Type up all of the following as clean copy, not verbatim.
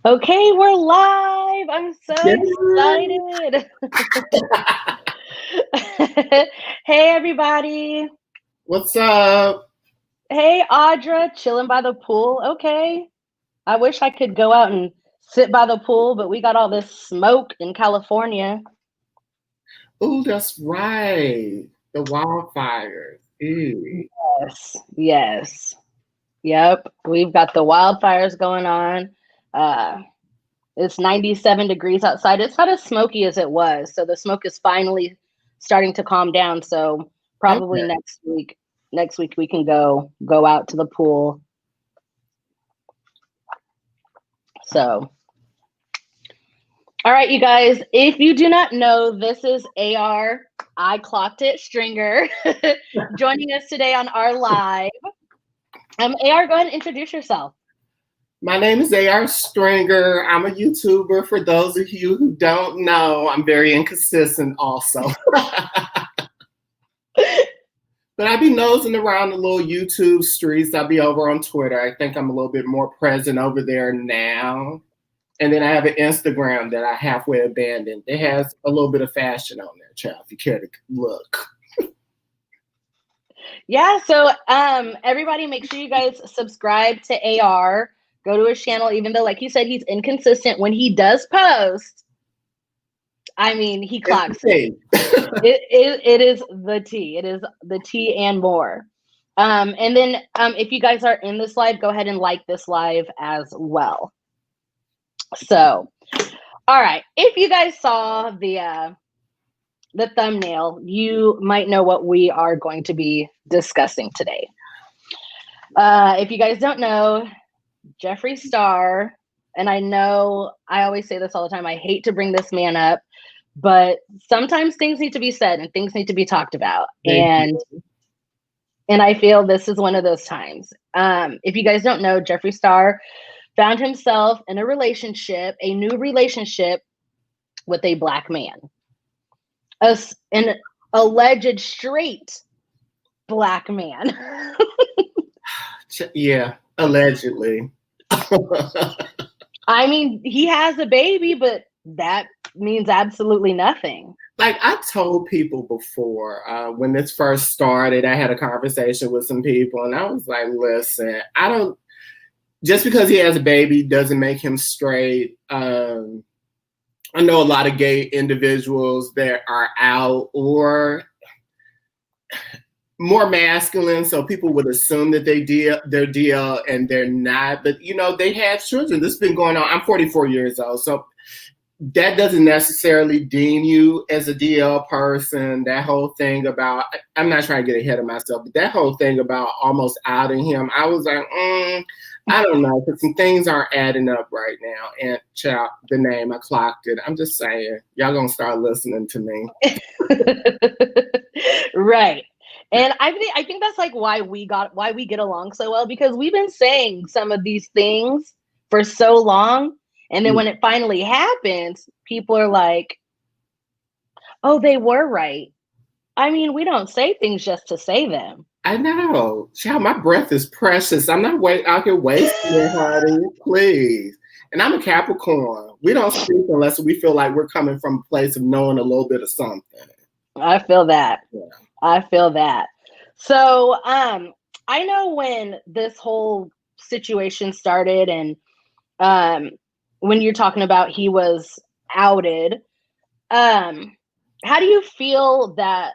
Okay, we're live. I'm so Yay! excited. Hey, everybody. What's up? Hey, Audra, chilling by the pool. Okay. I wish I could go out and sit by the pool, but we got all this smoke in California. Oh, that's right. The wildfires. Ew. Yes. Yes. Yep. We've got the wildfires going on. Uh, it's 97 degrees outside. It's not as smoky as it was. So the smoke is finally starting to calm down. So probably Okay. next week we can go out to the pool. So all right, you guys, if you do not know, this is AR. I clocked it Stringer joining us today on our live. AR, go ahead and introduce yourself. My name is A.R. Stringer. I'm a YouTuber. For those of you who don't know, I'm very inconsistent also. But I be nosing around the little YouTube streets. I be over on Twitter. I think I'm a little bit more present over there now. And then I have an Instagram that I halfway abandoned. It has a little bit of fashion on there, child, if you care to look. Yeah, so everybody make sure you guys subscribe to AR. Go to his channel, even though, like he said, he's inconsistent when he does post. I mean, he It's clocks it. the It is the tea. It is the tea and more. And then if you guys are in this live, go ahead and like this live as well. So, all right. If you guys saw the thumbnail, you might know what we are going to be discussing today. If you guys don't know, Jeffree Star, and I know I always say this all the time, I hate to bring this man up, but sometimes things need to be said and things need to be talked about. They And I feel this is one of those times. If you guys don't know, Jeffree Star found himself in a new relationship with a black man, an alleged straight black man. Yeah, allegedly. I mean, he has a baby, but that means absolutely nothing. Like I told people before, when this first started, I had a conversation with some people, and I was like, listen, I don't, just because he has a baby doesn't make him straight. I know a lot of gay individuals that are out or more masculine, so people would assume that they're DL and they're not. But they have children. This has been going on. I'm 44 years old, so that doesn't necessarily deem you as a DL person. That whole thing about, I'm not trying to get ahead of myself, but that whole thing about almost outing him, I was like, I don't know, because some things aren't adding up right now. And child, the name, I clocked it. I'm just saying, y'all gonna start listening to me. Right. And I think that's like why we get along so well, because we've been saying some of these things for so long, and then when it finally happens, people are like, "Oh, they were right." I mean, we don't say things just to say them. I know. Child, my breath is precious. I'm not out here wasting it, honey. Please. And I'm a Capricorn. We don't speak unless we feel like we're coming from a place of knowing a little bit of something. I feel that. Yeah. I feel that. So, I know when this whole situation started, and when you're talking about he was outed, how do you feel that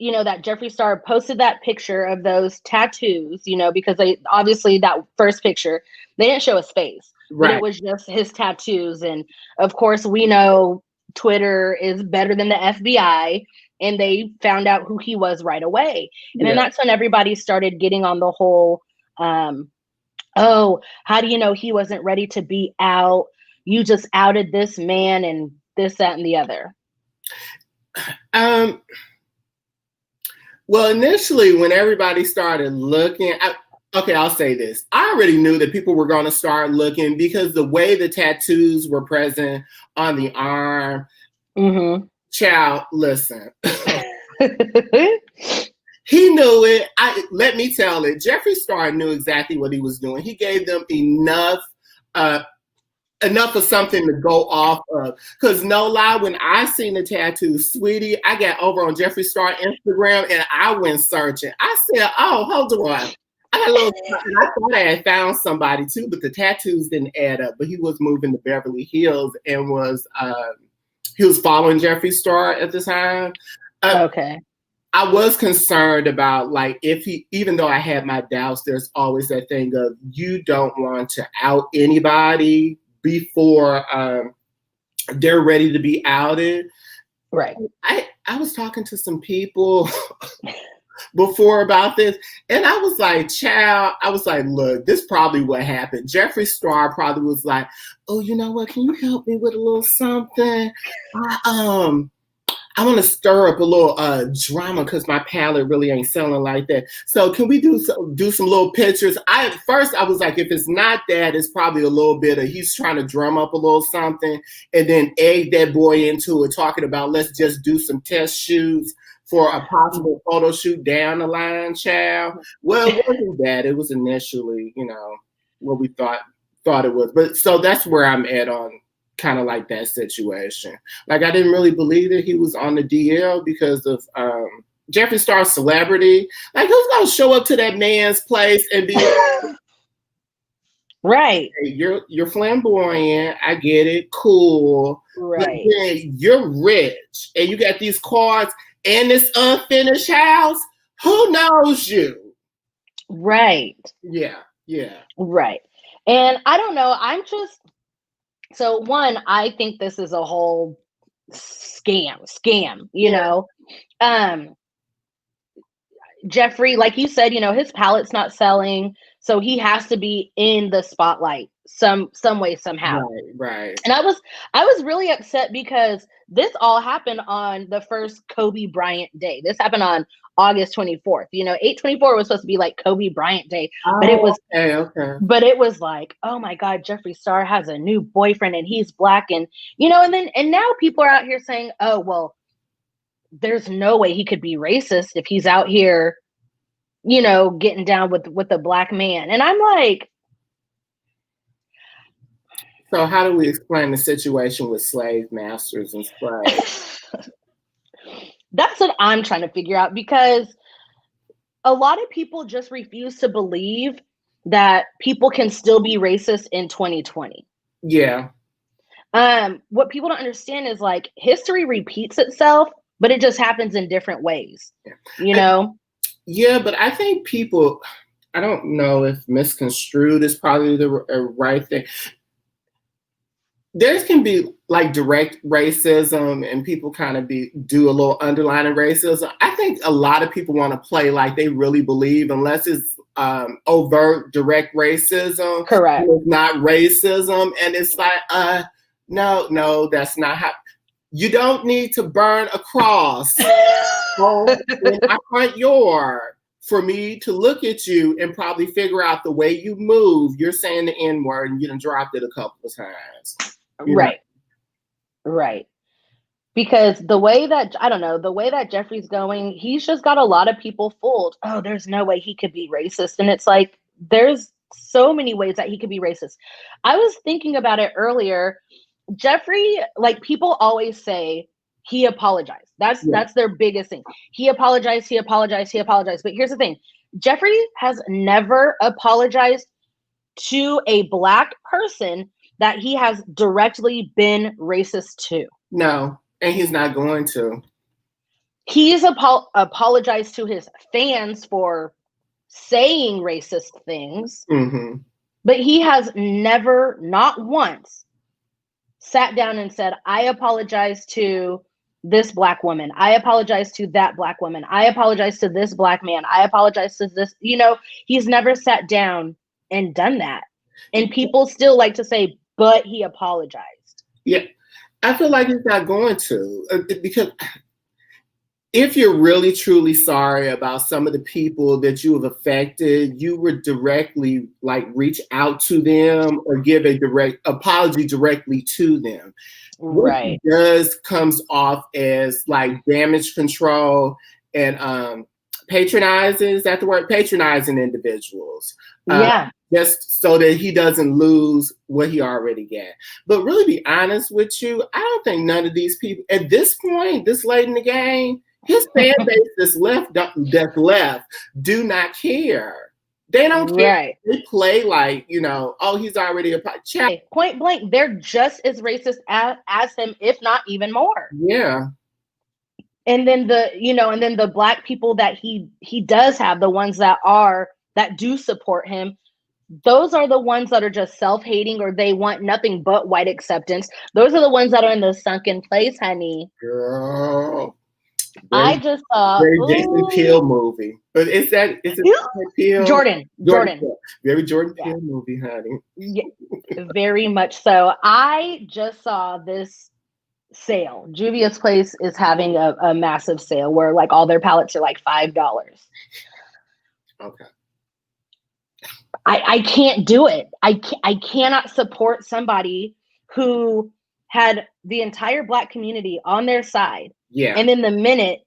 that Jeffree Star posted that picture of those tattoos? Because they obviously, that first picture, they didn't show his face, but it Right. was just his tattoos, and of course we know Twitter is better than the FBI, and they found out who he was right away. And then Yeah. that's when everybody started getting on the whole, oh, how do you know he wasn't ready to be out? You just outed this man and this, that, and the other. Um, well, initially, when everybody started looking, okay, I'll say this. I already knew that people were going to start looking because the way the tattoos were present on the arm, child, listen. He knew it. Let me tell it. Jeffree Star knew exactly what he was doing. He gave them enough enough of something to go off of. Because no lie, when I seen the tattoo, sweetie, I got over on Jeffree Star Instagram and I went searching. I said, oh, hold on. I got a little, and I thought I had found somebody too, but the tattoos didn't add up. But he was moving to Beverly Hills and he was following Jeffree Star at the time. Okay. I was concerned about, like, even though I had my doubts, there's always that thing of you don't want to out anybody before they're ready to be outed. Right. I was talking to some people before about this, and I was like, child, look, this probably what happened. Jeffree Star probably was like, oh, you know what? Can you help me with a little something? I want to stir up a little drama because my palette really ain't selling like that. So can we do some little pictures? At first I was like, if it's not that, it's probably a little bit of he's trying to drum up a little something and then egg that boy into it, talking about let's just do some test shoots for a possible photo shoot down the line, child. Well, it wasn't that. It was initially, what we thought it was. But so that's where I'm at on kind of like that situation. Like, I didn't really believe that he was on the DL because of Jeffree Star's celebrity. Like, who's gonna show up to that man's place and be like, right? Hey, you're flamboyant. I get it, cool. Right. But then you're rich and you got these cars and this unfinished house. Who knows you? Right. Yeah. Right. And I don't know. So one, I think this is a whole scam, you know. Jeffree, like you said, his palette's not selling, so he has to be in the spotlight some way, somehow. Right. And I was really upset because this all happened on the first Kobe Bryant day. This happened on August 24th. 8/24 was supposed to be like Kobe Bryant Day, but it was okay. But it was like, oh my God, Jeffree Star has a new boyfriend and he's Black, and and now people are out here saying, oh well, there's no way he could be racist if he's out here, getting down with a Black man. And I'm like, so how do we explain the situation with slave masters and slaves? That's what I'm trying to figure out, because a lot of people just refuse to believe that people can still be racist in 2020. Yeah. What people don't understand is, like, history repeats itself, but it just happens in different ways. Yeah, but I think people, I don't know if misconstrued is probably the right thing. There can be like direct racism and people kind of do a little underlining racism. I think a lot of people want to play like they really believe, unless it's overt direct racism. Correct. It's not racism. And it's like, no, that's not how. You don't need to burn a cross in my front yard for me to look at you and probably figure out the way you move. You're saying the N-word and you done dropped it a couple of times. Right. Because the way that Jeffree's going, he's just got a lot of people fooled. Oh, there's no way he could be racist. And it's like, there's so many ways that he could be racist. I was thinking about it earlier. Jeffree, like, people always say he apologized. That's their biggest thing. He apologized. But here's the thing. Jeffree has never apologized to a Black person that he has directly been racist to. No, and he's not going to. He's apologized to his fans for saying racist things, but he has never, not once, sat down and said, I apologize to this Black woman. I apologize to that Black woman. I apologize to this Black man. I apologize to this. He's never sat down and done that. And people still like to say, but he apologized. Yeah, I feel like he's not going to, because if you're really truly sorry about some of the people that you have affected, you would directly reach out to them or give a direct apology directly to them. Right. What does comes off as like damage control and patronizing. Is that the word? Patronizing individuals. Yeah. just so that he doesn't lose what he already got. But really, be honest with you, I don't think none of these people at this point, this late in the game, his fan base that's left do not care. They don't care. Right. They play like, oh, he's already a child. Point blank, they're just as racist as him, if not even more. Yeah. And then the black people that he does have, the ones that do support him, those are the ones that are just self-hating, or they want nothing but white acceptance. Those are the ones that are in the sunken place, honey. Girl. I just saw Jason Peele movie. But is it Peele? Jordan. Very Jordan Peele movie, honey. Yeah, very much so. I just saw this sale. Juvia's place is having a massive sale where like all their palettes are like $5. Okay. I can't do it. I cannot support somebody who had the entire black community on their side. Yeah. And then the minute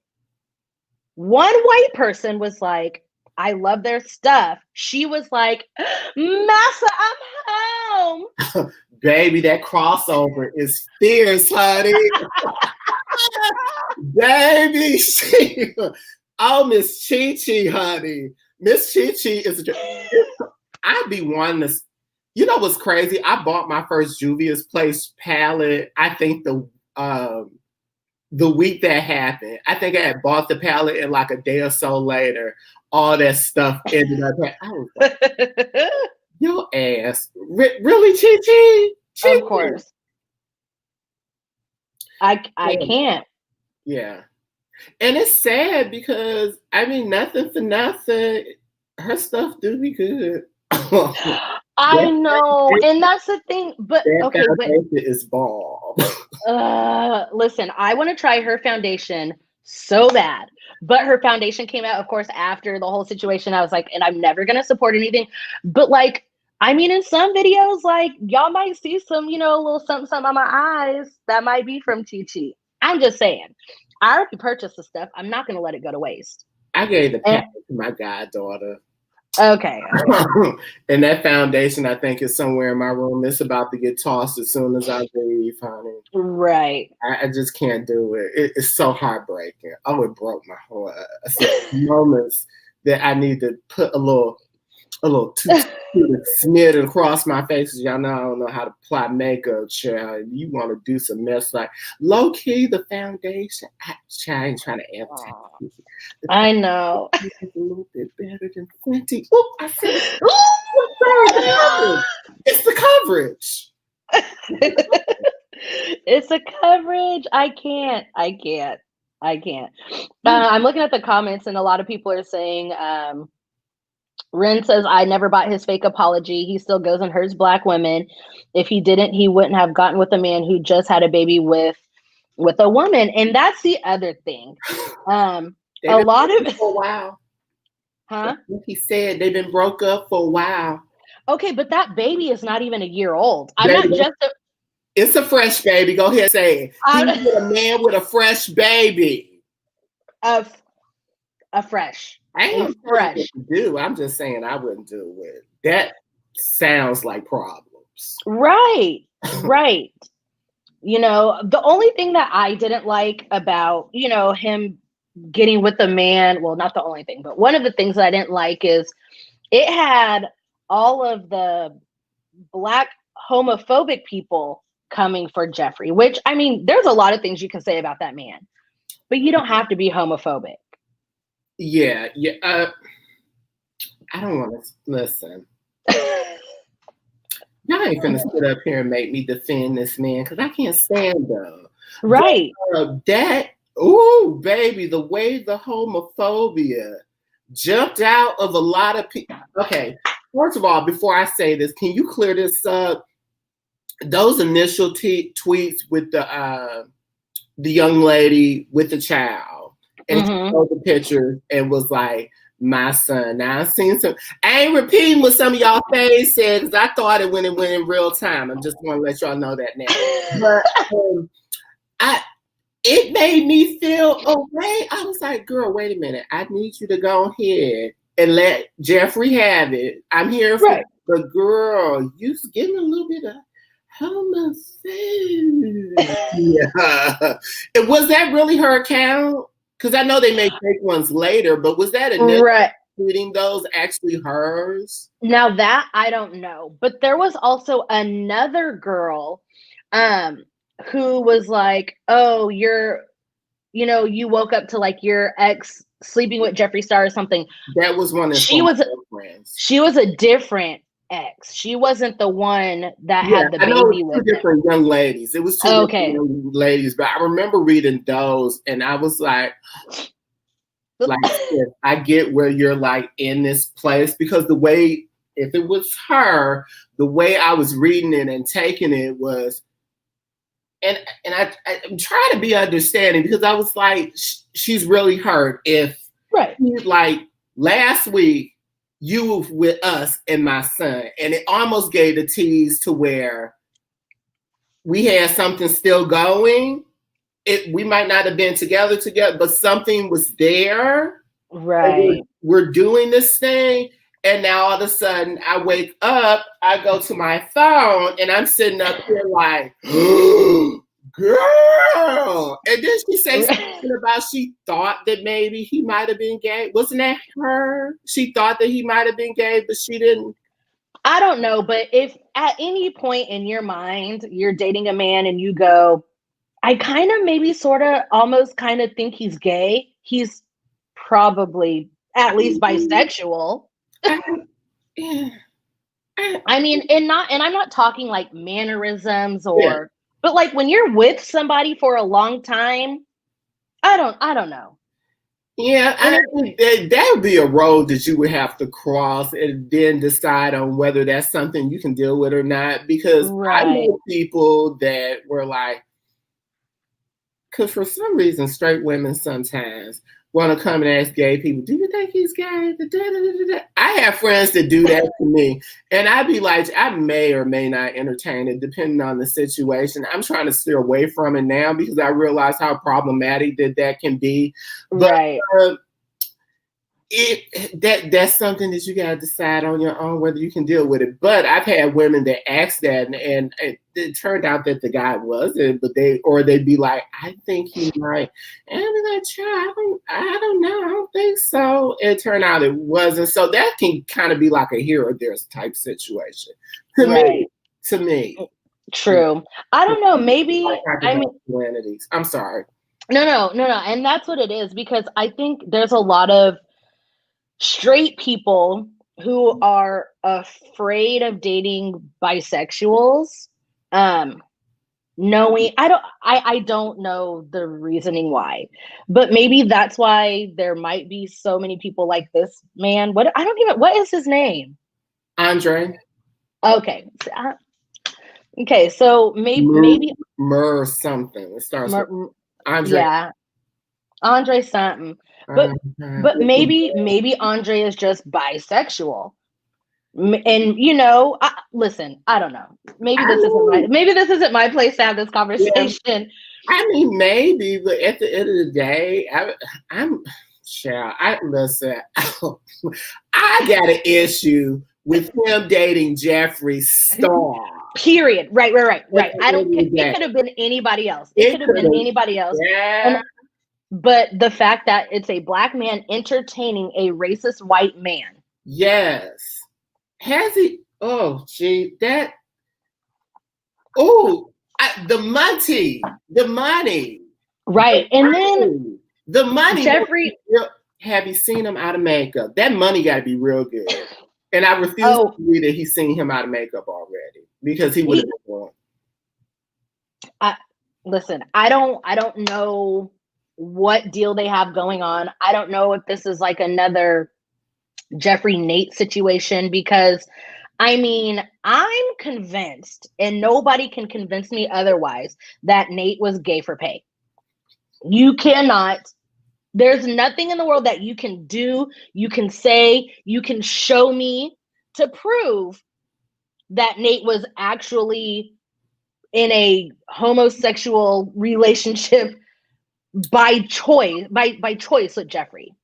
one white person was like, I love their stuff, she was like, Massa, I'm home. Baby, that crossover is fierce, honey. Baby, Miss Chi-Chi, honey. Miss Chi-Chi is I'd be wanting to. You know what's crazy? I bought my first Juvia's Place palette, I think the week that happened. I think I had bought the palette, and like a day or so later, all that stuff ended up. I was like, your ass. Really, Chi-Chi? Of course. I can't. Yeah. And it's sad because, I mean, nothing for nothing. Her stuff do be good. I know. And that's the thing. But okay, is ball. Listen, I want to try her foundation so bad. But her foundation came out, of course, after the whole situation. I was like, and I'm never going to support anything. But like, I mean, in some videos, like, y'all might see some, a little something on my eyes that might be from Chi-Chi. I'm just saying. I already purchased the stuff. I'm not going to let it go to waste. I gave the packet to my goddaughter. Okay. And that foundation, I think, is somewhere in my room. It's about to get tossed as soon as I leave, honey. Right. I just can't do it. It's so heartbreaking. Oh, it broke my heart. Moments that I need to put a little smeared across my face. Y'all know I don't know how to apply makeup, child. You want to do some mess like low key the foundation. I ain't trying to advertise. I know. It's a little bit better than 20. Oh, I said it's the coverage. It's a coverage. I can't. I'm looking at the comments, and a lot of people are saying, Ren says, I never bought his fake apology. He still goes and hurts black women. If he didn't, he wouldn't have gotten with a man who just had a baby with a woman. And that's the other thing. A lot of for a while. Huh? He said they've been broke up for a while. Okay, but that baby is not even a year old. It's a fresh baby. Go ahead and say it. He's with a man with a fresh baby. A fresh. I ain't fresh to do. I'm just saying I wouldn't do it. That sounds like problems. Right. The only thing that I didn't like about, him getting with a man, well, not the only thing, but one of the things that I didn't like is it had all of the black homophobic people coming for Jeffree, which, I mean, there's a lot of things you can say about that man, but you don't have to be homophobic. Yeah. I don't want to listen. Y'all ain't gonna sit up here and make me defend this man because I can't stand them. Right. Baby, the way the homophobia jumped out of a lot of people. Okay, first of all, before I say this, can you clear this up? Those initial tweets with the young lady with the child, and she showed the picture and was like, my son. Now I've seen some. I ain't repeating what some of y'all face said because I thought it went in real time. I'm just want to let y'all know that now. But it made me feel okay. I was like, girl, wait a minute. I need you to go ahead and let Jeffree have it. I'm here for But girl, you getting a little bit of homophobic. Yeah. And was that really her account? Because I know they made fake ones later, but was that initially tweeting those actually hers? Now that I don't know, but there was also another girl who was like, oh, you woke up to like your ex sleeping with Jeffree Star or something. That was one of she was a different ex. She wasn't the one that had the baby with two different young ladies. It was two different young ladies, but I remember reading those and I was like I get where you're like in this place, because the way, if it was her, the way I was reading it and taking it was, and I'm trying to be understanding, because I was like, she's really hurt. If like last week you were with us and my son, and it almost gave a tease to where we had something still going. We might not have been together, but something was there. Right. We're doing this thing. And now all of a sudden I wake up, I go to my phone, and I'm sitting up here like, girl. And then she says something about she thought that maybe he might have been gay. Wasn't that her? She thought that he might have been gay, but she didn't. I don't know. But if at any point in your mind, you're dating a man and you go, I kind of maybe sort of almost kind of think he's gay, he's probably at least bisexual. I mean, and I'm not talking like mannerisms or, but like when you're with somebody for a long time, I don't know. Yeah, I think that would be a road that you would have to cross and then decide on whether that's something you can deal with or not. Because I know people that were like, because for some reason, straight women sometimes want to come and ask gay people, do you think he's gay? I have friends that do that to me. And I'd be like, I may or may not entertain it depending on the situation. I'm trying to steer away from it now because I realize how problematic that can be. But, that's something that you got to decide on your own whether you can deal with it. But I've had women that ask that, and it turned out that the guy wasn't, but they'd be like, I think he might, and I'd be like, child, I don't know, I don't think so. It turned out it wasn't. So that can kind of be like a here or there type situation to me. True. I don't know. Maybe I'm sorry. No. And that's what it is, because I think there's a lot of straight people who are afraid of dating bisexuals, knowing I don't know the reasoning why, but maybe that's why there might be so many people like this man. What is his name? Andre. Okay. Okay, so maybe Mer something. It starts with Andre. Yeah, Andre something. But maybe Andre is just bisexual, and listen, I don't know. Maybe this isn't my place to have this conversation. Yeah. I mean, maybe, but at the end of the day, listen. I got an issue with him dating Jeffree Star. Period. Right. I don't think it could have been anybody else. It could have been anybody else. Yeah. But the fact that it's a black man entertaining a racist white man. Yes. Has he? Oh, gee, that. Oh, the money. Right. And then the money. Jeffree. Have you seen him out of makeup? That money got to be real good. And I refuse to believe that he's seen him out of makeup already, because he would have been one. Listen, I don't know what deal they have going on. I don't know if this is like another Jeffree Nate situation, because I mean, I'm convinced, and nobody can convince me otherwise, that Nate was gay for pay. You cannot. There's nothing in the world that you can do, you can say, you can show me to prove that Nate was actually in a homosexual relationship by choice with Jeffree.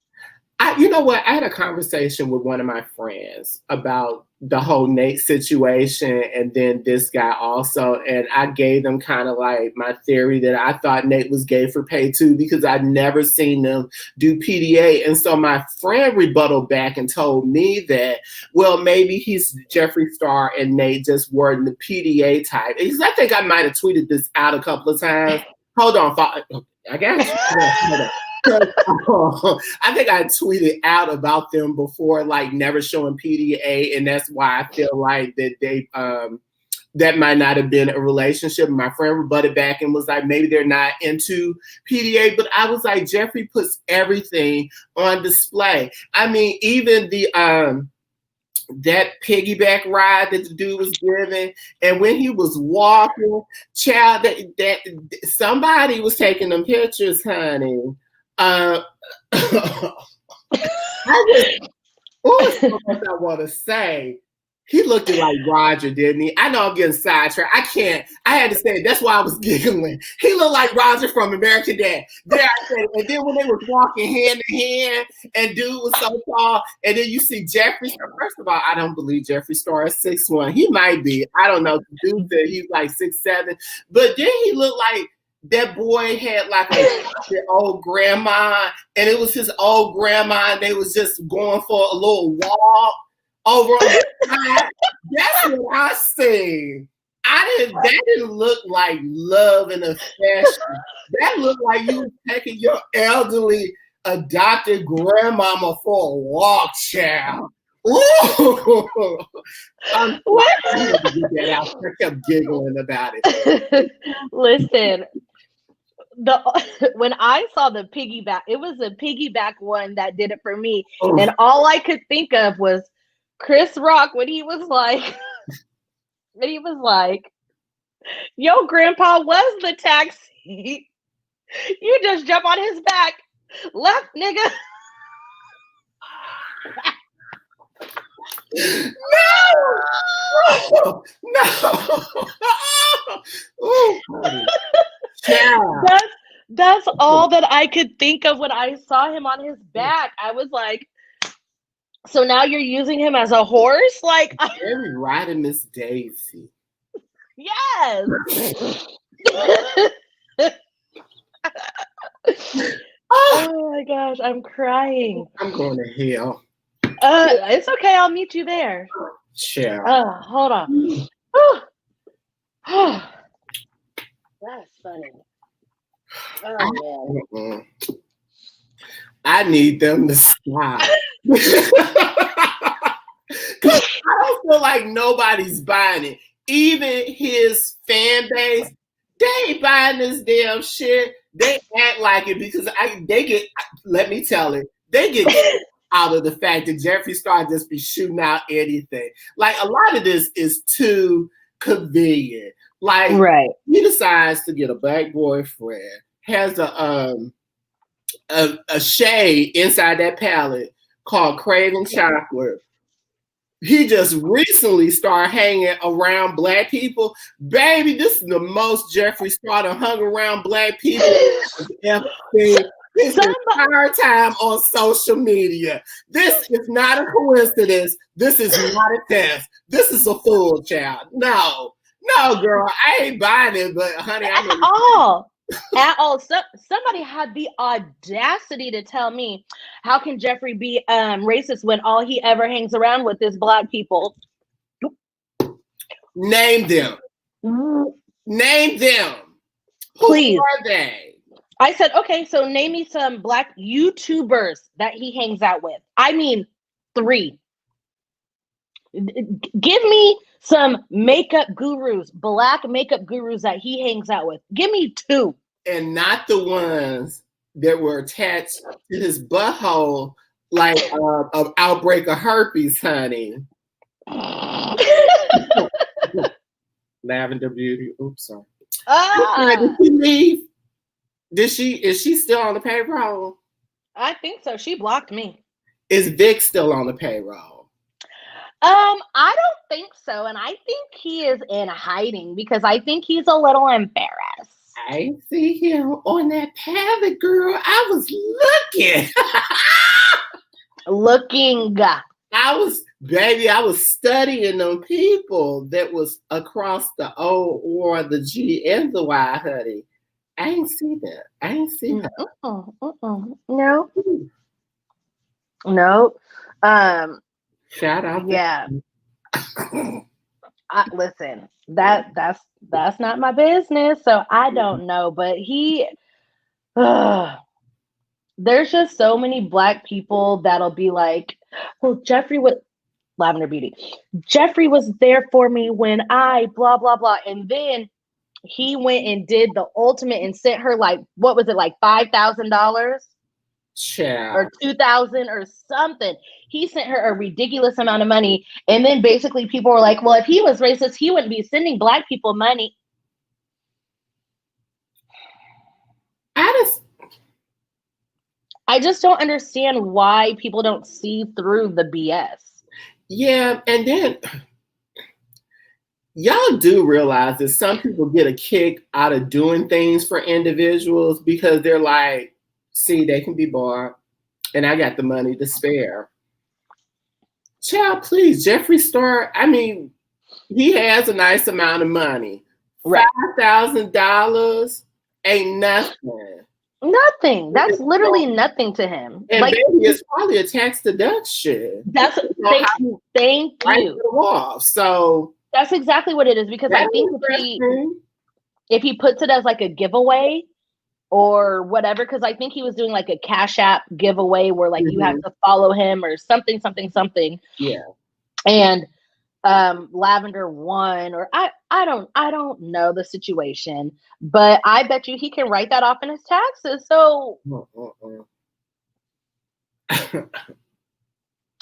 You know what? I had a conversation with one of my friends about the whole Nate situation and then this guy also. And I gave them kind of like my theory that I thought Nate was gay for pay too, because I'd never seen them do PDA. And so my friend rebutted back and told me that, well, maybe he's Jeffree Star and Nate just weren't the PDA type. Because I think I might have tweeted this out a couple of times. Hold on. I got you. I think I tweeted out about them before, like never showing PDA, and that's why I feel like that they that might not have been a relationship. My friend rebutted back and was like, maybe they're not into PDA, but I was like, Jeffree puts everything on display. I mean, even the that piggyback ride that the dude was giving, and when he was walking, child, that somebody was taking them pictures, honey. I want to say. He looked like Roger, didn't he? I know I'm getting sidetracked. I had to say it. That's why I was giggling. He looked like Roger from American Dad. There I said it. And then when they were walking hand in hand, and dude was so tall, and then you see Jeffree Star. First of all, I don't believe Jeffree Star is 6'1". He might be. I don't know. The dude said he's like 6'7". But then he looked like that boy had like an old grandma, and it was his old grandma, and they was just going for a little walk over on the side. That's what I see. That didn't look like love and affection. That looked like you were taking your elderly adopted grandmama for a walk, child. Ooh. I had to get that out. I kept giggling about it. Listen, when I saw the piggyback, it was a piggyback one that did it for me. Oh. And all I could think of was Chris Rock when he was like, yo, grandpa was the taxi. You just jump on his back. Left, nigga. No. Ooh. Yeah. That's all that I could think of when I saw him on his back. I was like, so now you're using him as a horse? Like, very riding Miss Daisy. Yes. Oh my gosh, I'm crying. I'm going to hell. It's okay. I'll meet you there. Sure. Hold on. That's funny. Oh man. I need them to stop. Because I don't feel like nobody's buying it. Even his fan base, they ain't buying this damn shit. They act like it because they get, let me tell it, they get out of the fact that Jeffree Star just be shooting out anything. Like, a lot of this is too convenient. Like, right. He decides to get a black boyfriend, has a shade inside that palette called Craving Chocolate. He just recently started hanging around black people. Baby, this is the most Jeffree Star hung around black people his entire time on social media. This is not a coincidence. This is not a test. This is a fool, child. No, girl, I ain't buying it, but honey, at all. Somebody had the audacity to tell me, how can Jeffree be racist when all he ever hangs around with is black people? Name them. Name them. Please. Who are they? I said, okay, so name me some black YouTubers that he hangs out with. I mean, 3. Give me some makeup gurus, black makeup gurus that he hangs out with. Give me 2. And not the ones that were attached to his butthole like an outbreak of herpes, honey. Lavender Beauty. Oops, sorry. Did she leave? Is she still on the payroll? I think so. She blocked me. Is Vic still on the payroll? I don't think so, and I think he is in hiding because I think he's a little embarrassed. I see him on that palette, girl. I was looking. Looking. I was studying them people that was across the O or the G and the Y, honey. I ain't see that. I ain't see that. No. No. Shout out. Yeah. Listen, that's not my business, so I don't know. But there's just so many Black people that'll be like, well, Jeffree was Lavender Beauty. Jeffree was there for me when I blah blah blah, and then he went and did the ultimate and sent her like, what was it, like $5,000 or 2,000 or something. He sent her a ridiculous amount of money, and then basically people were like, well, if he was racist, he wouldn't be sending Black people money. I just don't understand why people don't see through the BS. Yeah, and then y'all do realize that some people get a kick out of doing things for individuals because they're like, see, they can be bought, and I got the money to spare. Child, please, Jeffree Star, I mean, he has a nice amount of money. Right. $5,000 ain't nothing. Nothing. That's literally nothing to him. And like, baby, it's probably a tax deduction. That's thank you. So that's exactly what it is, because I think if he puts it as like a giveaway or whatever, because I think he was doing like a Cash App giveaway where like you have to follow him or something. Yeah. And Lavender won, or I don't know the situation, but I bet you he can write that off in his taxes. So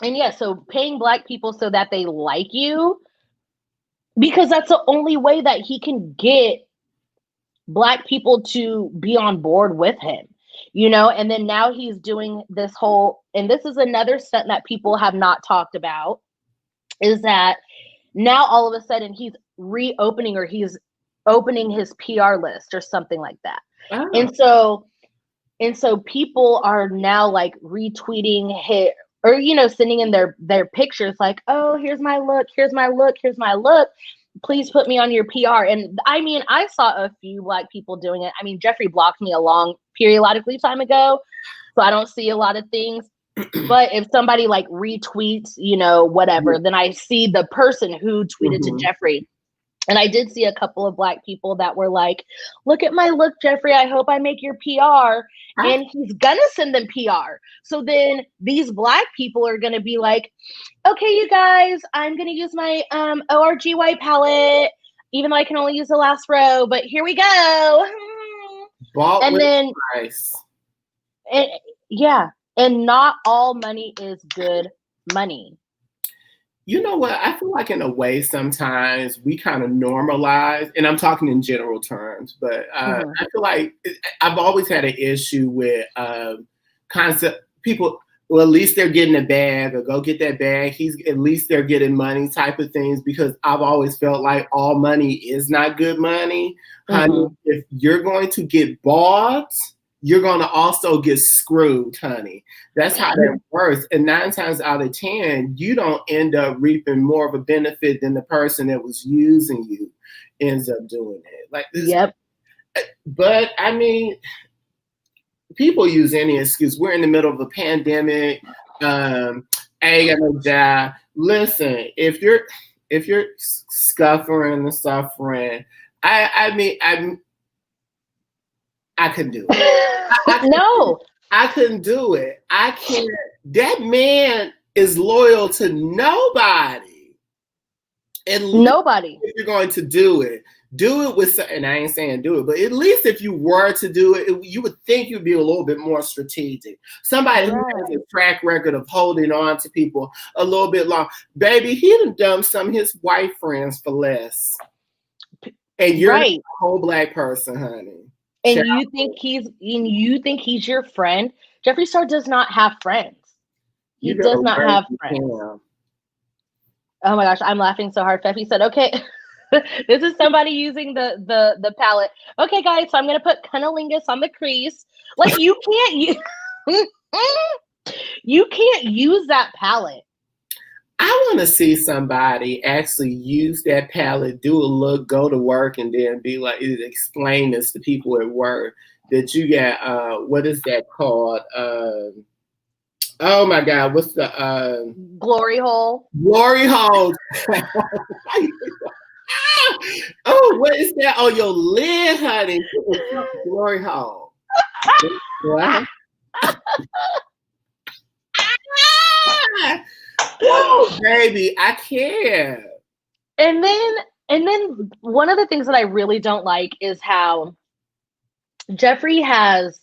and yeah, so paying Black people so that they like you, because that's the only way that he can get Black people to be on board with him, you know. And then now he's doing this whole, and this is another stunt that people have not talked about, is that now all of a sudden he's reopening, or he's opening his PR list or something like that. Oh. And so people are now like retweeting hit, or, you know, sending in their pictures like, oh, here's my look. Please put me on your PR. And I mean, I saw a few Black people doing it. I mean, Jeffree blocked me a long periodically time ago, so I don't see a lot of things. But if somebody like retweets, you know, whatever, then I see the person who tweeted to Jeffree. And I did see a couple of Black people that were like, look at my look, Jeffree, I hope I make your PR. And he's gonna send them PR. So then these Black people are gonna be like, okay, you guys, I'm gonna use my ORGY palette, even though I can only use the last row, but here we go. And then yeah. And not all money is good money. You know what? I feel like in a way sometimes we kind of normalize, and I'm talking in general terms, but I feel like I've always had an issue with concept people, well, at least they're getting a bag, or go get that bag. At least they're getting money type of things, because I've always felt like all money is not good money. Honey, if you're going to get bought, you're going to also get screwed, honey. That's how that works. And 9 times out of 10, you don't end up reaping more of a benefit than the person that was using you ends up doing it. Like this. Yep. But I mean, people use any excuse. We're in the middle of a pandemic. I ain't got no job. Listen, if you're scuffering and suffering, I couldn't do it. No. I couldn't do it. I can't. That man is loyal to nobody. And nobody. If you're going to do it with, and I ain't saying do it, but at least if you were to do it, you would think you'd be a little bit more strategic. Somebody who has a track record of holding on to people a little bit long. Baby, he done some of his white friends for less. And you're a whole Black person, honey. And you think he's your friend? Jeffree Star does not have friends. He does not have friends. Oh my gosh, I'm laughing so hard. Feffy said, okay, this is somebody using the palette. Okay, guys, so I'm gonna put cunnilingus on the crease. Like, you can't use You can't use that palette. I want to see somebody actually use that palette, do a look, go to work, and then be like, explain this to people at work that you got, what is that called? Oh my God, what's the glory hole? Glory hole. Oh, what is that? Oh, your lid, honey. Glory hole. Oh, baby, I can't. And then one of the things that I really don't like is how Jeffree has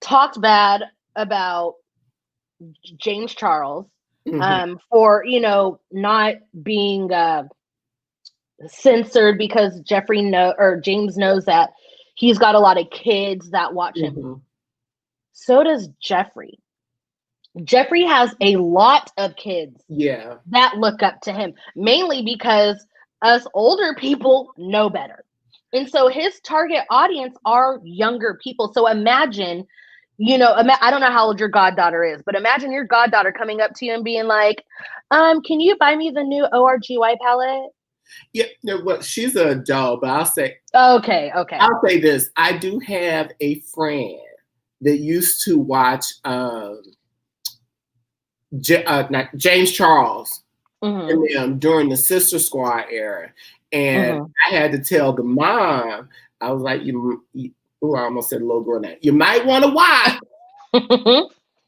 talked bad about James Charles for, not being censored because James knows that he's got a lot of kids that watch him. So does Jeffree. Jeffree has a lot of kids that look up to him, mainly because us older people know better. And so his target audience are younger people. So imagine, I don't know how old your goddaughter is, but imagine your goddaughter coming up to you and being like, can you buy me the new ORGY palette? Yeah, no, well, she's an adult, but I'll say, okay. I'll say this. I do have a friend that used to watch James Charles and them during the Sister Squad era. And I had to tell the mom, I was like, I almost said a little girl now. You might want to watch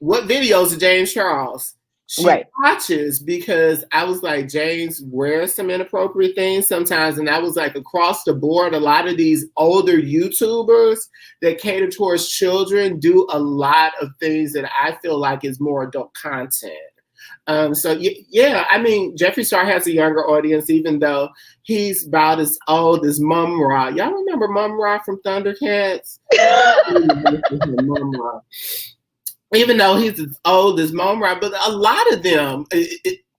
what videos of James Charles she watches, because I was like, James wears some inappropriate things sometimes. And I was like, across the board, a lot of these older YouTubers that cater towards children do a lot of things that I feel like is more adult content. So yeah, I mean, Jeffree Star has a younger audience, even though he's about as old as Mum Ra. Y'all remember Mum Ra from Thundercats? Mum Ra. Even though he's as old as Mum Ra, but a lot of them,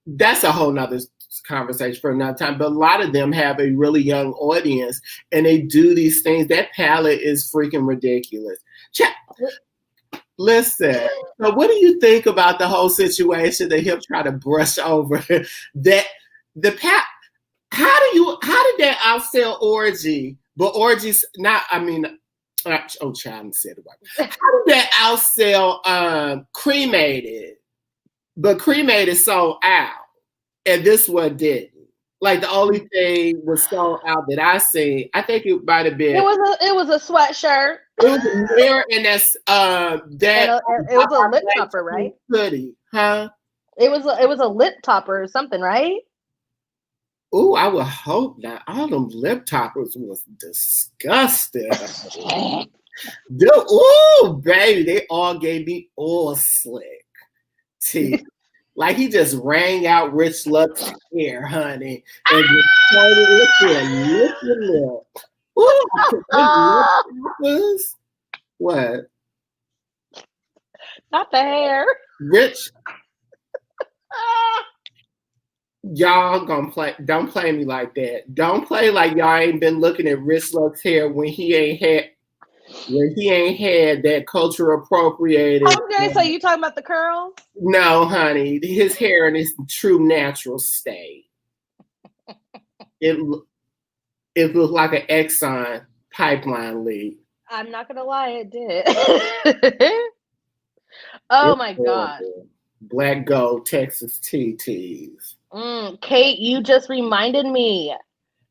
that's a whole nother conversation for another time, but a lot of them have a really young audience and they do these things. That palette is freaking ridiculous. Listen, so what do you think about the whole situation that he'll try to brush over that how did that outsell Orgy? But Orgy's not, I mean, child said it right. How did that outsell Cremated? But Cremated sold out, and this one didn't. Like the only thing was sold out that I seen, I think it might have been. It was a sweatshirt. It was a mirror, and that's that. It was a lip topper, right? Hoodie, huh? It was a lip topper or something, right? Ooh, I would hope not. All them lip toppers was disgusting. Ooh, baby, they all gave me all slick teeth. Like he just rang out Rich Luck's hair, honey, and just pointed it to lick your lip. Ooh, what? Not the hair. Rich. Y'all gonna play? Don't play me like that. Don't play like y'all ain't been looking at Rich Luck's hair when he ain't had that culture appropriated. I was gonna say, you talking about the curls? No, honey, his hair in its true natural state. It looked like an Exxon pipeline leak. I'm not gonna lie, it did. Oh my God. Black gold Texas TTs. Kate, you just reminded me.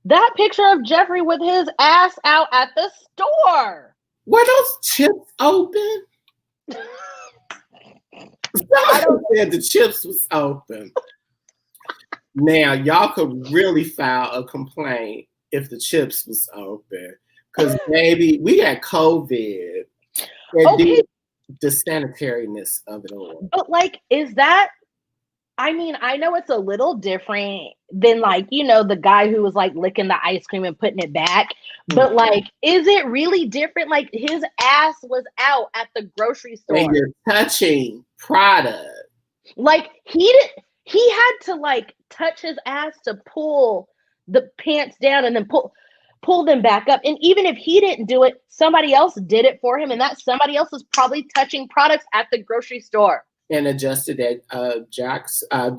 That picture of Jeffree with his ass out at the store. Were those chips open? Somebody said the chips was open. Now, y'all could really file a complaint if the chips was open. Because, baby, we got COVID. Okay. The sanitariness of it all. But, like, is that... I mean, I know it's a little different than, like, the guy who was, like, licking the ice cream and putting it back. But, like, is it really different? Like, his ass was out at the grocery store. And you're touching product. Like, he had to, like, touch his ass to pull the pants down and then pull. pull them back up. And even if he didn't do it, somebody else did it for him. And that somebody else is probably touching products at the grocery store. And adjusted that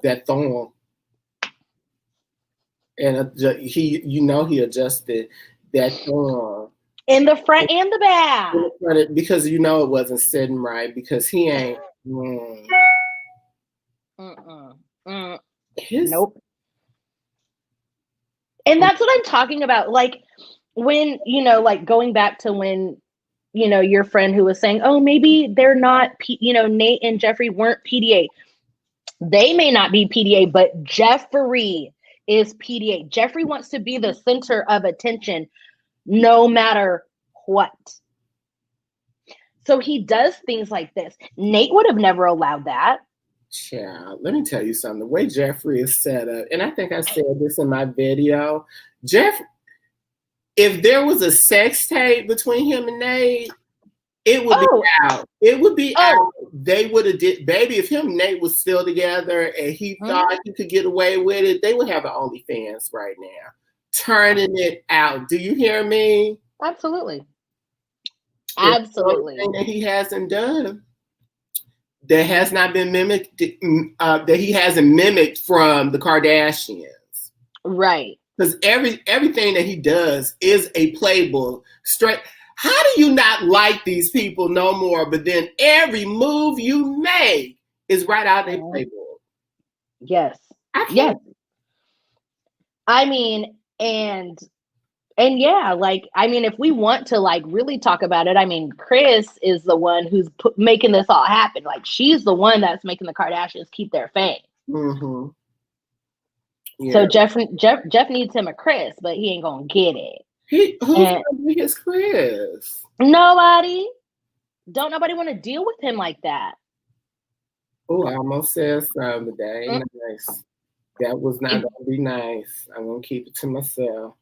that thorn. And he adjusted that thorn. In the front and the back. Because it wasn't sitting right, because he ain't. Nope. And that's what I'm talking about. Like when, like going back to when, your friend who was saying, oh, maybe they're not, Nate and Jeffree weren't PDA. They may not be PDA, but Jeffree is PDA. Jeffree wants to be the center of attention no matter what. So he does things like this. Nate would have never allowed that. Child, let me tell you something. The way Jeffree is set up, and I think I said this in my video, if there was a sex tape between him and Nate, it would be out. It would be out. They would have baby, if him and Nate was still together and he thought he could get away with it, they would have an OnlyFans right now. Turning it out. Do you hear me? Absolutely. Absolutely. That he hasn't done that has not been mimicked, that he hasn't mimicked from the Kardashians. Right. Because everything that he does is a playbook. Straight. How do you not like these people no more? But then every move you make is right out their playbook. Yes. Yes. I mean, and yeah, like, I mean, if we want to like really talk about it, I mean, Kris is the one who's making this all happen. Like, she's the one that's making the Kardashians keep their fame. Mm-hmm. Yeah. So Jeff needs him a Kris, but he ain't gonna get it. Who's gonna be his Kris? Nobody. Don't nobody want to deal with him like that. Oh, I almost said something today. Nice. That was not gonna be nice. I'm gonna keep it to myself.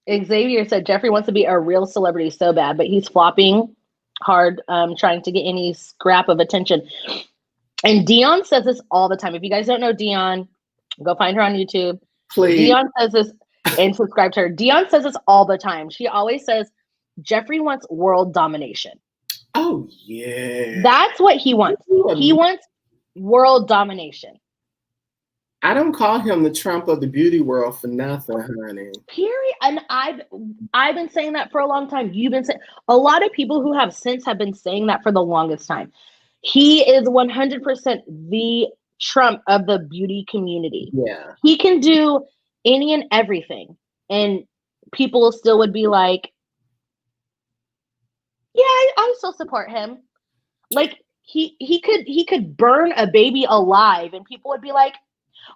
Xavier said Jeffree wants to be a real celebrity so bad, but he's flopping hard, trying to get any scrap of attention. And Dion says this all the time. If you guys don't know Dion, go find her on YouTube. Please. Dion says this and subscribe to her. Dion says this all the time. She always says Jeffree wants world domination. Oh, yeah. That's what he wants. He wants world domination. I don't call him the Trump of the beauty world for nothing, honey. Period. And I've been saying that for a long time. You've been saying, a lot of people who have since have been saying that for the longest time. He is 100% the Trump of the beauty community. Yeah. He can do any and everything. And people still would be like, yeah, I still support him. Like he could burn a baby alive and people would be like,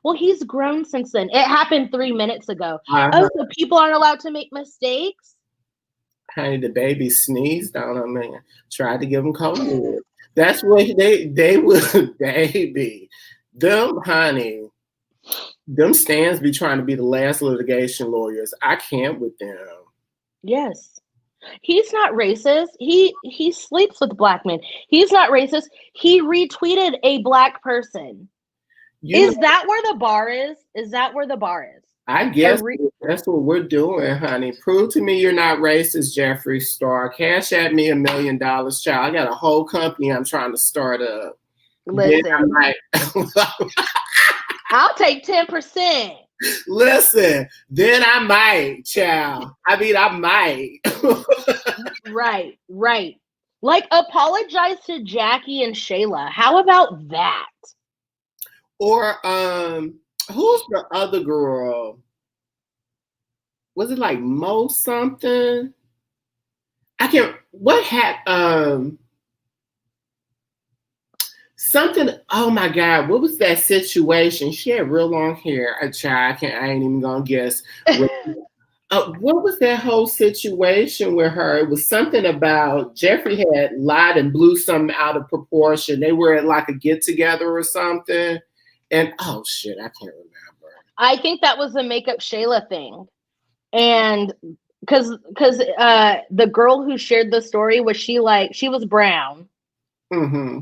well, he's grown since then. It happened 3 minutes ago. So people aren't allowed to make mistakes? Honey, the baby sneezed on him and tried to give him COVID. That's what they would, baby. Them, honey, them stands be trying to be the last litigation lawyers. I can't with them. Yes. He's not racist. He sleeps with black men. He's not racist. He retweeted a black person. Is that where the bar is? Is that where the bar is? I guess that's what we're doing, honey. Prove to me you're not racist, Jeffree Star. Cash at me $1 million, child. I got a whole company I'm trying to start up. Listen, I'll take 10%. Listen, then I might, child. I mean, I might. Right. Like, apologize to Jackie and Shayla. How about that? Or who's the other girl? Was it like Mo something? I can't. What had something? Oh my God! What was that situation? She had real long hair. A child. I ain't even gonna guess. What was that whole situation with her? It was something about Jeffree had lied and blew something out of proportion. They were at like a get together or something. And oh shit, I can't remember. I think that was the makeup Shayla thing, and because the girl who shared the story she was brown, mm-hmm.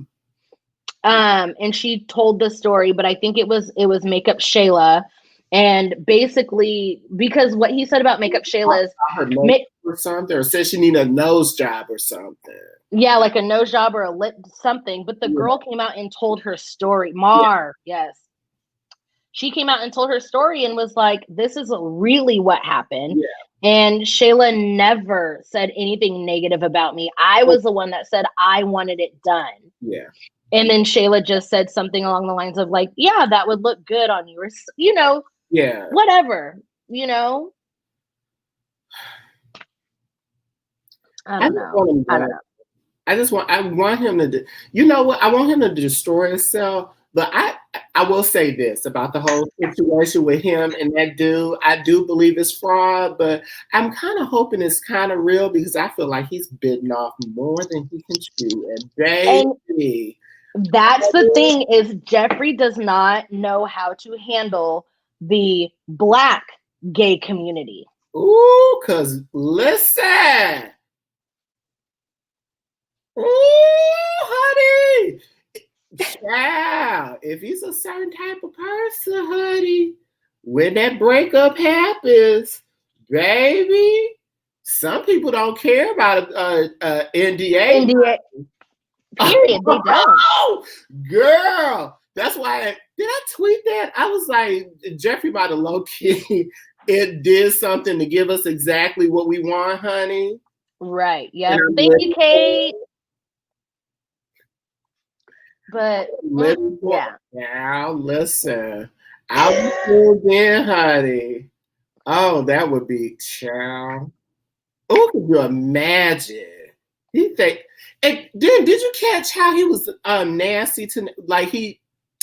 And she told the story, but I think it was makeup Shayla, And basically, because what he said about Makeup Shayla is, or something, or said she needed a nose job or something. Yeah, like a nose job or a lip something. But the girl came out and told her story. Yes. She came out and told her story and was like, this is really what happened. Yeah. And Shayla never said anything negative about me. I was the one that said I wanted it done. Yeah. And then Shayla just said something along the lines of like, yeah, that would look good on you. Or, you know, yeah, whatever, you know. I don't know. I want him to, you know what? I want him to destroy himself. But I will say this about the whole situation with him and that dude. I do believe it's fraud, but I'm kind of hoping it's kind of real because I feel like he's bitten off more than he can chew. And baby, that's the thing is Jeffree does not know how to handle the Black gay community. Ooh, cause listen. Ooh, honey. Child, if he's a certain type of person, honey, when that breakup happens, baby, some people don't care about NDA. NDA. Period. They don't. Girl, that's why. Did I tweet that? I was like, Jeffree by the low key, it did something to give us exactly what we want, honey. Right. Yeah. Thank you, Kate. But yeah. Now listen, I was in, honey. Oh, that would be child. Oh, could you imagine? He think, and then did you catch how he was nasty to like he?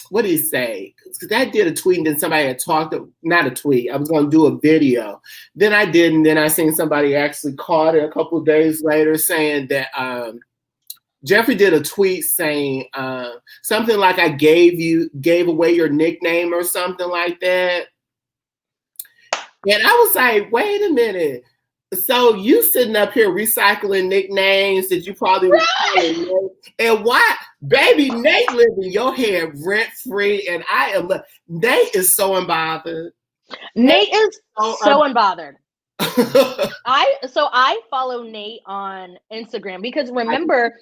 What did he say? Because I did a tweet and then somebody had talked. Not a tweet. I was going to do a video. Then I didn't. Then I seen somebody actually caught it a couple of days later saying that. Jeffree did a tweet saying something like I gave away your nickname or something like that. And I was like, wait a minute. So you sitting up here recycling nicknames that you probably and why, baby, Nate lived in your head rent free, and Nate is so unbothered. Nate is so unbothered. I follow Nate on Instagram because remember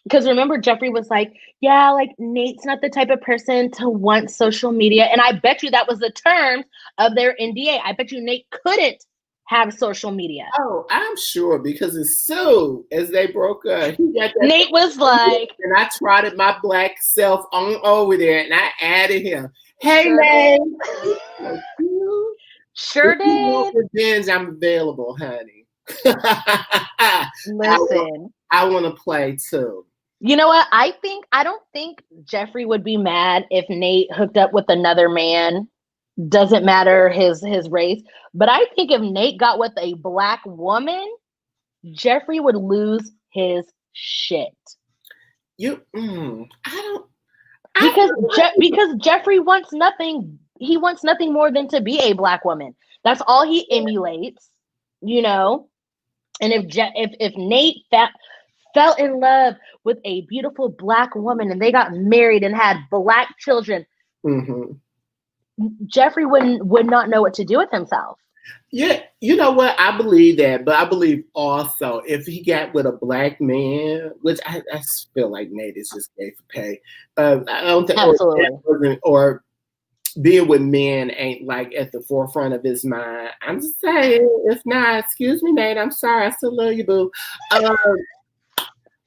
Jeffree was like, yeah, like Nate's not the type of person to want social media. And I bet you that was the terms of their NDA. I bet you Nate couldn't have social media. Oh, I'm sure because as soon as they broke up, he got that. Nate was like, and I trotted my Black self on over there and I added him. Hey, sure Nate. Sure did. Revenge, I'm available, honey. Listen. I want to play too. You know what? I don't think Jeffree would be mad if Nate hooked up with another man. Doesn't matter his race. But I think if Nate got with a Black woman, Jeffree would lose his shit. Because Jeffree wants nothing. He wants nothing more than to be a Black woman. That's all he emulates, you know. And if Nate fell in love with a beautiful Black woman and they got married and had Black children, Jeffree would not know what to do with himself. Yeah, you know what? I believe that, but I believe also if he got with a Black man, which I feel like Nate is just gay for pay. I don't think absolutely or being with men ain't like at the forefront of his mind. I'm just saying, if not, excuse me, Nate. I'm sorry, I still love you, boo.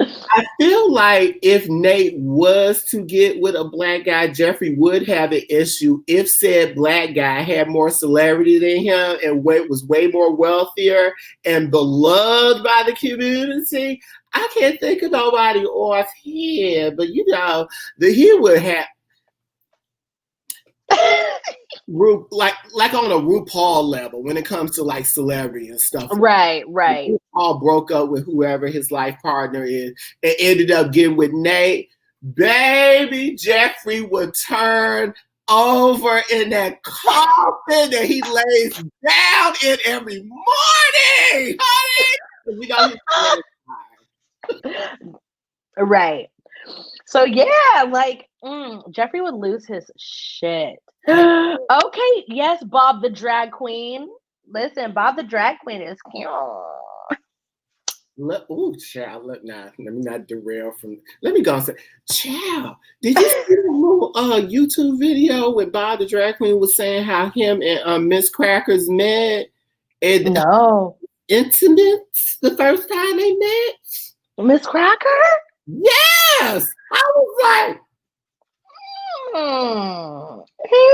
I feel like if Nate was to get with a Black guy, Jeffree would have an issue if said Black guy had more celebrity than him and was way more wealthier and beloved by the community. I can't think of nobody off here, but you know, he would have like on a RuPaul level when it comes to like celebrity and stuff. Right. RuPaul broke up with whoever his life partner is and ended up getting with Nate. Baby, Jeffree would turn over in that coffin that he lays down in every morning, honey. We got right. So yeah, like Jeffree would lose his shit. Okay, yes, Bob the drag queen. Listen, Bob the drag queen is cute. Ooh, child, let me not derail from. Let me go and say, child, did you see the little YouTube video when Bob the drag queen was saying how him and Miss Crackers met and No, intimates the first time they met? Miss Cracker. Yes, I was like,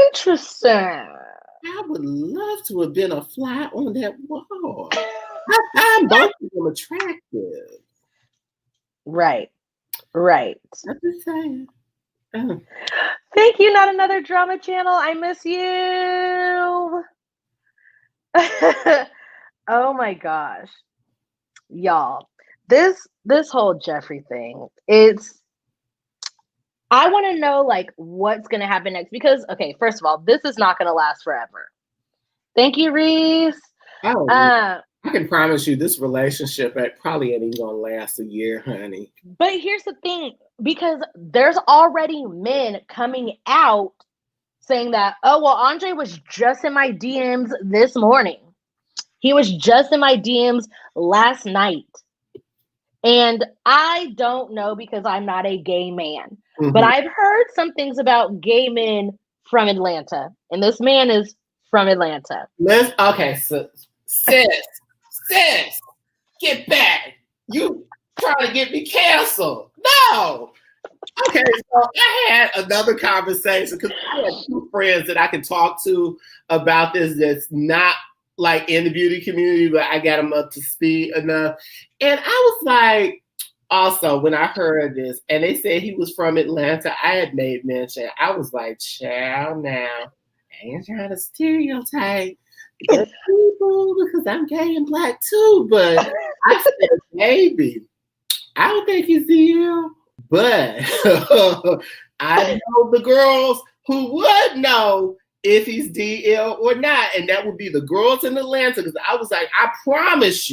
interesting. I would love to have been a fly on that wall. I find both of them attractive. Right. I'm just saying. Thank you, Not Another Drama Channel. I miss you. Oh my gosh. Y'all, this whole Jeffree thing, I want to know like what's going to happen next because okay, first of all, this is not going to last forever. Thank you, Reese. I can promise you this relationship probably ain't even gonna last a year, honey. But here's the thing, because there's already men coming out saying that, oh, well, Andre was just in my DMs this morning. He was just in my DMs last night. And I don't know because I'm not a gay man. Mm-hmm. But I've heard some things about gay men from Atlanta. And this man is from Atlanta. Okay, so sis, get back. You trying to get me canceled. No. Okay, so I had another conversation because I had two friends that I can talk to about this that's not like in the beauty community, but I got them up to speed enough. And I was like, also, when I heard this, and they said he was from Atlanta, I had made mention. I was like, child, now, I ain't trying to stereotype the people because I'm gay and black too, but I said, baby, I don't think he's DL, but I know the girls who would know if he's DL or not, and that would be the girls in Atlanta, because I was like, I promise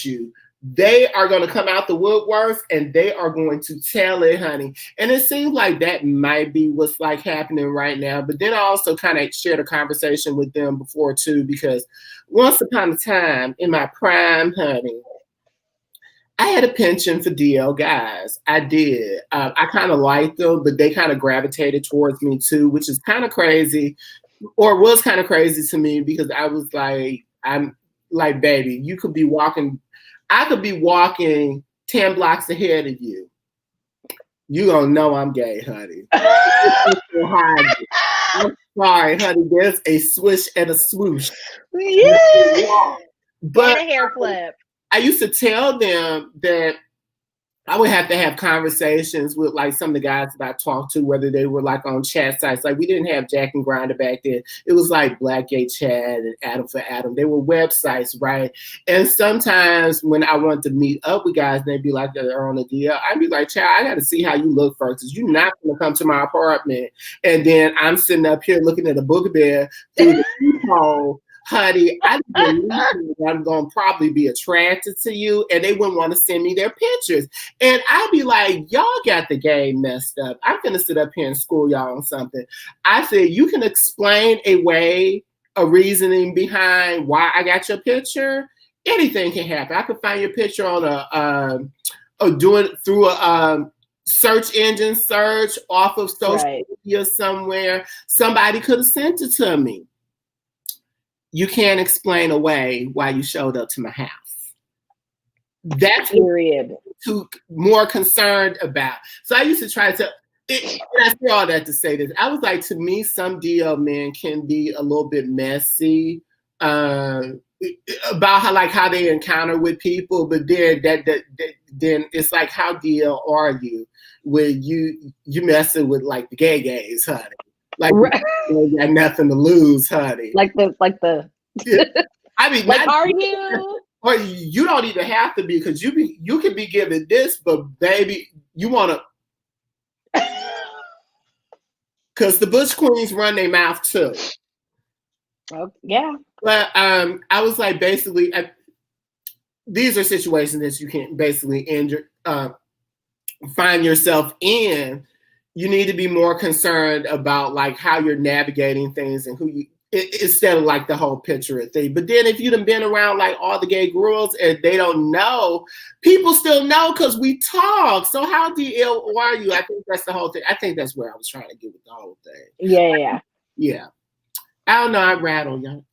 you, they are going to come out the woodworks and they are going to tell it, honey. And it seems like that might be what's like happening right now. But then I also kind of shared a conversation with them before too, because once upon a time in my prime, honey, I had a penchant for DL guys. I did. I kind of liked them, but they kind of gravitated towards me too, which is kind of crazy, or was kind of crazy to me because I was like, I'm like, baby, you could be walking. I could be walking 10 blocks ahead of you. You gonna know I'm gay, honey. I'm sorry, honey. There's a swish and a swoosh. Yeah. But and a hair flip. I used to tell them that I would have to have conversations with like some of the guys that I talked to, whether they were like on chat sites. Like we didn't have Jack and Grindr back then. It was like Black Gay Chat and Adam for Adam. They were websites, right? And sometimes when I wanted to meet up with guys, they'd be like, they're on a deal. I'd be like, child, I got to see how you look first, because you're not going to come to my apartment. And then I'm sitting up here looking at a booger bear through the peephole. Honey, I'm going to probably be attracted to you, and they wouldn't want to send me their pictures. And I'd be like, y'all got the game messed up. I'm going to sit up here and school y'all on something. I said, you can explain a reasoning behind why I got your picture. Anything can happen. I could find your picture on doing it through a search engine search off of social media somewhere. Somebody could have sent it to me. You can't explain away why you showed up to my house. That's period. Too more concerned about. So I used to try to. And I say all that to say this. I was like, to me, some DL men can be a little bit messy about how they encounter with people, but then then it's like, how DL are you when you messing with like the gays, honey? Like you got nothing to lose, honey. Like the. Yeah. I mean, like, are you? Or you don't even have to be, because you can be given this, but baby, you want to. Because the Bush Queens run their mouth too. Oh yeah. But I was like, basically, these are situations that you can basically find yourself in, you need to be more concerned about like how you're navigating things and who you, instead of like the whole picture of thing. But then if you'd have been around like all the gay girls and they don't know, people still know because we talk. So how DL are you? I think that's the whole thing. I think that's where I was trying to get with the whole thing. Yeah. I don't know. I rattle y'all.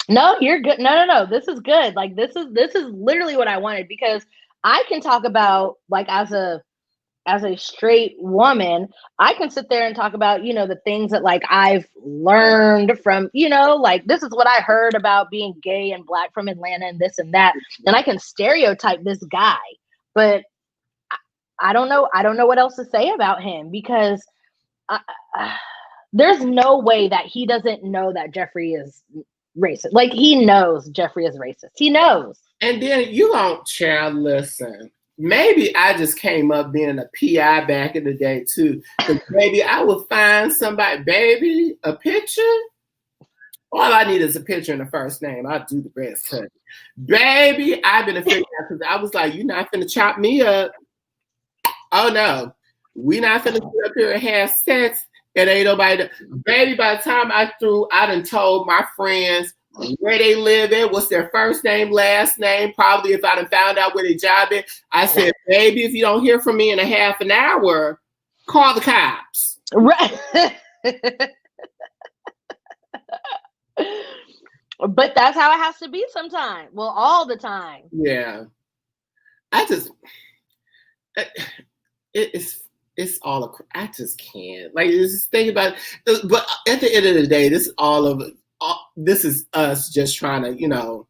No, you're good. No. This is good. Like this is literally what I wanted, because I can talk about, like, as a straight woman, I can sit there and talk about, you know, the things that like I've learned from, you know, like this is what I heard about being gay and Black from Atlanta and this and that. And I can stereotype this guy, but I don't know. I don't know what else to say about him, because there's no way that he doesn't know that Jeffree is racist. Like, he knows Jeffree is racist. He knows. And then you don't, child, listen. Maybe I just came up being a PI back in the day too. Because maybe I would find somebody, baby, a picture. All I need is a picture and a first name. I'll do the rest, honey. Baby, I've been a figure out, because I was like, you're not finna chop me up. Oh no, we not finna sit up here and have sex. It ain't nobody. Baby, by the time I done told my friends where they live at, what's their first name, last name. Probably if I done found out where they job at, I said, baby, if you don't hear from me in a half an hour, call the cops. Right. But that's how it has to be sometimes. Well, all the time. Yeah. It's all, I just can't. Like, just think about it. But at the end of the day, this is us just trying to, you know,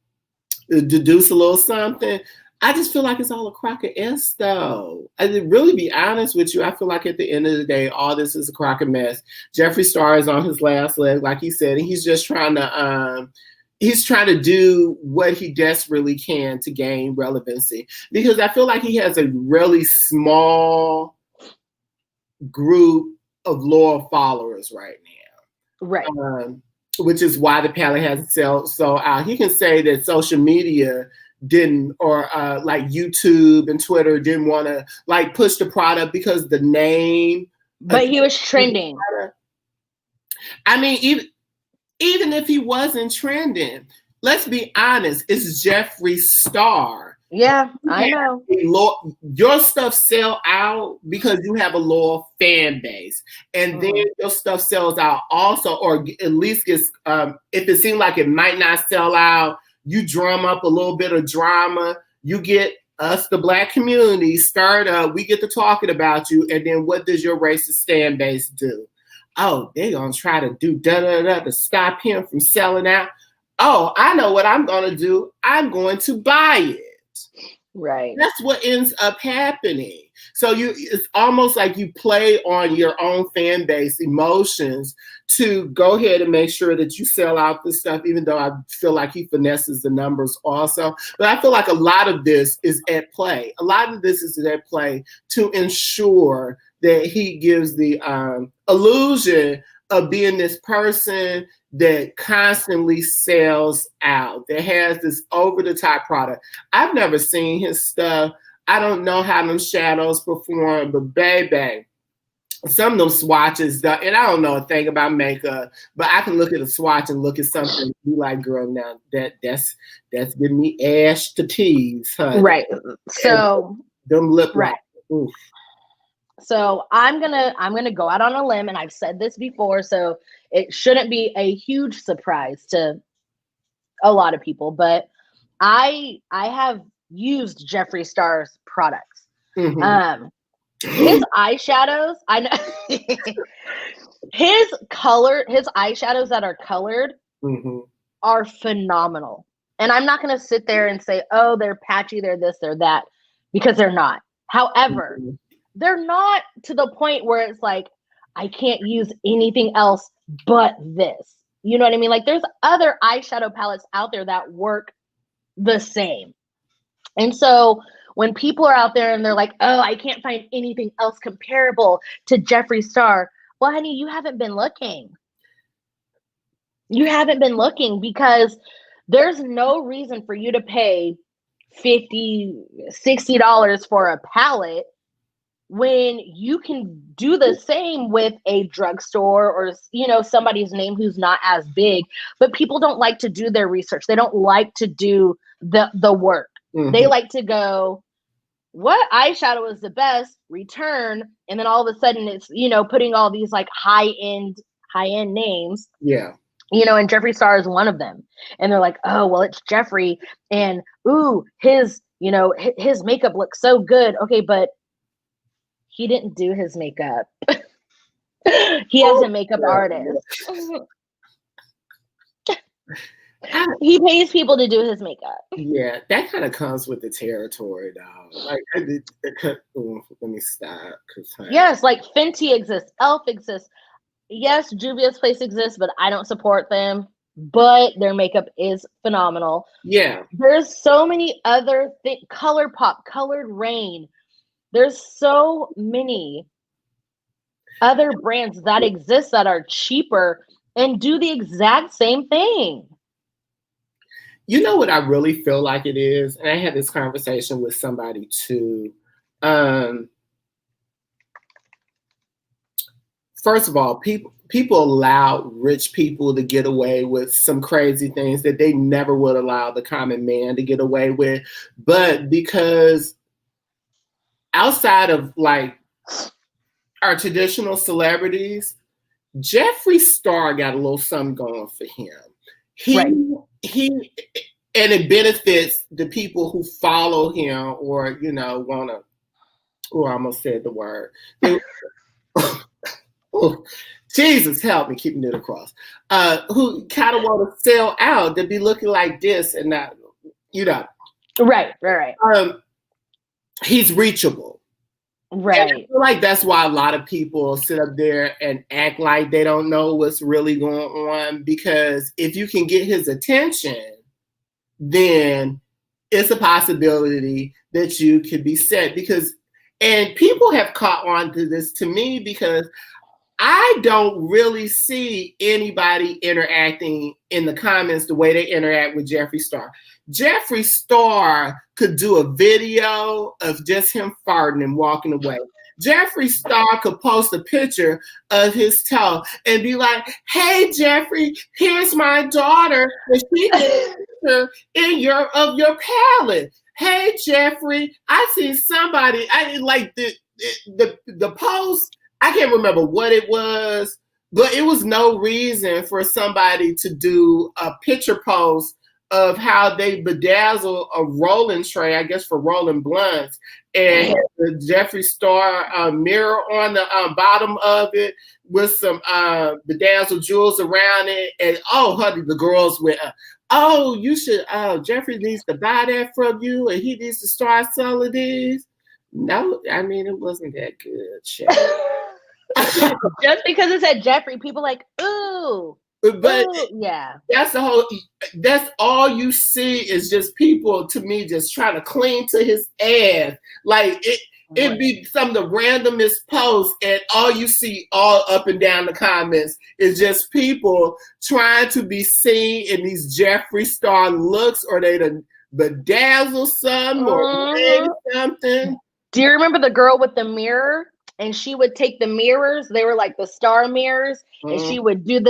deduce a little something. I just feel like it's all a crock of mess, though. I to really be honest with you, I feel like at the end of the day, all this is a crock of mess. Jeffree Star is on his last leg, like he said, and he's just trying to do what he desperately can to gain relevancy. Because I feel like he has a really small group of loyal followers right now. Right. Which is why the palette hasn't sold out. He can say that social media didn't, or like YouTube and Twitter didn't want to like push the product because the name. But he was trending. I mean, even if he wasn't trending, let's be honest, it's Jeffree Star. Yeah, I know. Your stuff sell out because you have a loyal fan base, and then your stuff sells out also, or at least gets. If it seems like it might not sell out, you drum up a little bit of drama. You get us, the Black community, stirred up. We get to talking about you, and then what does your racist fan base do? Oh, they're gonna try to do to stop him from selling out. Oh, I know what I'm gonna do. I'm going to buy it. Right. That's what ends up happening. So it's almost like you play on your own fan base emotions to go ahead and make sure that you sell out this stuff, even though I feel like he finesses the numbers also. But I feel like a lot of this is at play. A lot of this is at play to ensure that he gives the illusion of being this person that constantly sells out, that has this over-the-top product. I've never seen his stuff. I don't know how them shadows perform, but baby, some of them swatches, and I don't know a thing about makeup, but I can look at a swatch and look at something and be like, girl, now that's giving me ash to tease, honey. Right. So them lip right. Oof. So I'm gonna go out on a limb, and I've said this before, so it shouldn't be a huge surprise to a lot of people, but I have used Jeffree Star's products. Mm-hmm. His eyeshadows, I know his eyeshadows that are colored are phenomenal. And I'm not gonna sit there and say, oh, they're patchy, they're this, they're that, because they're not. However, they're not to the point where it's like, I can't use anything else but this. You know what I mean? Like, there's other eyeshadow palettes out there that work the same. And so when people are out there and they're like, oh, I can't find anything else comparable to Jeffree Star. Well, honey, you haven't been looking. You haven't been looking, because there's no reason for you to pay $50, $60 for a palette when you can do the same with a drugstore or, you know, somebody's name who's not as big, but people don't like to do their research. They don't like to do the work. Mm-hmm. They like to go, what eyeshadow is the best, return, and then all of a sudden it's, you know, putting all these like high-end names. Yeah. You know, and Jeffree Star is one of them. And they're like, oh, well, it's Jeffree, and ooh, his, you know, his makeup looks so good. Okay, but he didn't do his makeup. He has a makeup artist. He pays people to do his makeup. Yeah, that kind of comes with the territory, though. Like, let me stop. Yes, like Fenty exists, Elf exists. Yes, Juvia's Place exists, but I don't support them. But their makeup is phenomenal. Yeah. There's so many other things. ColourPop, Colored Rain. There's so many other brands that exist that are cheaper and do the exact same thing. You know what I really feel like it is? And I had this conversation with somebody too. First of all, people allow rich people to get away with some crazy things that they never would allow the common man to get away with. But because outside of like our traditional celebrities, Jeffree Star got a little something going for him. And it benefits the people who follow him or, you know, wanna, oh, I almost said the word. Oh, Jesus, help me, keeping it across. Who kind of want to sell out to be looking like this and that, you know. Right. He's reachable. Right. And I feel like that's why a lot of people sit up there and act like they don't know what's really going on, because if you can get his attention, then it's a possibility that you could be set. And people have caught on to this to me because I don't really see anybody interacting in the comments the way they interact with Jeffree Star. Jeffree Star could do a video of just him farting and walking away. Jeffree Star could post a picture of his toe and be like, hey, Jeffree, here's my daughter. And she did a picture of your palette. Hey, Jeffree, I see somebody, I like the post. I can't remember what it was, but it was no reason for somebody to do a picture post of how they bedazzle a rolling tray, I guess for rolling blunts, and had the Jeffree Star mirror on the bottom of it with some bedazzled jewels around it. And honey, the girls went, you should, Jeffree needs to buy that from you and he needs to start selling these. No, I mean, it wasn't that good, Chad. Just because it said Jeffree, people like, ooh. But ooh, yeah, that's all you see is just people, to me, just trying to cling to his ass. Like it'd be some of the randomest posts, and all you see all up and down the comments is just people trying to be seen in these Jeffree Star looks, or they done bedazzle some or something. Do you remember the girl with the mirror? And she would take the mirrors, they were like the star mirrors, and she would do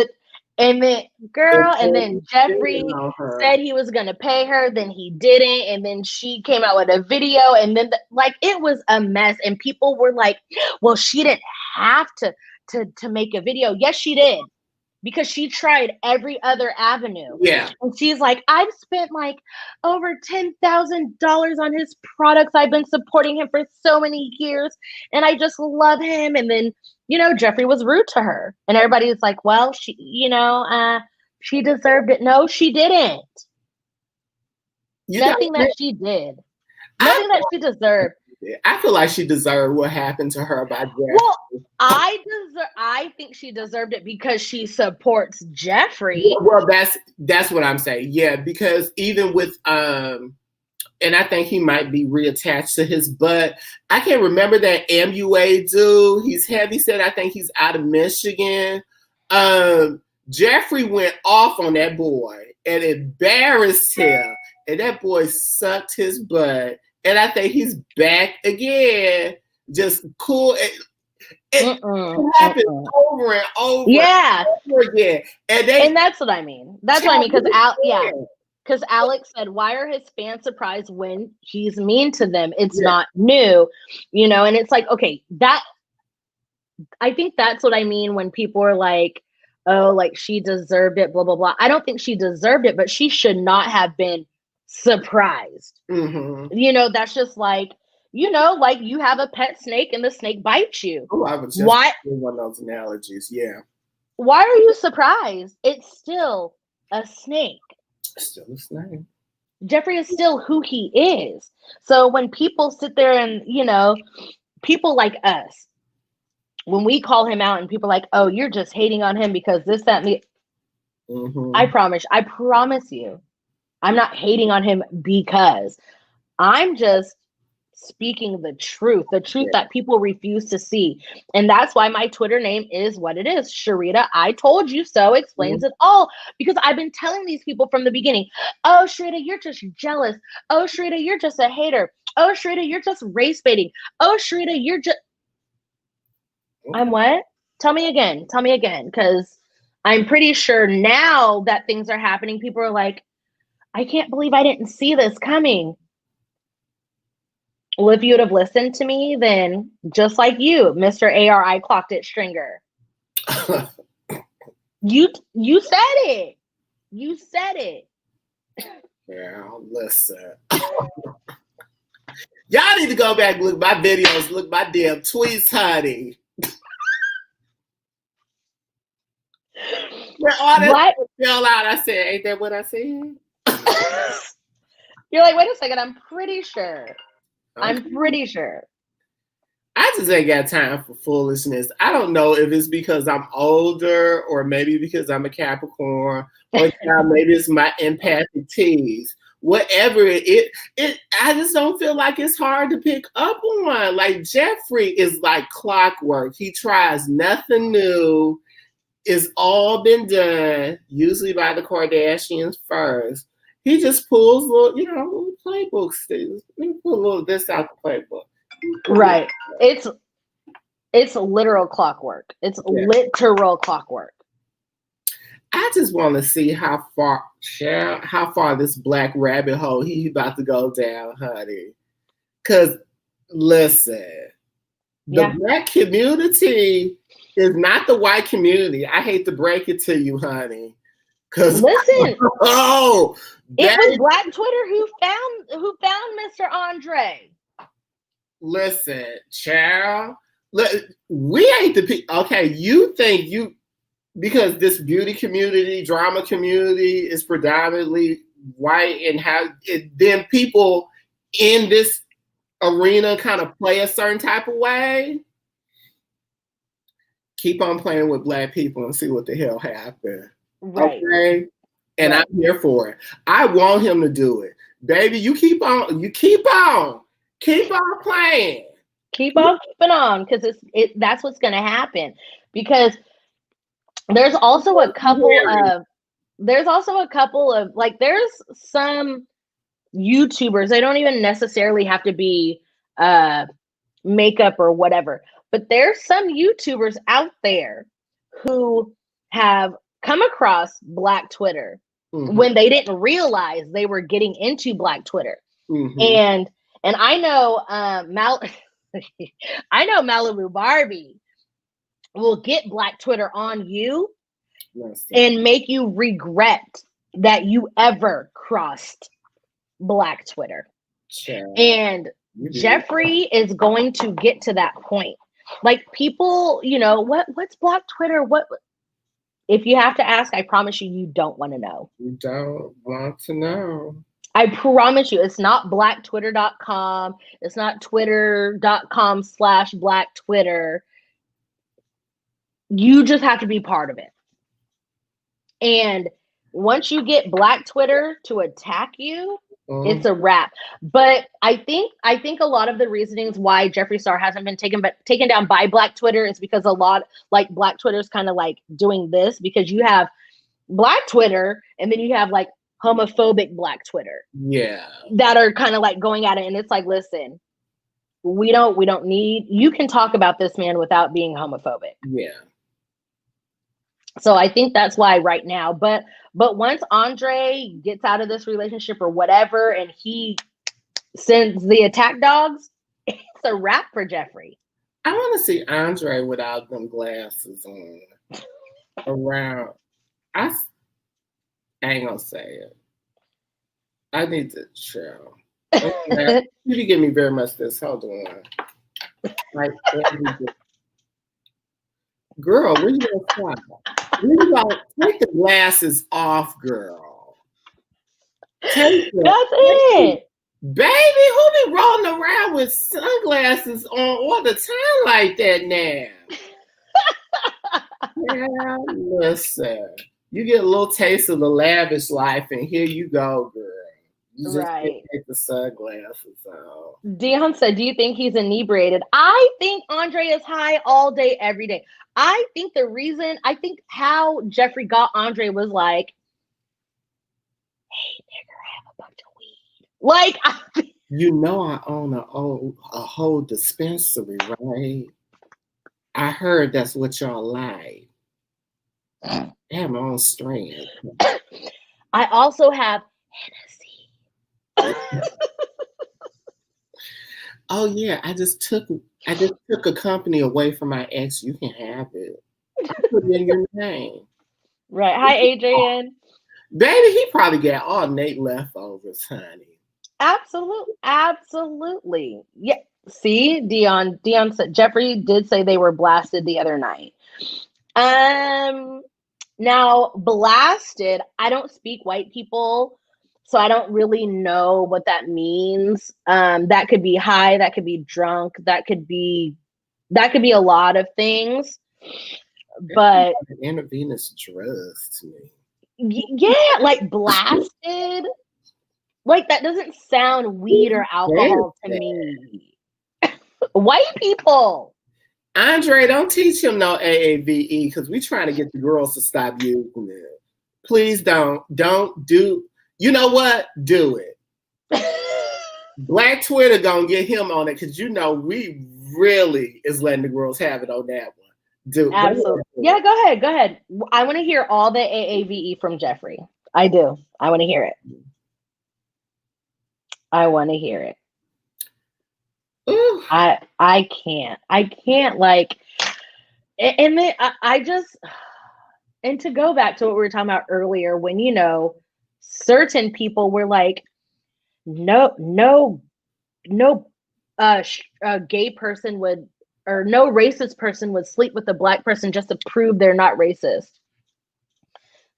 and then Jeffree said he was going to pay her, then he didn't, and then she came out with a video, and then it was a mess, and people were like, well, she didn't have to make a video. Yes, she did, because she tried every other avenue. Yeah. And she's like, I've spent like over $10,000 on his products. I've been supporting him for so many years and I just love him. And then, you know, Jeffree was rude to her and everybody was like, well, she, you know, she deserved it. No, she didn't. Nothing that she did. Nothing that she deserved. I feel like she deserved what happened to her by Jeffree. Well, I think she deserved it because she supports Jeffree. Well, that's what I'm saying. Yeah, because even with and I think he might be reattached to his butt. I can't remember that MUA dude. He's heavy set. I think he's out of Michigan. Jeffree went off on that boy and embarrassed him, and that boy sucked his butt. And I think he's back again. just cool. It happens over and over and over again. And that's what I mean. That's what I mean. Because Alex said, why are his fans surprised when he's mean to them? It's not new, and it's like, okay, I think that's what I mean when people are like, oh, like she deserved it, blah, blah, blah. I don't think she deserved it, but she should not have been surprised. That's just like, like you have a pet snake and the snake bites you. Oh, I was just one of those analogies. Yeah. Why are you surprised? It's still a snake. Still a snake. Jeffree is still who he is. So when people sit there and, people like us, when we call him out and people are like, oh, you're just hating on him because this, that, and the. I promise you, I'm not hating on him because I'm just speaking the truth that people refuse to see. And that's why my Twitter name is what it is. Cherita, I told you so explains it all, because I've been telling these people from the beginning, oh, Cherita, you're just jealous. Oh, Cherita, you're just a hater. Oh, Cherita, you're just race baiting. Oh, Cherita, you're just... I'm what? Tell me again, because I'm pretty sure now that things are happening, people are like, I can't believe I didn't see this coming. Well, if you would have listened to me, then just like you, Mr. ARI clocked it stringer. You said it. You said it. Yeah, listen. Y'all need to go back and look at my videos, look at my damn tweets, honey. When all that fell out, I said, ain't that what I said? You're like, wait a second, I'm pretty sure. Okay. I'm pretty sure. I just ain't got time for foolishness. I don't know if it's because I'm older or maybe because I'm a Capricorn or maybe it's my empathic tease. Whatever it, I just don't feel like it's hard to pick up on. Like Jeffree is like clockwork. He tries nothing new. It's all been done, usually by the Kardashians first. He just pulls little playbooks. He pull a little this out the playbook. Right. It's literal clockwork. It's literal clockwork. I just want to see how far this black rabbit hole he about to go down, honey. Because listen, the black community is not the white community. I hate to break it to you, honey. Because listen, it was Black Twitter who found Mr. Andre. Listen, child, we ain't the people. Okay, you think because this beauty community, drama community is predominantly white, and then people in this arena kind of play a certain type of way. Keep on playing with black people and see what the hell happens. Right. Okay. And I'm here for it. I want him to do it. Baby, you keep on playing. Keep on keeping on, because that's what's gonna happen. Because there's also a couple of like there's some YouTubers, they don't even necessarily have to be makeup or whatever, but there's some YouTubers out there who have come across Black Twitter when they didn't realize they were getting into Black Twitter. And I know I know Malibu Barbie will get Black Twitter on you and make you regret that you ever crossed Black Twitter. And Jeffree is going to get to that point. Like people, what's Black Twitter? What? If you have to ask, I promise you don't want to know. You don't want to know. I promise you, it's not blacktwitter.com. It's not twitter.com/Black Twitter. You just have to be part of it. And once you get Black Twitter to attack you, it's a wrap. But I think a lot of the reasonings why Jeffree Star hasn't been taken down by Black Twitter is because a lot, like, Black Twitter's kind of like doing this, because you have Black Twitter and then you have like homophobic Black Twitter. Yeah. That are kind of like going at it. And it's like, listen, we don't need, you can talk about this man without being homophobic. Yeah. So I think that's why right now, but once Andre gets out of this relationship or whatever, and he sends the attack dogs, it's a wrap for Jeffree. I want to see Andre without them glasses on around. I ain't gonna say it. I need to chill. You give me very much this. Hold on. Like, girl, where you gonna stop? Take the glasses off, girl. That's it. Baby, who be rolling around with sunglasses on all the time like that now? Yeah, listen. You get a little taste of the lavish life, and here you go, girl. You just right. Take the sunglasses off. Dion said, do you think he's inebriated? I think Andre is high all day, every day. I think how Jeffree got Andre was like, hey, nigga, I have a bunch of weed. Like, you know, I own a whole dispensary, right? I heard that's what y'all like. I have my own strain. I also have Hennessy. Oh yeah, I just took a company away from my ex. You can have it. I put it in your name. Right. Hi, Adrian. Baby, he probably got all Nate leftovers, honey. Absolutely. Yeah. See, Dion said Jeffree did say they were blasted the other night. Now blasted, I don't speak white people, so I don't really know what that means. That could be high, that could be drunk, that could be a lot of things. But intravenous drugs to me. Yeah, like blasted. Like that doesn't sound weed or alcohol to me. White people. Andre, don't teach him no AAVE because we're trying to get the girls to stop using it. Please don't do. You know what? Do it. Black Twitter gonna get him on it because you know we really is letting the girls have it on that one. Do absolutely. Yeah, go ahead. I want to hear all the AAVE from Jeffree. I do. I want to hear it. Ooh. I can't like, and then I just, and to go back to what we were talking about earlier, when, you know, certain people were like, no gay person would, or no racist person would sleep with a black person just to prove they're not racist.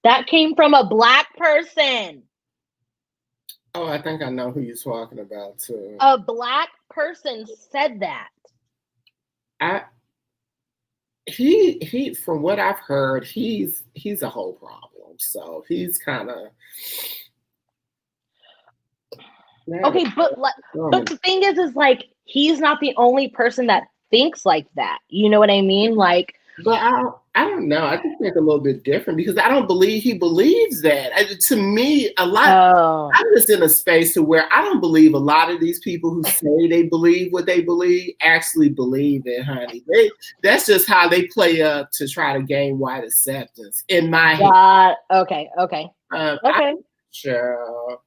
That came from a black person. Oh, I think I know who you're talking about too. A black person said that. He from what I've heard, he's a whole problem. So he's kind of okay, but the thing is like he's not the only person that thinks like that. You know what I mean? Like, but I don't know. I just think a little bit different because I don't believe he believes that. To me, a lot. I'm just in a space to where I don't believe a lot of these people who say they believe what they believe actually believe it, honey. That's just how they play up to try to gain white acceptance. In my head. Okay. Sure.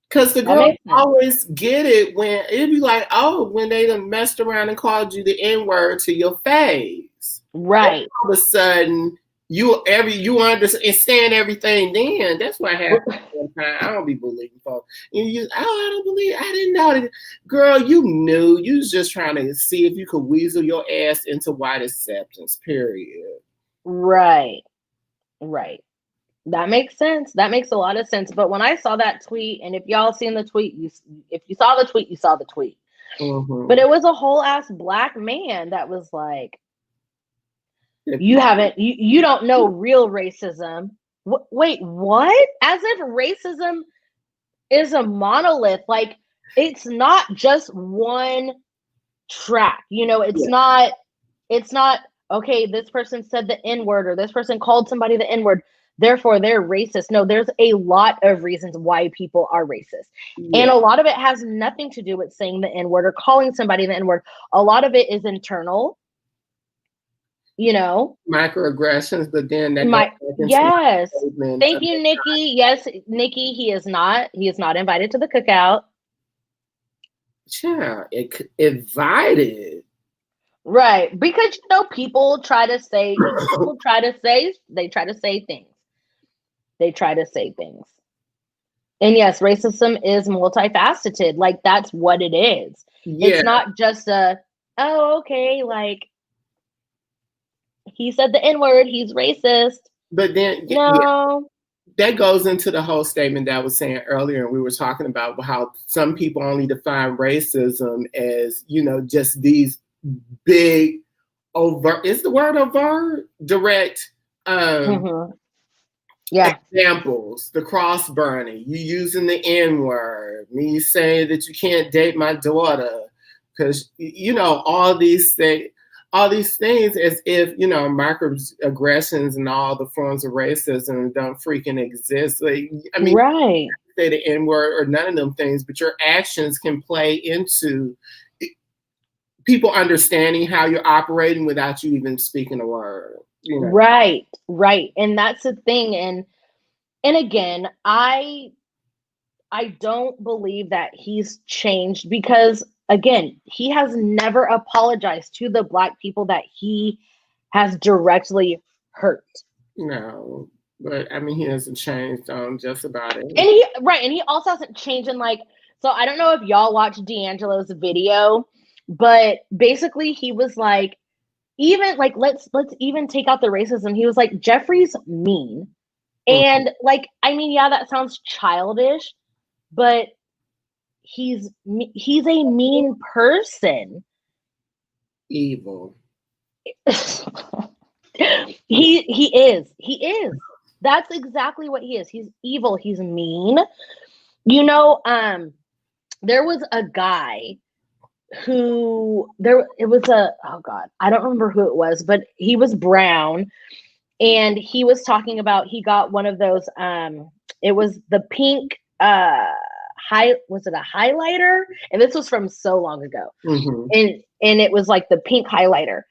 Because the girls always get it when it'd be like, oh, when they done messed around and called you the N-word to your face. Right. And all of a sudden, you understand everything then. That's what happened sometimes. I don't be believing folks. I didn't know that. Girl, you knew. You was just trying to see if you could weasel your ass into white acceptance, period. Right. That makes sense. That makes a lot of sense. But when I saw that tweet, and if y'all seen the tweet, if you saw the tweet, you saw the tweet. Mm-hmm. But it was a whole ass black man that was like, you don't know real racism. Wait, what? As if racism is a monolith. Like, it's not just one track. You know, it's not, okay, this person said the N-word or this person called somebody the N-word. therefore they're racist. No, there's a lot of reasons why people are racist. And Yeah. a lot of it has nothing to do with saying the N-word or calling somebody the N-word. A lot of it is internal, you know. Microaggressions, but then that goes My back into my yes. statement. Thank you, Nikki. Yes, Nikki, he is not invited to the cookout. Yeah, invited. Right. Because you know, people try to say things. They try to say things. And yes, racism is multifaceted. Like that's what it is. Yeah. It's not just oh, okay, like he said the N-word, he's racist. But then No. that goes into the whole statement that I was saying earlier, and we were talking about how some people only define racism as, you know, just these big overt, is the word overt? Direct examples, the cross burning, you using the N-word, me saying that you can't date my daughter, because, you know, all these things as if, you know, microaggressions and all the forms of racism don't freaking exist. Like, I mean, right. Say the N-word or none of them things, but your actions can play into people understanding how you're operating without you even speaking a word. You know? Right. And that's the thing. And again, I don't believe that he's changed because again, he has never apologized to the Black people that he has directly hurt. No, but I mean, he hasn't changed on just about it. And he also hasn't changed in like, so I don't know if y'all watched D'Angelo's video, but basically he was like, even like, let's even take out the racism. He was like, Jeffree's mean. And like, I mean, yeah, that sounds childish, but he's a mean person. Evil. He is. That's exactly what he is. He's evil. He's mean. You know, there was a guy oh God, I don't remember who it was, but he was brown and he was talking about, he got one of those, it was the pink, was it a highlighter? And this was from so long ago. And it was like the pink highlighter.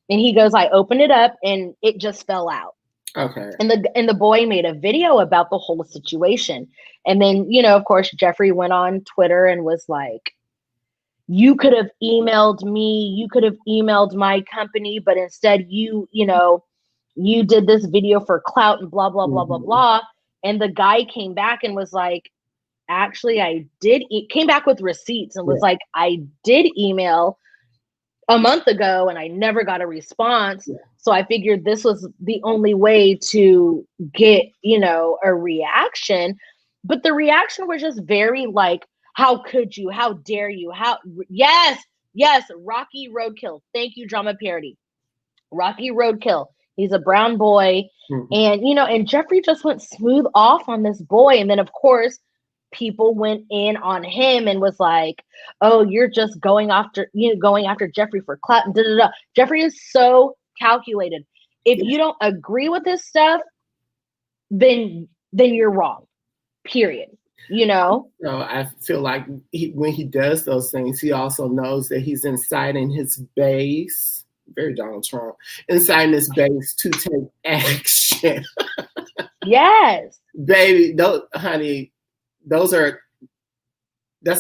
And he goes, I opened it up and it just fell out. Okay. And the boy made a video about the whole situation. And then, you know, of course, Jeffree went on Twitter and was like, you could have emailed me, you could have emailed my company, but instead you did this video for clout and blah, blah, blah, blah, blah. And the guy came back and was like, actually, I did, came back with receipts and was like, I did email a month ago and I never got a response. So I figured this was the only way to get, you know, a reaction. But the reaction was just very like, how could you? How dare you? Yes, Rocky Roadkill. Thank you, Drama Parody. Rocky Roadkill. He's a brown boy. And, you know, and Jeffree just went smooth off on this boy. And then, of course, people went in on him and was like, oh, you're just going after Jeffree for clout and da-da-da. Jeffree is so calculated. If you don't agree with this stuff, then you're wrong. Period. You know? So I feel like when he does those things, he also knows that he's inciting his base, very Donald Trump, inciting his base to take action. Yes. Baby, honey, that's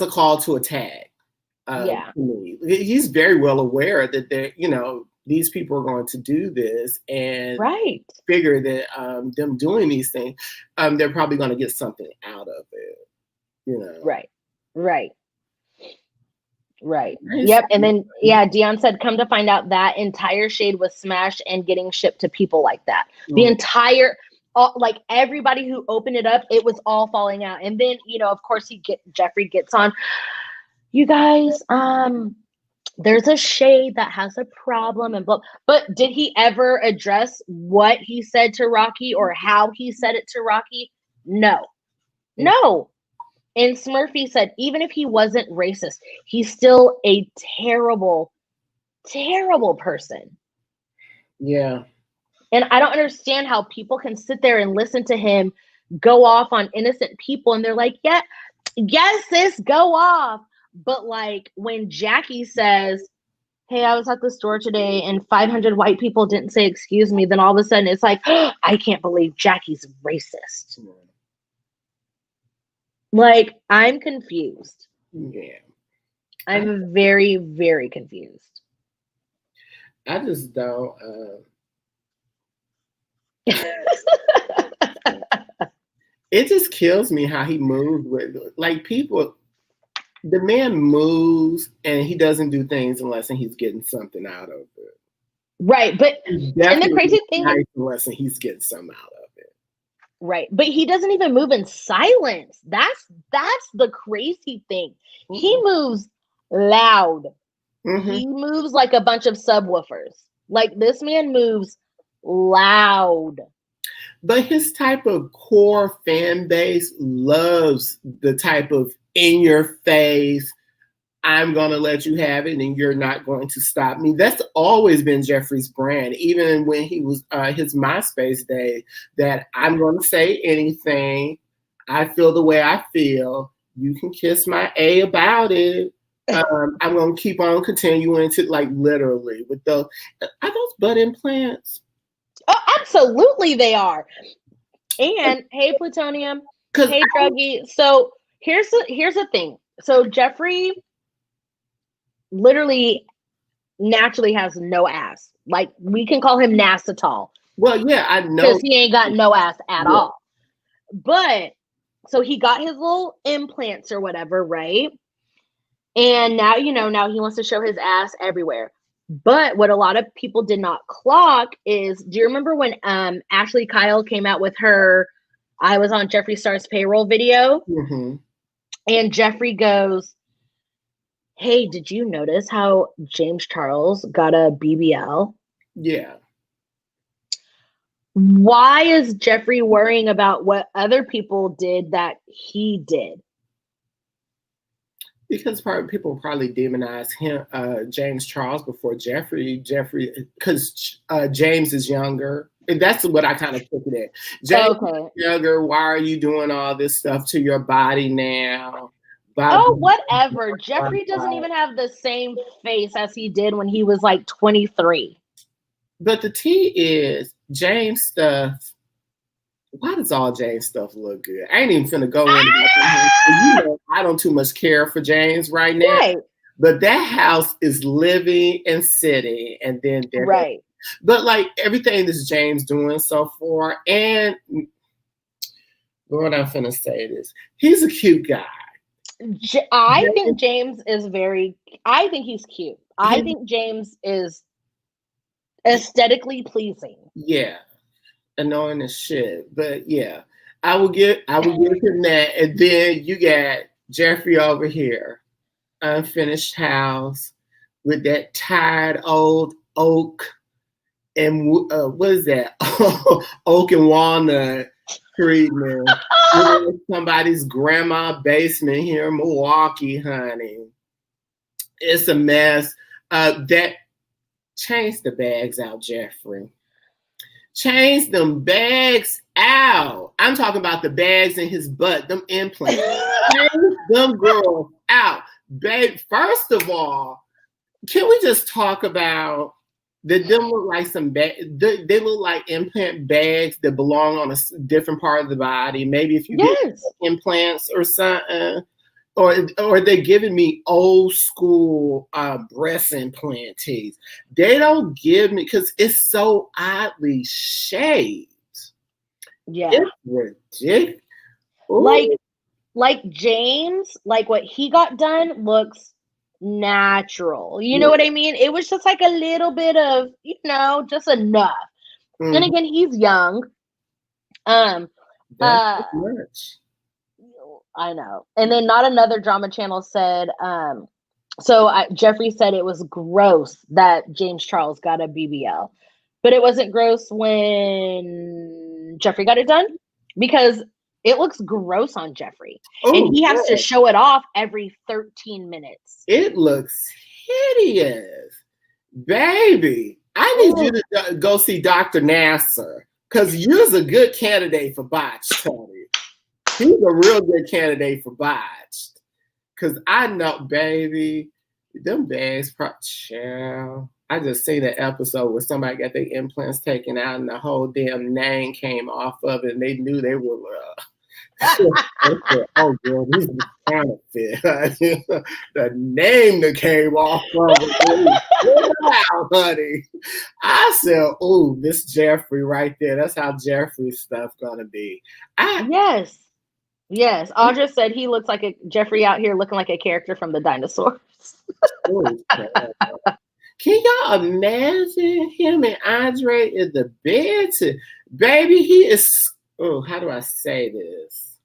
a call to attack. To me. He's very well aware that these people are going to do this and figure that them doing these things, they're probably going to get something out of it. You know. Right. Yep. And then Dion said, come to find out that entire shade was smashed and getting shipped to people like that. The entire like everybody who opened it up, it was all falling out. And then, you know, of course Jeffree gets on. You guys, there's a shade that has a problem and blah. But did he ever address what he said to Rocky or how he said it to Rocky? No. And Smurfy said, even if he wasn't racist, he's still a terrible, terrible person. Yeah. And I don't understand how people can sit there and listen to him go off on innocent people. And they're like, yeah, yes, sis, go off. But like when Jackie says, hey, I was at the store today and 500 white people didn't say excuse me, then all of a sudden it's like, oh, I can't believe Jackie's racist. Like, I'm confused. Yeah. I'm very, very confused. I just don't. It just kills me how he moved with, like, people. The man moves and he doesn't do things unless he's getting something out of it. Right, but and the crazy thing is, unless he's getting something out of it. Right, but he doesn't even move in silence. That's the crazy thing. Mm-hmm. He moves loud. Mm-hmm. He moves like a bunch of subwoofers. Like, this man moves loud. But his type of core fan base loves the type of in your face, I'm going to let you have it and you're not going to stop me. That's always been Jeffree's brand, even when he was his MySpace day, that I'm going to say anything. I feel the way I feel. You can kiss my A about it. I'm going to keep on continuing to, like, literally with those. Are those butt implants? Oh, absolutely they are. And hey, Plutonium. Hey, Druggy. So here's the thing. So Jeffree literally naturally has no ass. Like, we can call him NASA tall. Well, yeah, I know. Because he ain't got no ass at all. But so he got his little implants or whatever, right? And now, now he wants to show his ass everywhere. But what a lot of people did not clock is, do you remember when Ashley Kyle came out with her I was on Jeffree Star's payroll video? Mm-hmm. And Jeffree goes, hey, did you notice how James Charles got a BBL? Yeah. Why is Jeffree worrying about what other people did that he did? Because people probably demonize him, James Charles, before Jeffree, because James is younger. And that's what I kind of took it at. James is younger. Why are you doing all this stuff to your body now? Whatever. Jeffree doesn't even have the same face as he did when he was like 23. But the tea is James stuff. Why does all James stuff look good? I ain't even finna go into that. I don't too much care for James right now. Right. But that house is living and sitting, and then right. But like everything that James doing so far, and Lord, I'm finna say this. He's a cute guy. I think James is I think he's cute. I think James is aesthetically pleasing. Yeah. Annoying as shit. But yeah. I will give him that. And then you got Jeffree over here. Unfinished house with that tired old oak and what is that? Oak and walnut treatment. Somebody's grandma basement here in Milwaukee, honey. It's a mess. That change the bags out, Jeffree. Change them bags out. I'm talking about the bags in his butt, them implants. Change them girls out. Babe, first of all, can we just talk about that? Them look like they look like implant bags that belong on a different part of the body. Maybe if you get implants or something, or they're giving me old school breast implant teeth. They don't give me, because it's so oddly shaped. Yeah, it's ridiculous. Ooh. Like James, like what he got done looks natural. You know what I mean? It was just like a little bit of, just enough. Mm-hmm. And again, he's young. That's much. I know. And then Not Another Drama Channel said, Jeffree said it was gross that James Charles got a BBL, but it wasn't gross when Jeffree got it done, because it looks gross on Jeffree. And he has to show it off every 13 minutes. It looks hideous. Baby, I need you to go see Dr. Nasser because you're a good candidate for botched, Tony. He's a real good candidate for botched. Because I know, baby, them bags, child. I just seen an episode where somebody got their implants taken out and the whole damn name came off of it and they knew they were oh girl, this is counterfeit. The name that came off of it. Wow, honey. I said, oh, this Jeffree right there. That's how Jeffree stuff gonna be. Yes. Audra said he looks like a Jeffree out here looking like a character from the dinosaurs. Can y'all imagine him and Andre in the bed? Baby, he is. Oh, how do I say this?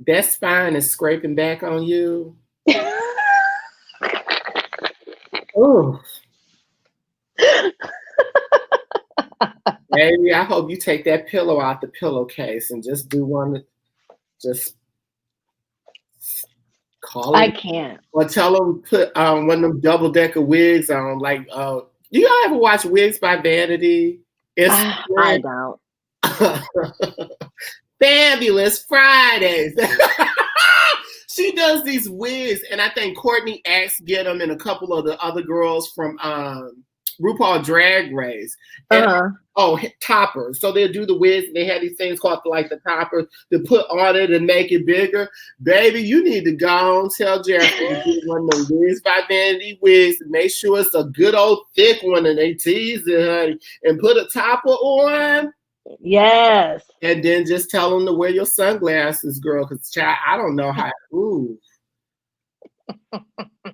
That spine is scraping back on you. Oh. Baby, I hope you take that pillow out the pillowcase and just do one. Just call him. I can't. Or tell him put one of them double-decker wigs on. Like, do y'all ever watch Wigs by Vanity? I don't. Fabulous Fridays. She does these wigs, and I think Courtney Axe get them, and a couple of the other girls from RuPaul Drag Race. And, toppers. So they'll do the wigs, and they have these things called like the toppers to put on it and make it bigger. Baby, you need to go and tell Jeffree to get one of those Wigs by Vanity wigs and make sure it's a good old thick one and they tease it, honey, and put a topper on. Yes. And then just tell them to wear your sunglasses, girl, because child, I don't know how. Ooh.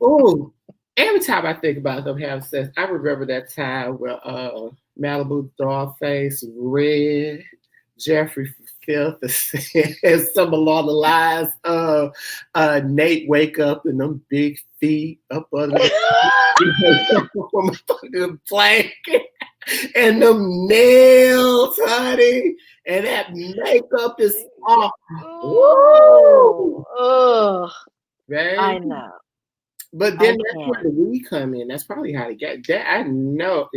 Ooh. Every time I think about them having sex, I remember that time where Malibu Dollface, Red, Jeffree Filth, and some along the lines of Nate wake up in them big feet up under the blanket and them nails, honey, and that makeup is off. Woo! Baby. I know. But then that's where the weed come in. That's probably how to get that. I know.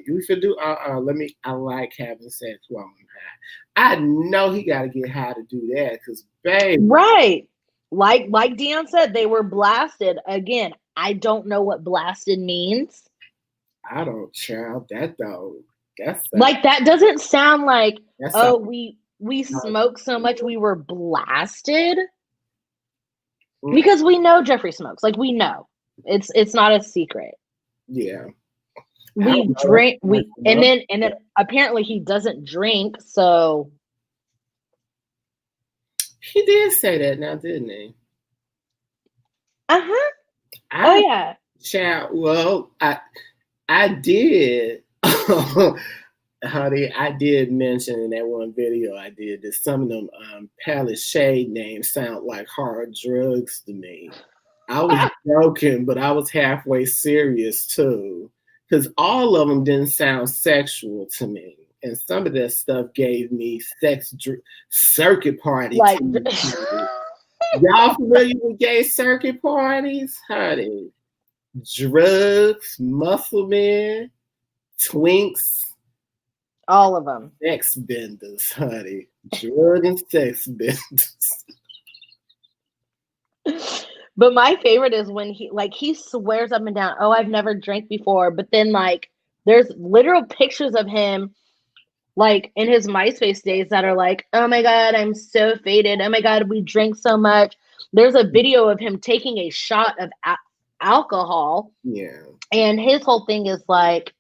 You should do. Let me. I like having sex while I'm high. I know he got to get high to do that, because baby. Right. Like Dion said, they were blasted. Again, I don't know what blasted means. I don't, child. That though. That's like that doesn't sound like we smoked so much we were blasted. Because we know Jeffree smokes. Like, we know. It's not a secret. Yeah. We drink and then apparently he doesn't drink, so he did say that now, didn't he? Oh yeah. Child, well, I did. Honey, I did mention in that one video I did that some of them Palace Shade names sound like hard drugs to me. I was joking, but I was halfway serious too, because all of them didn't sound sexual to me, and some of that stuff gave me circuit party. Like, y'all familiar with gay circuit parties, honey? Drugs, muscle men, twinks. All of them. Sex benders, honey. Drug and sex benders. But my favorite is when he swears up and down, oh, I've never drank before. But then like there's literal pictures of him like in his MySpace days that are like, oh my God, I'm so faded. Oh my God, we drink so much. There's a video of him taking a shot of alcohol. Yeah. And his whole thing is like,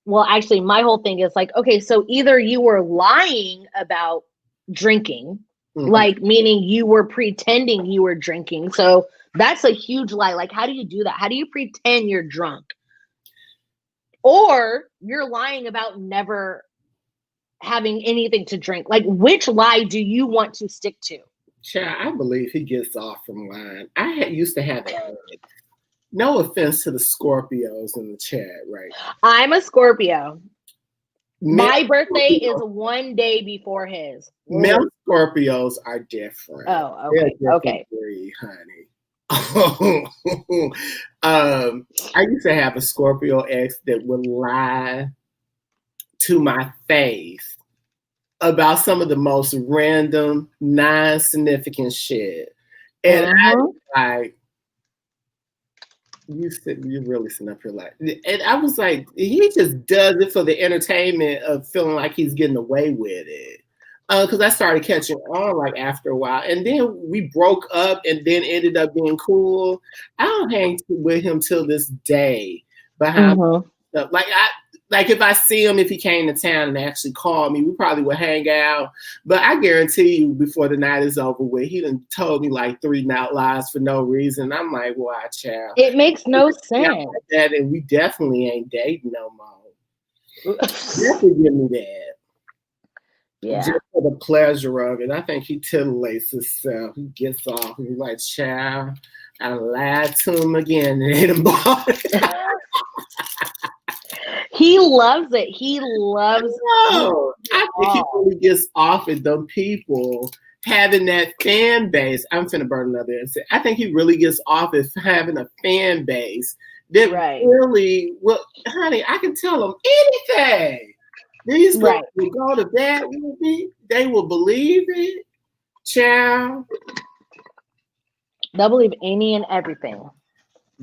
well, actually, my whole thing is like, okay, so either you were lying about drinking, like meaning you were pretending you were drinking. So that's a huge lie. Like, how do you do that? How do you pretend you're drunk? Or you're lying about never having anything to drink. Like, which lie do you want to stick to? Child, I believe he gets off from lying. I used to have it. No offense to the Scorpios in the chat, right? I'm a Scorpio. My birthday is one day before his. Male Scorpios are different. Oh, okay. Okay. Breed, honey. I used to have a Scorpio ex that would lie to my face about some of the most random, non-significant shit. And I was like, you really sitting up here like, and I was like, he just does it for the entertainment of feeling like he's getting away with it. Because I started catching on like after a while, and then we broke up, and then ended up being cool. I don't hang with him till this day. Behind stuff. Like if I see him, if he came to town and actually called me, we probably would hang out. But I guarantee you, before the night is over with, he done told me like 3 lies for no reason. I'm like, watch out. It makes no sense. Like that, and we definitely ain't dating no more. Definitely give me that. Yeah. Just for the pleasure of it. I think he titillates himself. He gets off. He's like, child, I lied to him again. And hit him bought it. He loves it. He loves I think he really gets off at them people having that fan base. I'm finna burn another incident. I think he really gets off at having a fan base that really, well, honey, I can tell them anything. These girls will go to bed with me. They will believe it. Child. They'll believe any and everything.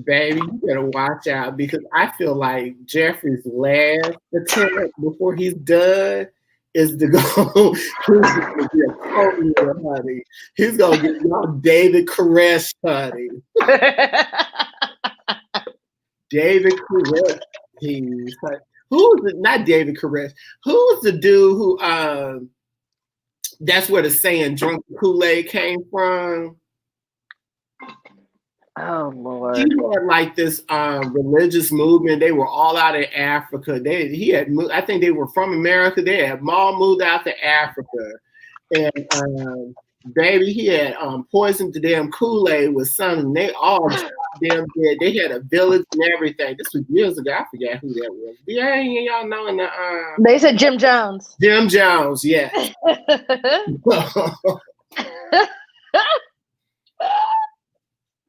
Baby, you better watch out, because I feel like Jeffree's last attempt before he's done is to go. He's gonna get a podium, honey. He's gonna get y'all David Koresh, honey. David Koresh, please. Who is it? Not David Koresh. Who's the dude who? That's where the saying "drunk Kool-Aid" came from. Oh Lord! He had like this religious movement. They were all out in Africa. I think they were from America. They had all moved out to Africa, and baby, he had poisoned the damn Kool-Aid with something. They all damn dead. They had a village and everything. This was years ago. I forget who that was. Yeah, y'all know in the they said Jim Jones. Jim Jones, yeah.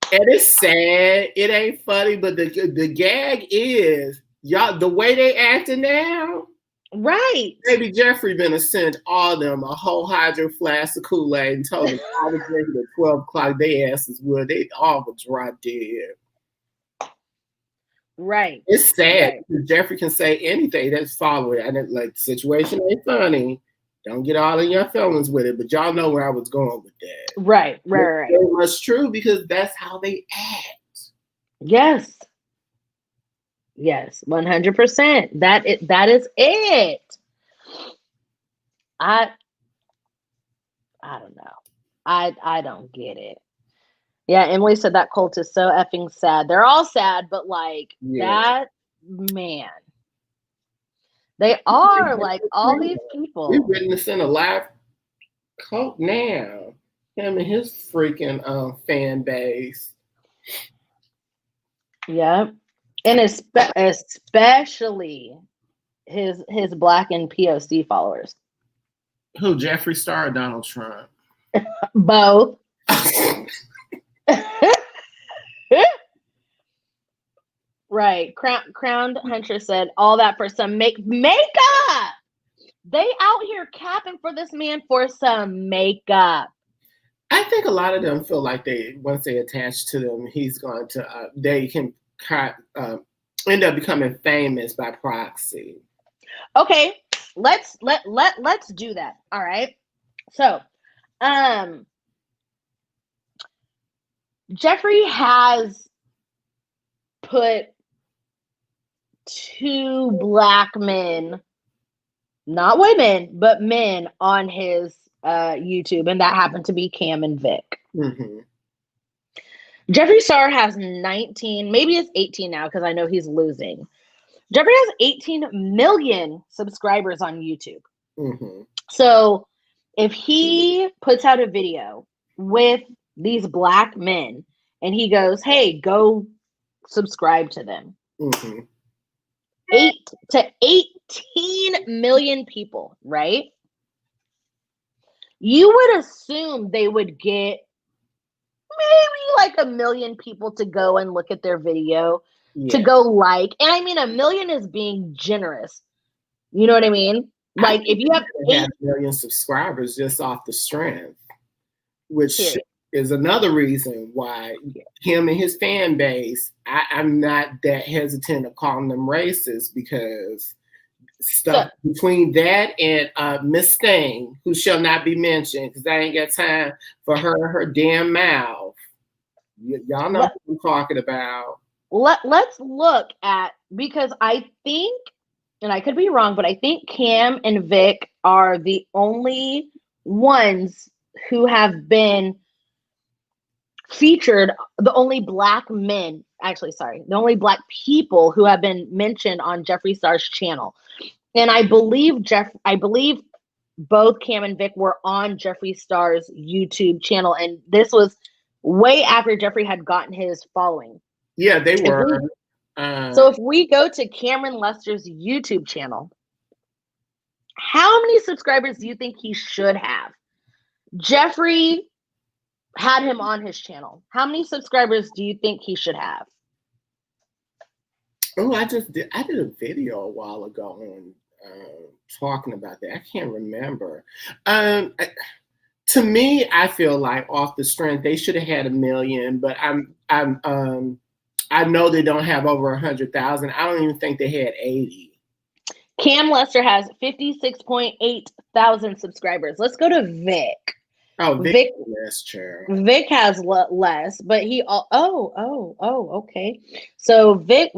And it's sad. It ain't funny, but the gag is y'all the way they acting now. Right. Maybe Jeffree been sent all them a whole hydro flask of Kool-Aid and told them I was drinking at 12 o'clock. They asses would. They all would drop dead. Right. It's sad because Jeffree can say anything that's following. And it, like, the situation ain't funny. Don't get all in your feelings with it, but y'all know where I was going with that. Right. It's very much true, because that's how they act. Yes. Yes, 100%. That is it. I don't know. I don't get it. Yeah, Emily said that cult is so effing sad. They're all sad, but like that man. They are like all these people. We're witnessing a live cult now. Him and his freaking fan base. Yep. And especially his Black and POC followers. Who, Jeffree Star or Donald Trump? Both. Right. Crowned Hunter said all that for some makeup. They out here capping for this man for some makeup. I think a lot of them feel like once they attach to them, he's going to they can end up becoming famous by proxy. Okay, let's do that. All right. So, Jeffree has put 2 Black men, not women, but men, on his YouTube, and that happened to be Cam and Vic. Mm-hmm. Jeffree Star has 19, maybe it's 18 now because I know he's losing. Jeffree has 18 million subscribers on YouTube. Mm-hmm. So if he puts out a video with these Black men and he goes, hey, go subscribe to them. Mm-hmm. 8 to 18 million people, right? You would assume they would get like 1 million people to go and look at their video, to Yeah. go like, and I mean 1 million is being generous. You know what I mean? Like if you have a million subscribers just off the strength, which period. is another reason why him and his fan base, I'm not that hesitant of calling them racist, because stuff between that and Miss Thing, who shall not be mentioned because I ain't got time for her damn mouth. Y'all know what I'm talking about. Let's look at, because I think, and I could be wrong, but I think Cam and Vic are the only ones who have been featured, the only black men, actually, sorry, the only black people who have been mentioned on Jeffree Star's channel. And I believe both Cam and Vic were on Jeffree Star's YouTube channel, and this was way after Jeffree had gotten his following. Yeah, they were. So if we go to Cameron Lester's YouTube channel, how many subscribers do you think he should have? Jeffree had him on his channel. How many subscribers do you think he should have? Oh, I did a video a while ago on talking about that. I can't remember. To me, I feel like off the strength they should have had 1 million, but I know they don't have over 100,000. I don't even think they had 80. Cam Lester has 56.8 thousand subscribers. Let's go to Vic. Oh, Vic less, chair. Vic has less, but he okay. So Vic,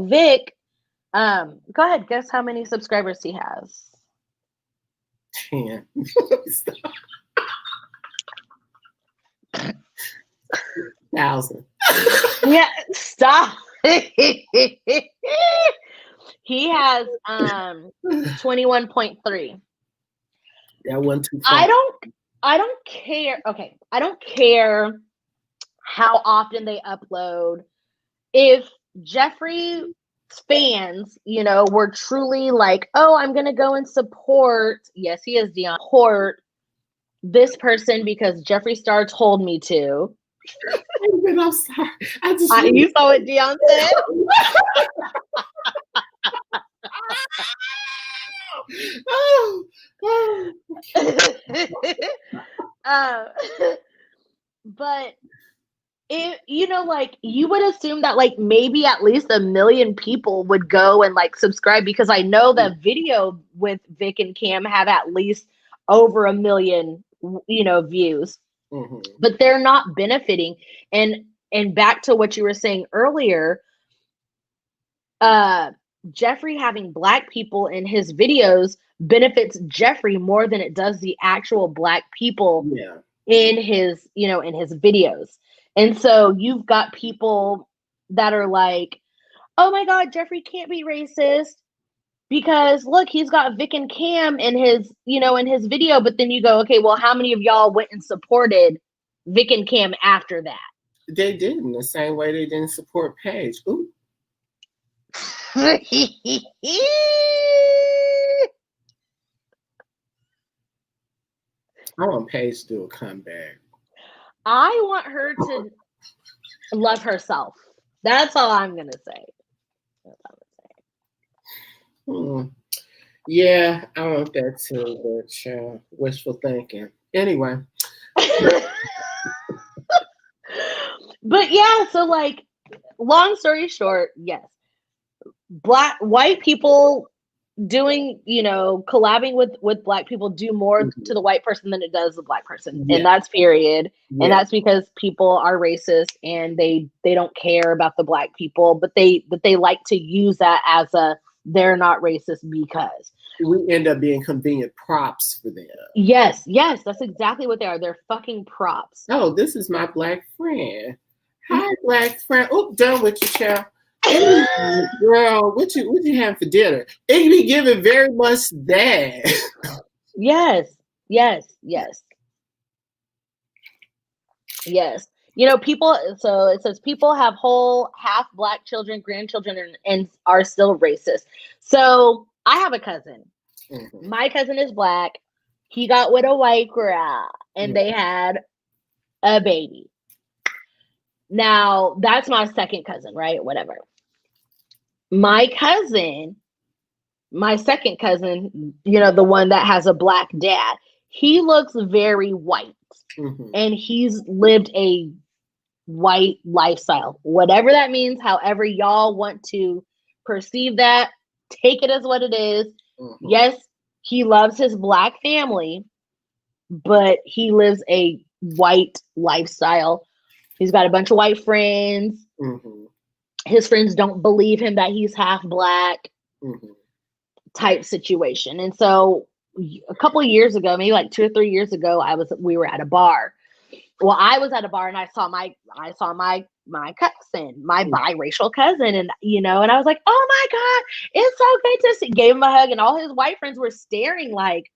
go ahead, guess how many subscribers he has. 10. 1,000. Yeah, stop. He has 21.3. That wasn't too far. I don't care. Okay, I don't care how often they upload. If Jeffree's fans, were truly like, oh, I'm gonna go and support. Yes, he is Dion. Support this person because Jeffree Star told me to. I'm sorry. You saw what Dion said? But it, like you would assume that like maybe at least 1 million people would go and like subscribe, because I know that video with Vic and Cam have at least over 1 million, views. Mm-hmm. But they're not benefiting. And back to what you were saying earlier, Jeffree having black people in his videos benefits Jeffree more than it does the actual black people in his, in his videos. And so you've got people that are like, oh my God, Jeffree can't be racist because look, he's got Vic and Cam in his, in his video. But then you go, okay, well, how many of y'all went and supported Vic and Cam after that? They didn't, the same way they didn't support Paige. Ooh. I want Paige to do a comeback. I want her to love herself. That's all I'm gonna say. Yeah, I want that too, but wishful thinking. Anyway. But yeah, so like, long story short, yes, white people doing, collabing with black people do more to the white person than it does the black person. And that's period. And that's because people are racist and they don't care about the black people, but they like to use that as they're not racist because we end up being convenient props for them. Yes, that's exactly what they are. They're fucking props. Oh, this is my black friend. Hi, black friend. Oh, done with you, child. Girl, what you have for dinner? It can be given very much that. Yes. People, so it says people have whole half black children, grandchildren, and are still racist. So I have a cousin. Mm-hmm. My cousin is black. He got with a white girl and they had a baby. Now, that's my second cousin, right? Whatever. My second cousin, the one that has a black dad, he looks very white. Mm-hmm. And he's lived a white lifestyle. Whatever that means, however y'all want to perceive that, take it as what it is. Mm-hmm. Yes, he loves his black family, but he lives a white lifestyle. He's got a bunch of white friends. Mm-hmm. His friends don't believe him that he's half black, type situation. And so a couple of years ago, maybe like 2 or 3 years ago, we were at a bar. Well, I was at a bar and I saw my cousin, my biracial cousin, and and I was like, oh my God, it's so great to see. Gave him a hug, and all his white friends were staring like,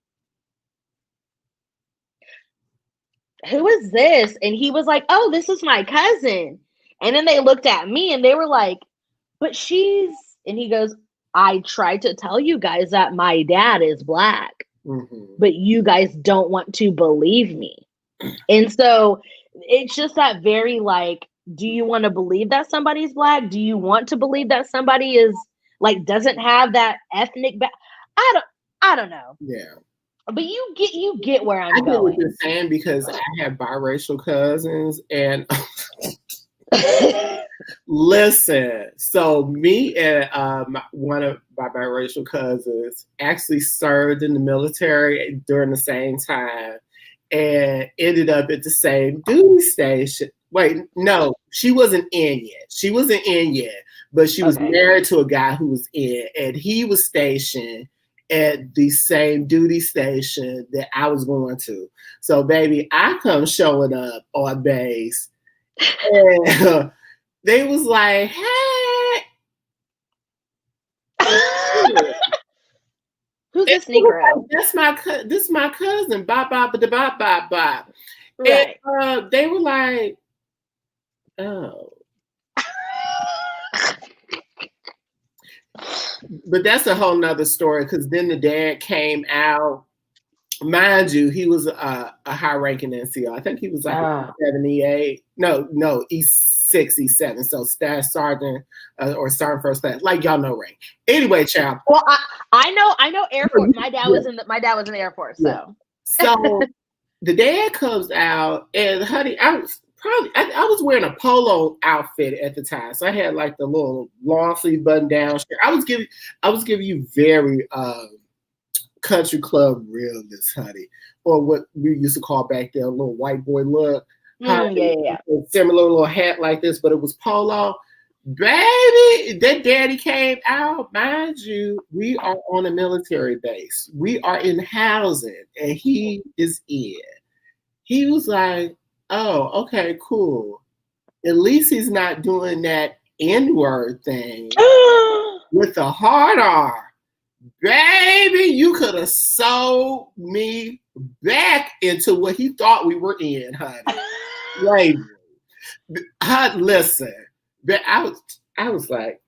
who is this? And he was like, oh, this is my cousin. And then they looked at me and they were like, but and he goes, I tried to tell you guys that my dad is black, but you guys don't want to believe me. And so it's just that very like, do you want to believe that somebody's black? Do you want to believe that somebody is like, doesn't have that ethnic I don't know. Yeah. But you get where I'm going. I get what you're saying, because I have biracial cousins, and listen. So me and one of my biracial cousins actually served in the military during the same time, and ended up at the same duty station. Wait, no, she wasn't in yet. But she was married to a guy who was in, and he was stationed at the same duty station that I was going to. So, baby, I come showing up on base, and they was like, "Hey, who's this Negro? This my cousin. Bop bop bop bop bop bop." Right. And they were like, "Oh." But that's a whole nother story, because then the dad came out. Mind you, he was a high-ranking NCO. I think he was like 78. No, E6, E7. So staff sergeant or sergeant first class, like y'all know rank. Anyway, child. Well, I know Air Force. My dad was in the Air Force. So, so the dad comes out, and honey, I was wearing a polo outfit at the time, so I had like the little long sleeve button down shirt. I was giving you very country club realness, honey, or what we used to call back then a little white boy look. Yeah. Similar little hat like this, but it was polo. Baby, that daddy came out. Mind you, we are on a military base. We are in housing, and he is in. He was like, oh, okay, cool. At least he's not doing that N-word thing with a hard R. Baby, you could have sold me back into what he thought we were in, honey. Right. Listen, I was like,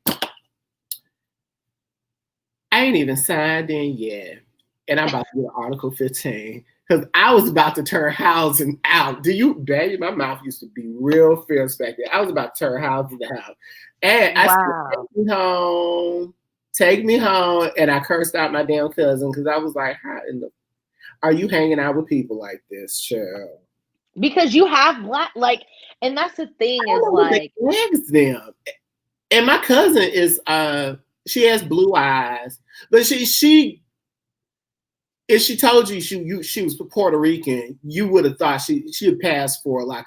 I ain't even signed in yet. And I'm about to get Article 15. Because I was about to turn housing out. Baby, my mouth used to be real fierce back then. I was about to turn housing out. And I said, take me home. And I cursed out my damn cousin, because I was like, how are you hanging out with people like this, child? Because you have black, like, and that's the thing is like. Them. And my cousin is, she has blue eyes. But she if she told you she was Puerto Rican, you would have thought she would pass for like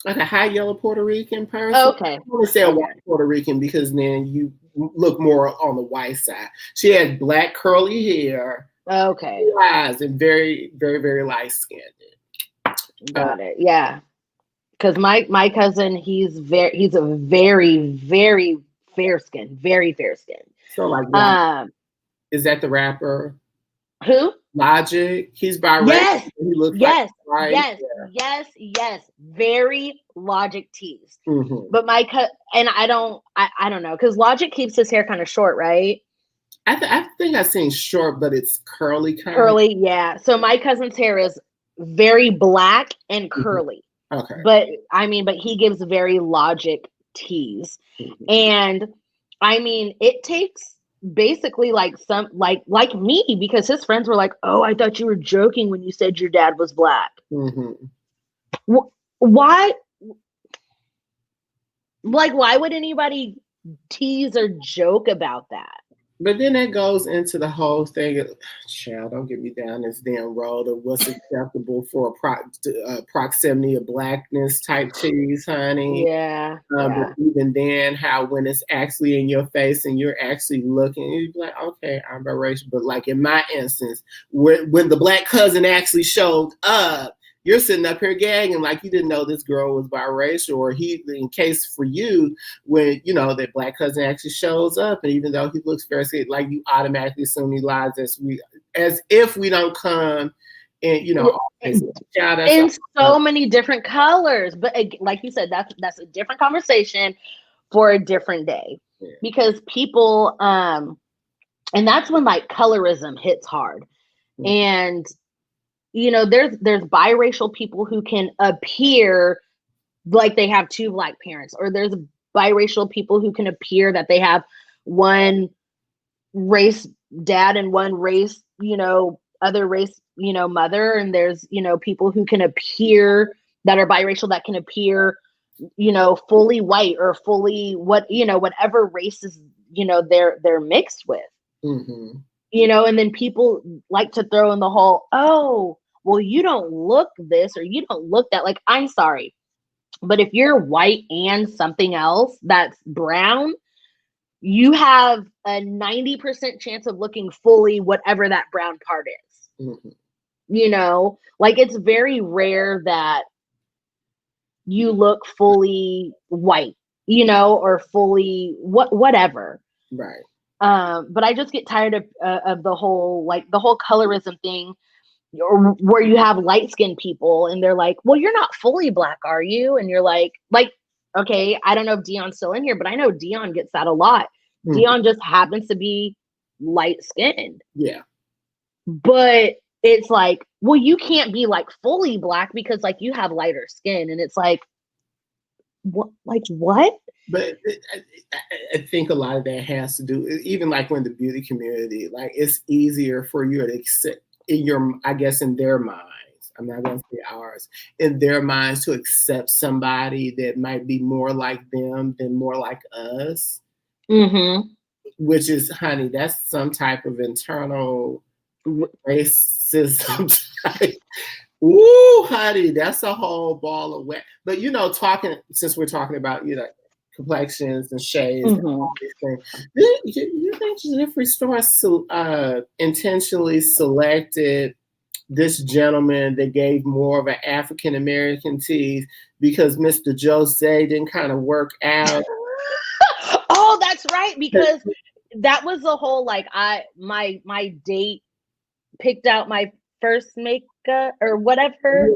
a high yellow Puerto Rican person. Okay. I want to say a white Puerto Rican, because then you look more on the white side. She had black curly hair. Okay. Blue eyes, and very, very, very light skinned. Got it. Yeah. Because my cousin, he's a very, very fair skin, very fair skin. So like, is that the rapper? Who? Logic. He's biracial. Yes. He looks Yes. Very Logic teased. Mm-hmm. But and I don't know, because Logic keeps his hair kind of short, right? I think I've seen short, but it's curly kind. Curly, yeah. So my cousin's hair is very black and curly. Okay. But he gives very logic teas. And I mean, it takes basically like me, because his friends were like, "Oh, I thought you were joking when you said your dad was black." Why? Like, why would anybody tease or joke about that? But then that goes into the whole thing of, child, don't get me down this damn road of what's acceptable for a proximity of blackness type tease, honey. Yeah. But even then, how when it's actually in your face and you're actually looking, you'd be like, okay, I'm biracial. But like in my instance, when the black cousin actually showed up, you're sitting up here gagging like you didn't know this girl was biracial, or in case for you, when, you know, that black cousin actually shows up, and even though he looks very sweet, like you automatically assume he lies as if we don't come and, you know, in so many different colors. But like you said, that's a different conversation for a different day, because people, and that's when like colorism hits hard. And you know, there's biracial people who can appear like they have two black parents, or there's biracial people who can appear that they have one race dad and one race, you know, other race, you know, mother. And there's, you know, people who can appear that are biracial that can appear, you know, fully white or fully whatever races, you know, they're mixed with. You know, and then people like to throw in the whole, oh, well, you don't look this or you don't look that. Like, I'm sorry, but if you're white and something else that's brown, you have a 90% chance of looking fully whatever that brown part is. You know, like, it's very rare that you look fully white, you know, or fully whatever. Right. But I just get tired of the whole colorism thing, or where you have light-skinned people and they're like, well, you're not fully black, are you? And you're like, okay, I don't know if Dion's still in here, but I know Dion gets that a lot. Dion just happens to be light-skinned. Yeah. But it's like, well, you can't be like fully black because like you have lighter skin. And it's like, what? Like, what? But I think a lot of that has to do, even like when the beauty community, like, it's easier for you to accept in their minds, I'm not going to say ours, in their minds, to accept somebody that might be more like them than more like us. Which is, honey, that's some type of internal racism type. Ooh, honey, that's a whole ball of wax. But, you know, since we're talking about, you know, complexions and shades and all these things, you think Jeffree Star intentionally selected this gentleman that gave more of an African American tease because Mr. Jose didn't kind of work out? Oh, that's right, because that was the whole, like, my date picked out my first makeup or whatever.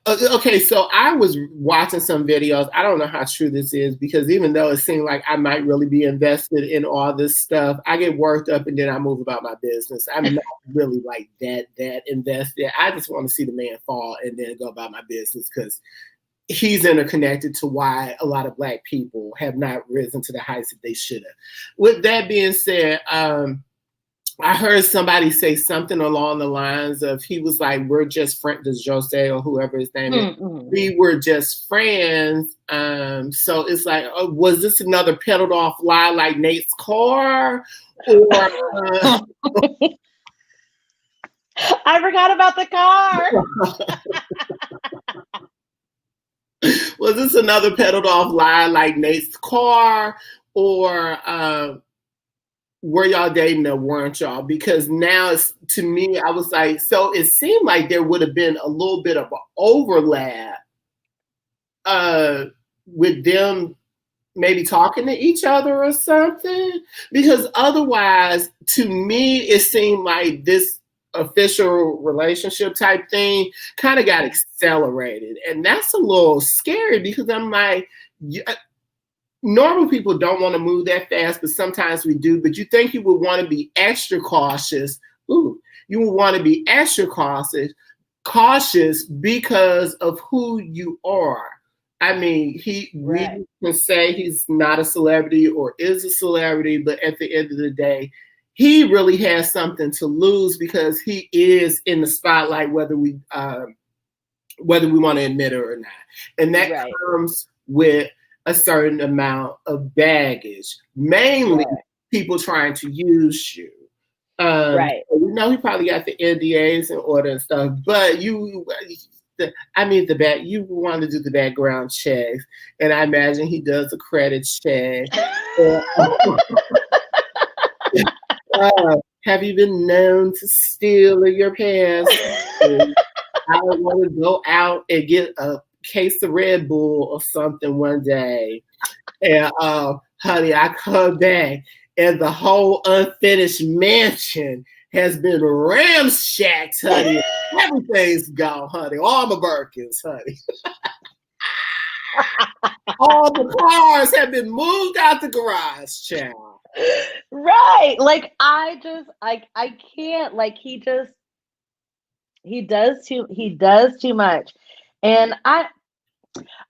Yeah. Okay, so I was watching some videos. I don't know how true this is, because even though it seemed like I might really be invested in all this stuff, I get worked up and then I move about my business. I'm not really like that invested. I just want to see the man fall and then go about my business, because he's interconnected to why a lot of Black people have not risen to the heights that they should have. With that being said, I heard somebody say something along the lines of, he was like, we're just friends, does Jose or whoever his name is, we were just friends. So it's like, was this another peddled off lie like Nate's car? Or I forgot about the car. Was this another peddled off lie like Nate's car? Or were y'all dating or weren't y'all? Because now, to me, I was like, so it seemed like there would have been a little bit of an overlap with them maybe talking to each other or something. Because otherwise, to me, it seemed like this official relationship type thing kind of got accelerated. And that's a little scary, because I'm like, normal people don't want to move that fast, but sometimes we do. But you think you would want to be extra cautious. You would want to be extra cautious cautious because of who you are. I mean, we can say he's not a celebrity or is a celebrity, but at the end of the day, he really has something to lose because he is in the spotlight, whether we want to admit it or not. And that comes with a certain amount of baggage, mainly people trying to use you. So, he probably got the NDAs in order and stuff, but you want to do the background checks, and I imagine he does a credit check. Have you been known to steal in your past? I want to go out and get a case of Red Bull or something one day, and honey, I come back and the whole unfinished mansion has been ramshacked, honey. Everything's gone, honey. All my Birkins, honey. All the cars have been moved out the garage, child. Right. Like, I can't, like, he does too much. And I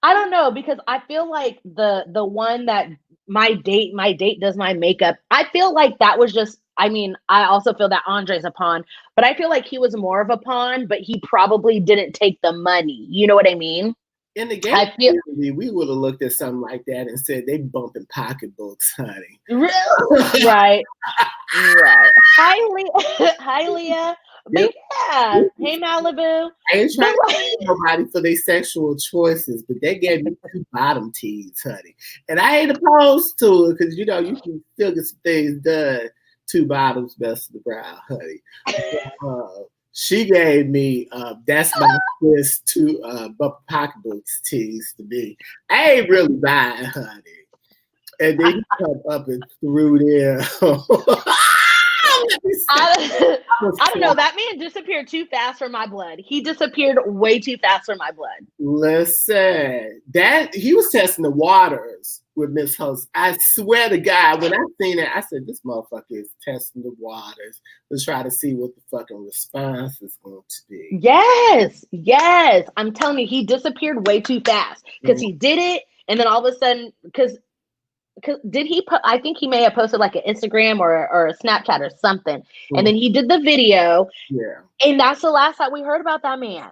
don't know, because I feel like the one that my date does my makeup, I feel like that was just, I mean, I also feel that Andre's a pawn, but I feel like he was more of a pawn, but he probably didn't take the money. You know what I mean? In the game community, we would have looked at something like that and said they bumping pocketbooks, honey. Really? Right. Hi, Leah. But yeah, hey Malibu. I ain't trying to blame nobody for their sexual choices, but they gave me 2 bottom tees, honey. And I ain't opposed to it because, you can still get some things done. 2 bottoms, best of the brow, honey. She gave me, that's my first 2 pocketbooks tees to me. I ain't really buying, honey. And then he come up and threw there. I don't know. That man disappeared too fast for my blood. He disappeared way too fast for my blood. Listen, that he was testing the waters with Miss Host. I swear to God, when I seen it, I said, this motherfucker is testing the waters to try to see what the fucking response is going to be. Yes. I'm telling you, he disappeared way too fast because he did it, and then all of a sudden, because did he put, I think he may have posted like an Instagram or a Snapchat or something, and then he did the video, and that's the last time we heard about that man.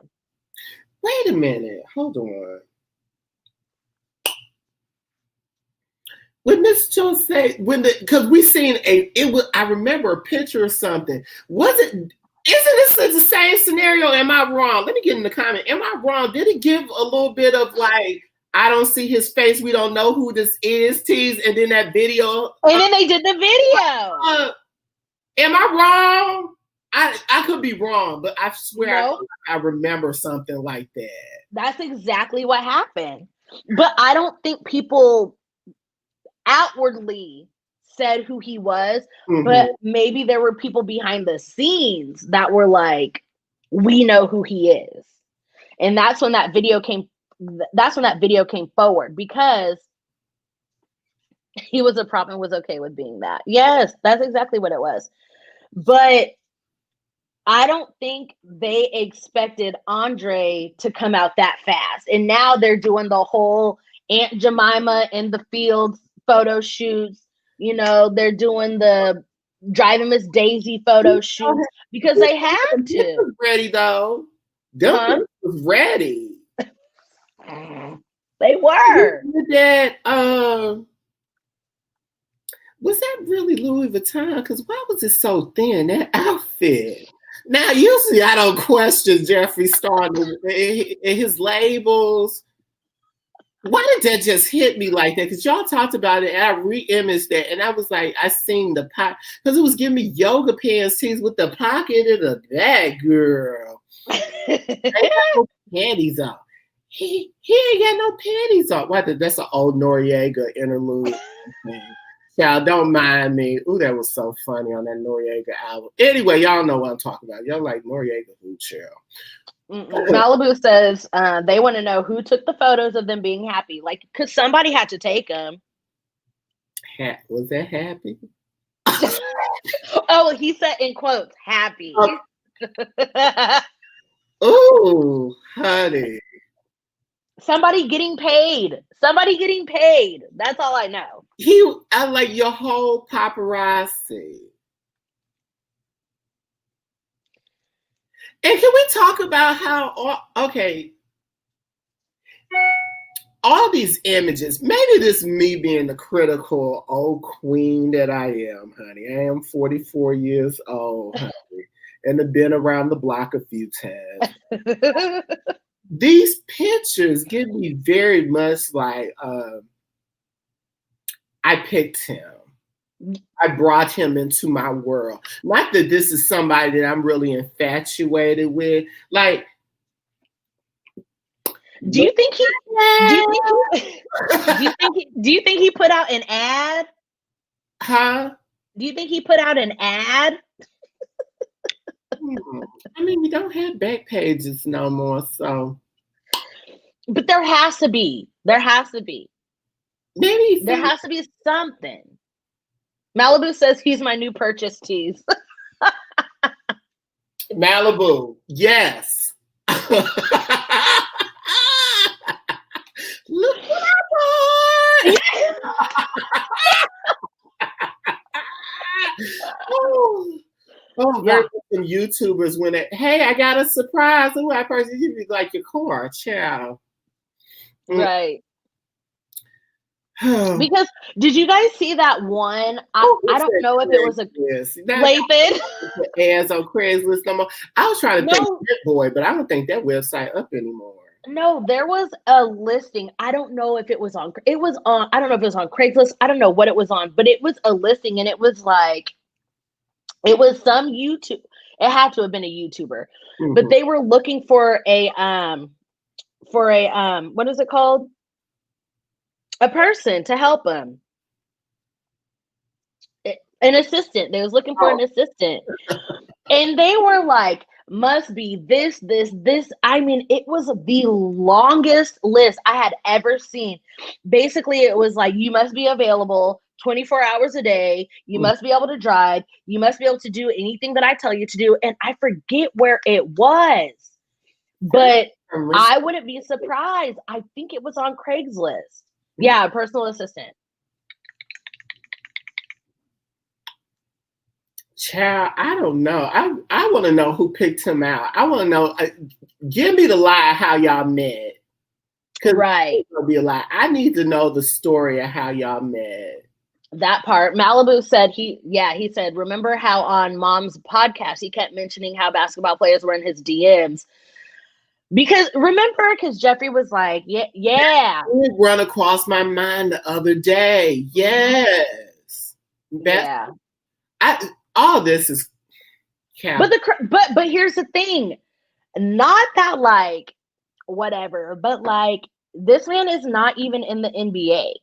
Wait a minute, hold on. When Miss Jones say because we seen I remember a picture or something. Isn't this the same scenario? Am I wrong? Let me get in the comment. Am I wrong? Did it give a little bit of like, I don't see his face, we don't know who this is, tease, and then that video? And then they did the video. Am I wrong? I could be wrong, but I swear I remember something like that. That's exactly what happened. But I don't think people outwardly said who he was, but maybe there were people behind the scenes that were like, we know who he is. And that's when that video came forward, because he was a prop and was okay with being that. Yes, that's exactly what it was. But I don't think they expected Andre to come out that fast. And now they're doing the whole Aunt Jemima in the fields photo shoots. They're doing the Driving Miss Daisy photo shoots because they have to. Was ready though. Them was ready. They were. That was that really Louis Vuitton? Because why was it so thin, that outfit? Now, usually I don't question Jeffree Star and his labels. Why did that just hit me like that? Because y'all talked about it and I re-imaged that, and I was like, I seen the pot because it was giving me yoga pants tees with the pocket in the back, girl. They got no panties on. He ain't got no panties on. What? That's an old Noriega interlude. Y'all don't mind me. Ooh, that was so funny on that Noriega album. Anyway, y'all know what I'm talking about. Y'all like Noriega who, chill. Malibu says they want to know who took the photos of them being happy. Like, because somebody had to take them. Was that happy? Oh, he said in quotes, happy. Oh, honey. Somebody getting paid. Somebody getting paid. That's all I know. I like your whole paparazzi. And can we talk about how, okay, all these images, maybe this me being the critical old queen that I am, honey. I am 44 years old, honey, and have been around the block a few times. These pictures give me very much like I picked him. I brought him into my world. Not that this is somebody that I'm really infatuated with. Like, do you think he put out an ad? Huh? Do you think he put out an ad? I mean, we don't have back pages no more, so. But there has to be. There has to be. Maybe there has to be something. Malibu says he's my new purchase tease. Malibu, yes. Look what I bought. Very some YouTubers when hey, I got a surprise. Who I person you be like your car, child. Right. Because did you guys see that one? I don't know if it was a Lathan. Ads on Craigslist no more. I was trying to think Hit Boy, but I don't think that website up anymore. No, there was a listing. I don't know if it was on. I don't know if it was on Craigslist. I don't know what it was on, but it was a listing, and it was like, it was some YouTube. It had to have been a YouTuber, but they were looking for a what is it called? A person to help them. An assistant. They was looking for an assistant. And they were like, must be this. I mean, it was the longest list I had ever seen. Basically, it was like, you must be available 24 hours a day. You must be able to drive. You must be able to do anything that I tell you to do. And I forget where it was. But I wouldn't be surprised. I think it was on Craigslist. Yeah, a personal assistant. Child, I don't know. I want to know who picked him out. I want to know. Give me the lie how y'all met. Right. It'll be a lie. I need to know the story of how y'all met. That part. Malibu said he said, remember how on Mom's podcast he kept mentioning how basketball players were in his DMs. Because Jeffree was like, yeah. It run across my mind the other day. Yes. All this is count. But here's the thing. Not that like whatever, but like this man is not even in the NBA.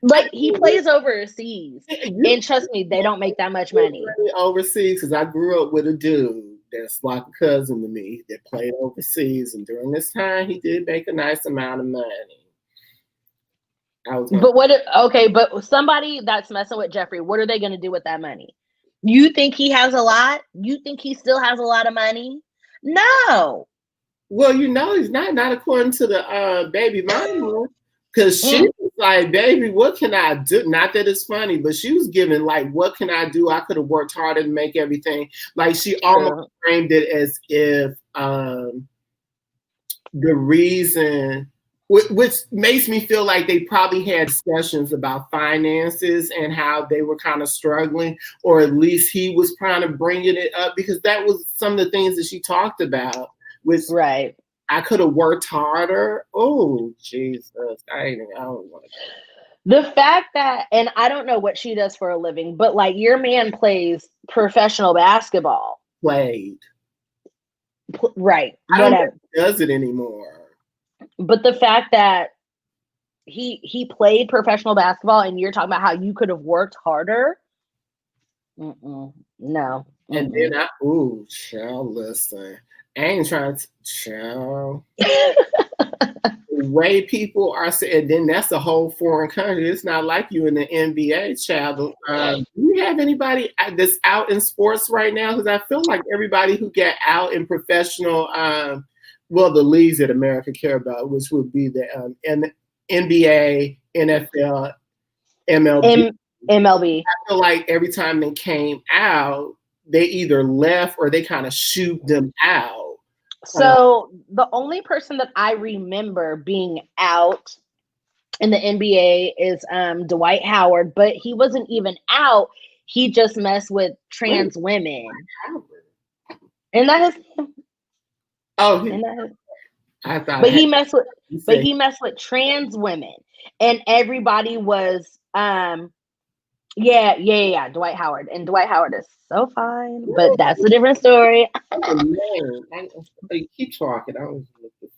Like he plays overseas. And trust me, they don't make that much money. Overseas, because I grew up with a dude that's like a cousin to me that played overseas, and during this time he did make a nice amount of money. But somebody that's messing with Jeffree, what are they going to do with that money? You think he has a lot? You think he still has a lot of money? No. Well, he's not according to the baby mama, because she was like, baby, what can I do? Not that it's funny, but she was giving like, what can I do? I could have worked harder to make everything. Like she almost framed it as if the reason, which makes me feel like they probably had discussions about finances and how they were kind of struggling, or at least he was trying to bring it up, because that was some of the things that she talked about. Right. I could have worked harder. Oh, Jesus. I don't want to. The fact that, and I don't know what she does for a living, but like your man plays professional basketball. Played. Right. I don't think he does it anymore. But the fact that he played professional basketball and you're talking about how you could have worked harder. No. And then child, listen. I ain't trying to, child. The way people are saying, then that's a whole foreign country. It's not like you in the NBA, child. Do you have anybody that's out in sports right now? Because I feel like everybody who got out in professional, well, the leagues that America care about, which would be the NBA, NFL, MLB. MLB. I feel like every time they came out, they either left or they kind of shooed them out. So the only person that I remember being out in the NBA is Dwight Howard, but he wasn't even out. He just messed with trans women. And that is I thought but he messed with trans women. And everybody was yeah, Dwight Howard. And Dwight Howard is so fine, but that's a different story. Keep talking.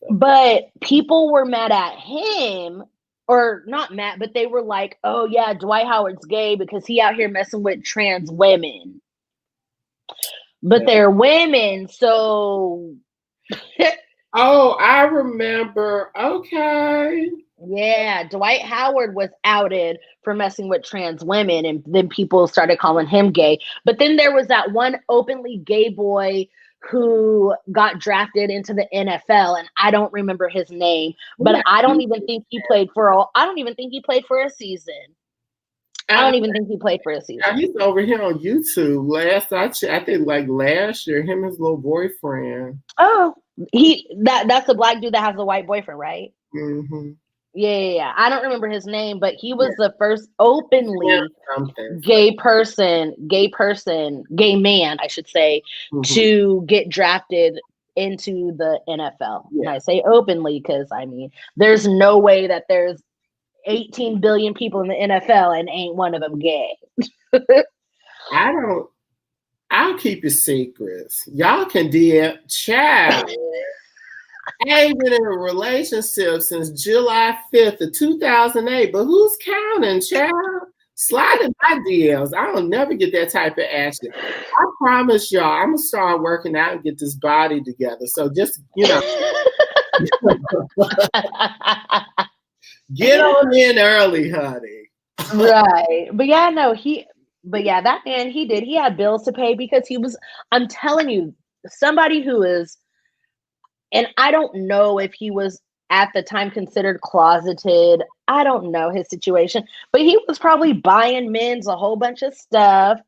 But people were mad at him, or not mad, but they were like, oh yeah, Dwight Howard's gay because he out here messing with trans women. But they're women, so oh, I remember. Okay. Yeah, Dwight Howard was outed for messing with trans women, and then people started calling him gay. But then there was that one openly gay boy who got drafted into the NFL, and I don't remember his name, but I don't even think he played for a season. I don't even think he played for a season. He's over here on YouTube. I think like last year, him and his little boyfriend. Oh, that's the black dude that has a white boyfriend, right? Mm-hmm. Yeah. I don't remember his name, but he was the first openly gay man, I should say, to get drafted into the NFL. Yeah. And I say openly because, I mean, there's no way that there's 18 billion people in the NFL and ain't one of them gay. I'll keep your secrets. Y'all can DM child. I ain't been in a relationship since July 5th of 2008, but who's counting, child? Slide in my DMs. I don't never get that type of action. I promise y'all, I'm going to start working out and get this body together. So just, get on in early, honey. Right. But yeah, no, that man, he had bills to pay because I'm telling you, somebody who is, and I don't know if he was at the time considered closeted. I don't know his situation, but he was probably buying men's a whole bunch of stuff.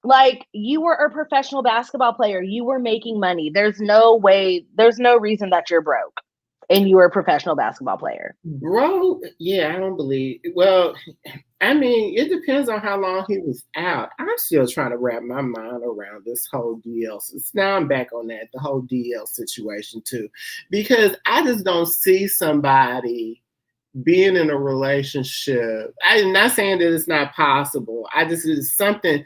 Like, you were a professional basketball player. You were making money. There's no reason that you're broke and you were a professional basketball player. Bro, yeah, I don't believe. Well, I mean, it depends on how long he was out. I'm still trying to wrap my mind around this whole DL. Now I'm back on that, the whole DL situation too, because I just don't see somebody being in a relationship. I'm not saying that it's not possible. I just, it's something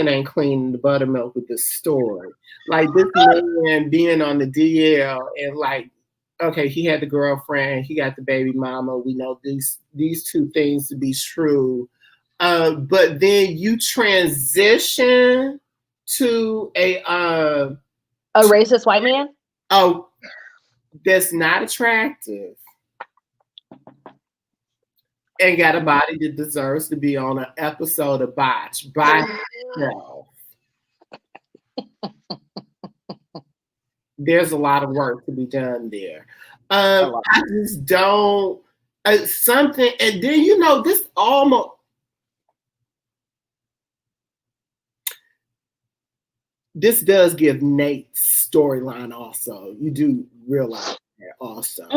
ain't clean in the buttermilk with this story. Like this man being on the DL and like, okay, he had the girlfriend, he got the baby mama. We know these two things to be true. But then you transition to a racist white man? Oh, that's not attractive. And got a body that deserves to be on an episode of Botch by himself. There's a lot of work to be done there. I just don't something, and then this almost. This does give Nate's storyline also. You do realize that also.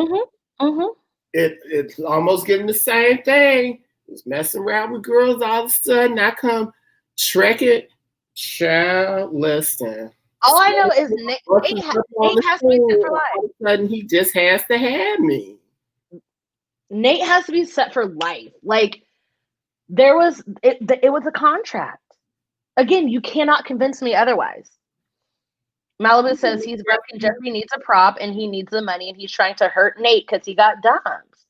It's almost getting the same thing. It's messing around with girls all of a sudden. I come trek it, child. Listen. All I know is Nate has to be set for life. All of a sudden, he just has to have me. Nate has to be set for life. Like, it was a contract. Again, you cannot convince me otherwise. Malibu says he's broken. Jeffree needs a prop and he needs the money and he's trying to hurt Nate because he got dumped.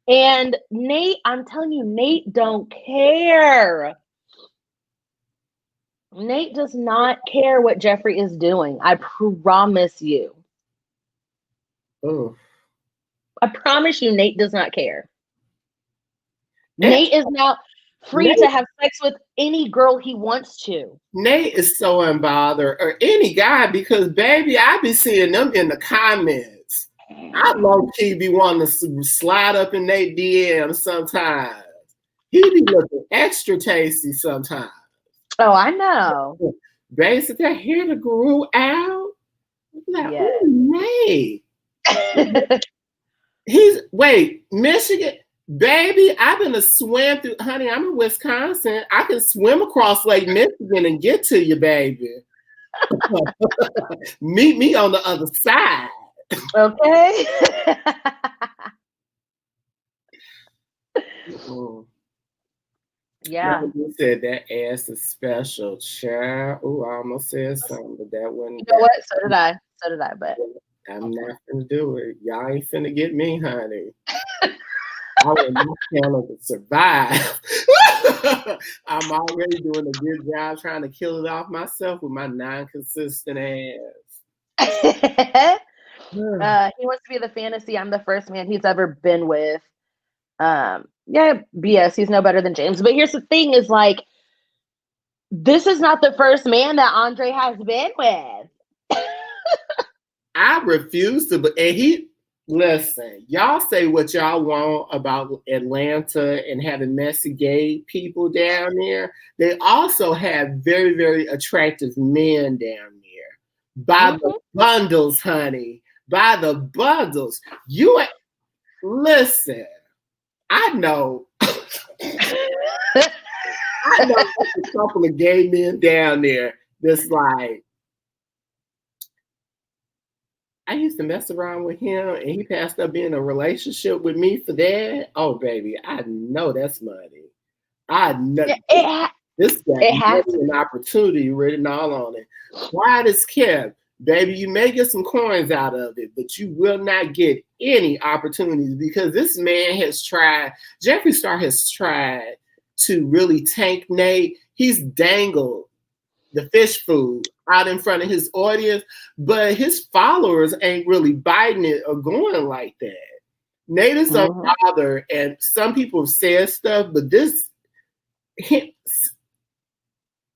And Nate, I'm telling you, Nate don't care. Nate does not care what Jeffree is doing. I promise you. Oh, I promise you, Nate does not care. and Nate is now free to have sex with any girl he wants to. Nate is so unbothered, or any guy, because baby, I be seeing them in the comments. I low key be wanting to slide up in Nate DM sometimes. He be looking extra tasty sometimes. Oh, I know. Basically, I hear the grew out. I'm like, Yes. Nate. Wait, Michigan. Baby, I've been to swim through, honey, I'm in Wisconsin. I can swim across Lake Michigan and get to you, baby. Meet me on the other side. Okay. Yeah. You said that ass is special, child. Oh, I almost said something, but that wasn't. You know what? So did I. But I'm not gonna do it. Y'all ain't finna get me, honey. I want my channel to survive. I'm already doing a good job trying to kill it off myself with my non-consistent ass. He wants to be the fantasy. I'm the first man he's ever been with. Yeah, BS. He's no better than James. But here's the thing: is like, this is not the first man that Andre has been with. I refuse to, and listen, y'all say what y'all want about Atlanta and having messy gay people down there. They also have very, very attractive men down there. By the bundles, honey. By the bundles. Listen, I know. I know a couple of gay men down there that's like, I used to mess around with him and he passed up being in a relationship with me for that. Oh, baby, I know that's money. I know this guy has an opportunity written all on it. Quiet as kept. Baby, you may get some coins out of it, but you will not get any opportunities because this man has tried, Jeffree Star has tried to really tank Nate. He's dangled the fish food out in front of his audience, but his followers ain't really biting it or going like that. Nate is unbothered, and some people have said stuff, but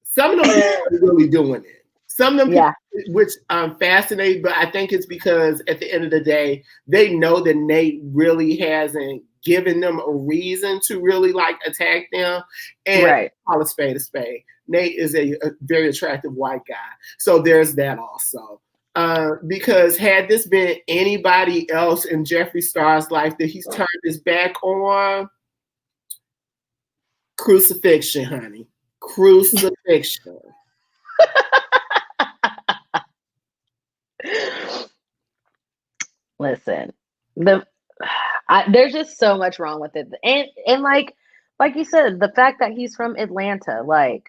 some of them are really doing it. Some of them, people, which I'm fascinated, but I think it's because at the end of the day, they know that Nate really hasn't given them a reason to really like attack them. And call a spade a spade. Nate is a very attractive white guy. So there's that also. Because had this been anybody else in Jeffree Star's life that he's turned his back on, crucifixion, honey. Crucifixion. Listen, there's just so much wrong with it, and like you said, the fact that he's from Atlanta, like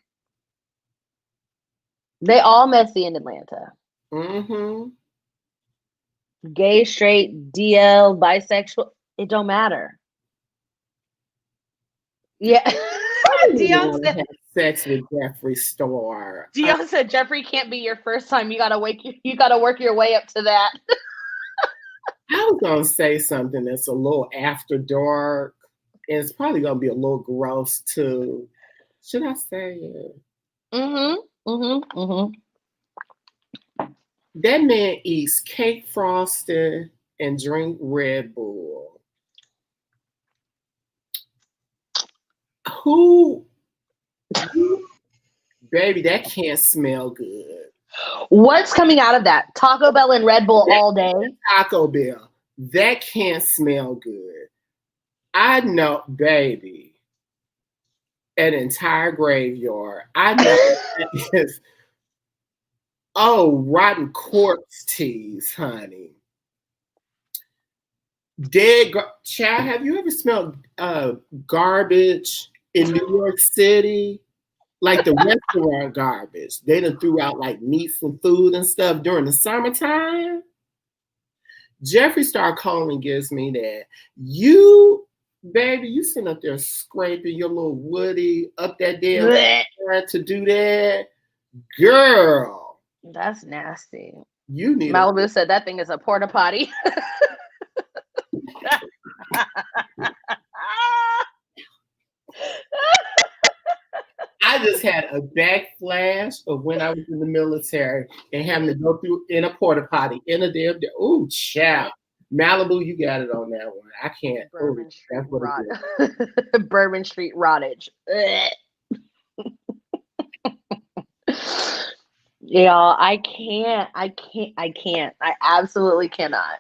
they all messy in Atlanta. Gay, straight, DL, bisexual, it don't matter. Yeah. Dion said have sex with Jeffree Star. Dion said Jeffree can't be your first time. You gotta work your way up to that. I was gonna say something that's a little after dark, and it's probably gonna be a little gross too. Should I say it? That man eats cake frosting and drink Red Bull. Baby, that can't smell good. What's coming out of that? Taco Bell and Red Bull all day? Taco Bell. That can't smell good. I know, baby. An entire graveyard. I know that is. Oh, rotten corpse teas, honey. Chad, have you ever smelled garbage in New York City? Like the restaurant garbage. They done threw out like meats and food and stuff during the summertime. Jeffree Star calling gives me that. You, baby, you sitting up there scraping your little woody up that damn to do that. Girl. That's nasty. You need Malibu said that thing is a porta potty. just had a backflash of when I was in the military and having to go through in a porta potty in a damn. Ooh, child. Malibu, you got it on that one. I can't. Bourbon Street rot. Bourbon Street rottage. Yeah, I can't. I absolutely cannot.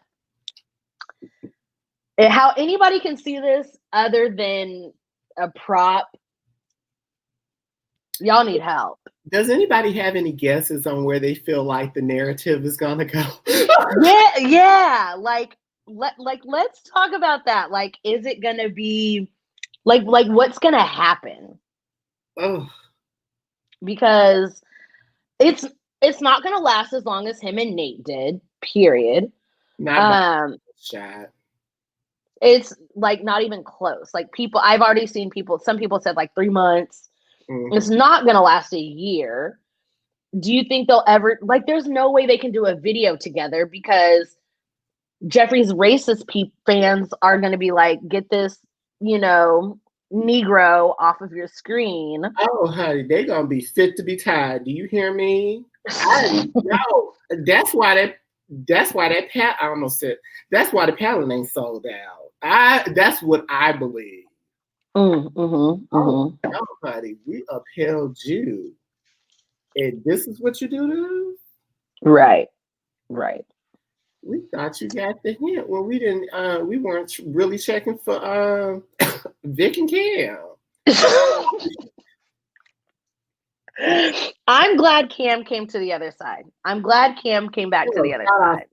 How anybody can see this other than a prop? Y'all need help. Does anybody have any guesses on where they feel like the narrative is gonna go? yeah. Like let's talk about that. Like, is it gonna be like what's gonna happen? Oh, because it's not gonna last as long as him and Nate did. Period. not shot. It's like not even close. Like I've already seen people. Some people said like 3 months. Mm-hmm. It's not gonna last a year. Do you think they'll ever like? There's no way they can do a video together because Jeffree's racist fans are gonna be like, get this, Negro off of your screen. Oh, honey, they're gonna be fit to be tied. Do you hear me? No, that's why that I almost said that's why the palette ain't sold out. That's what I believe. Oh, no, honey, we upheld you, and this is what you do to us? Right. We thought you got the hint when we didn't. We weren't really checking for Vic and Cam. I'm glad Cam came to the other side. I'm glad Cam came back to the other side.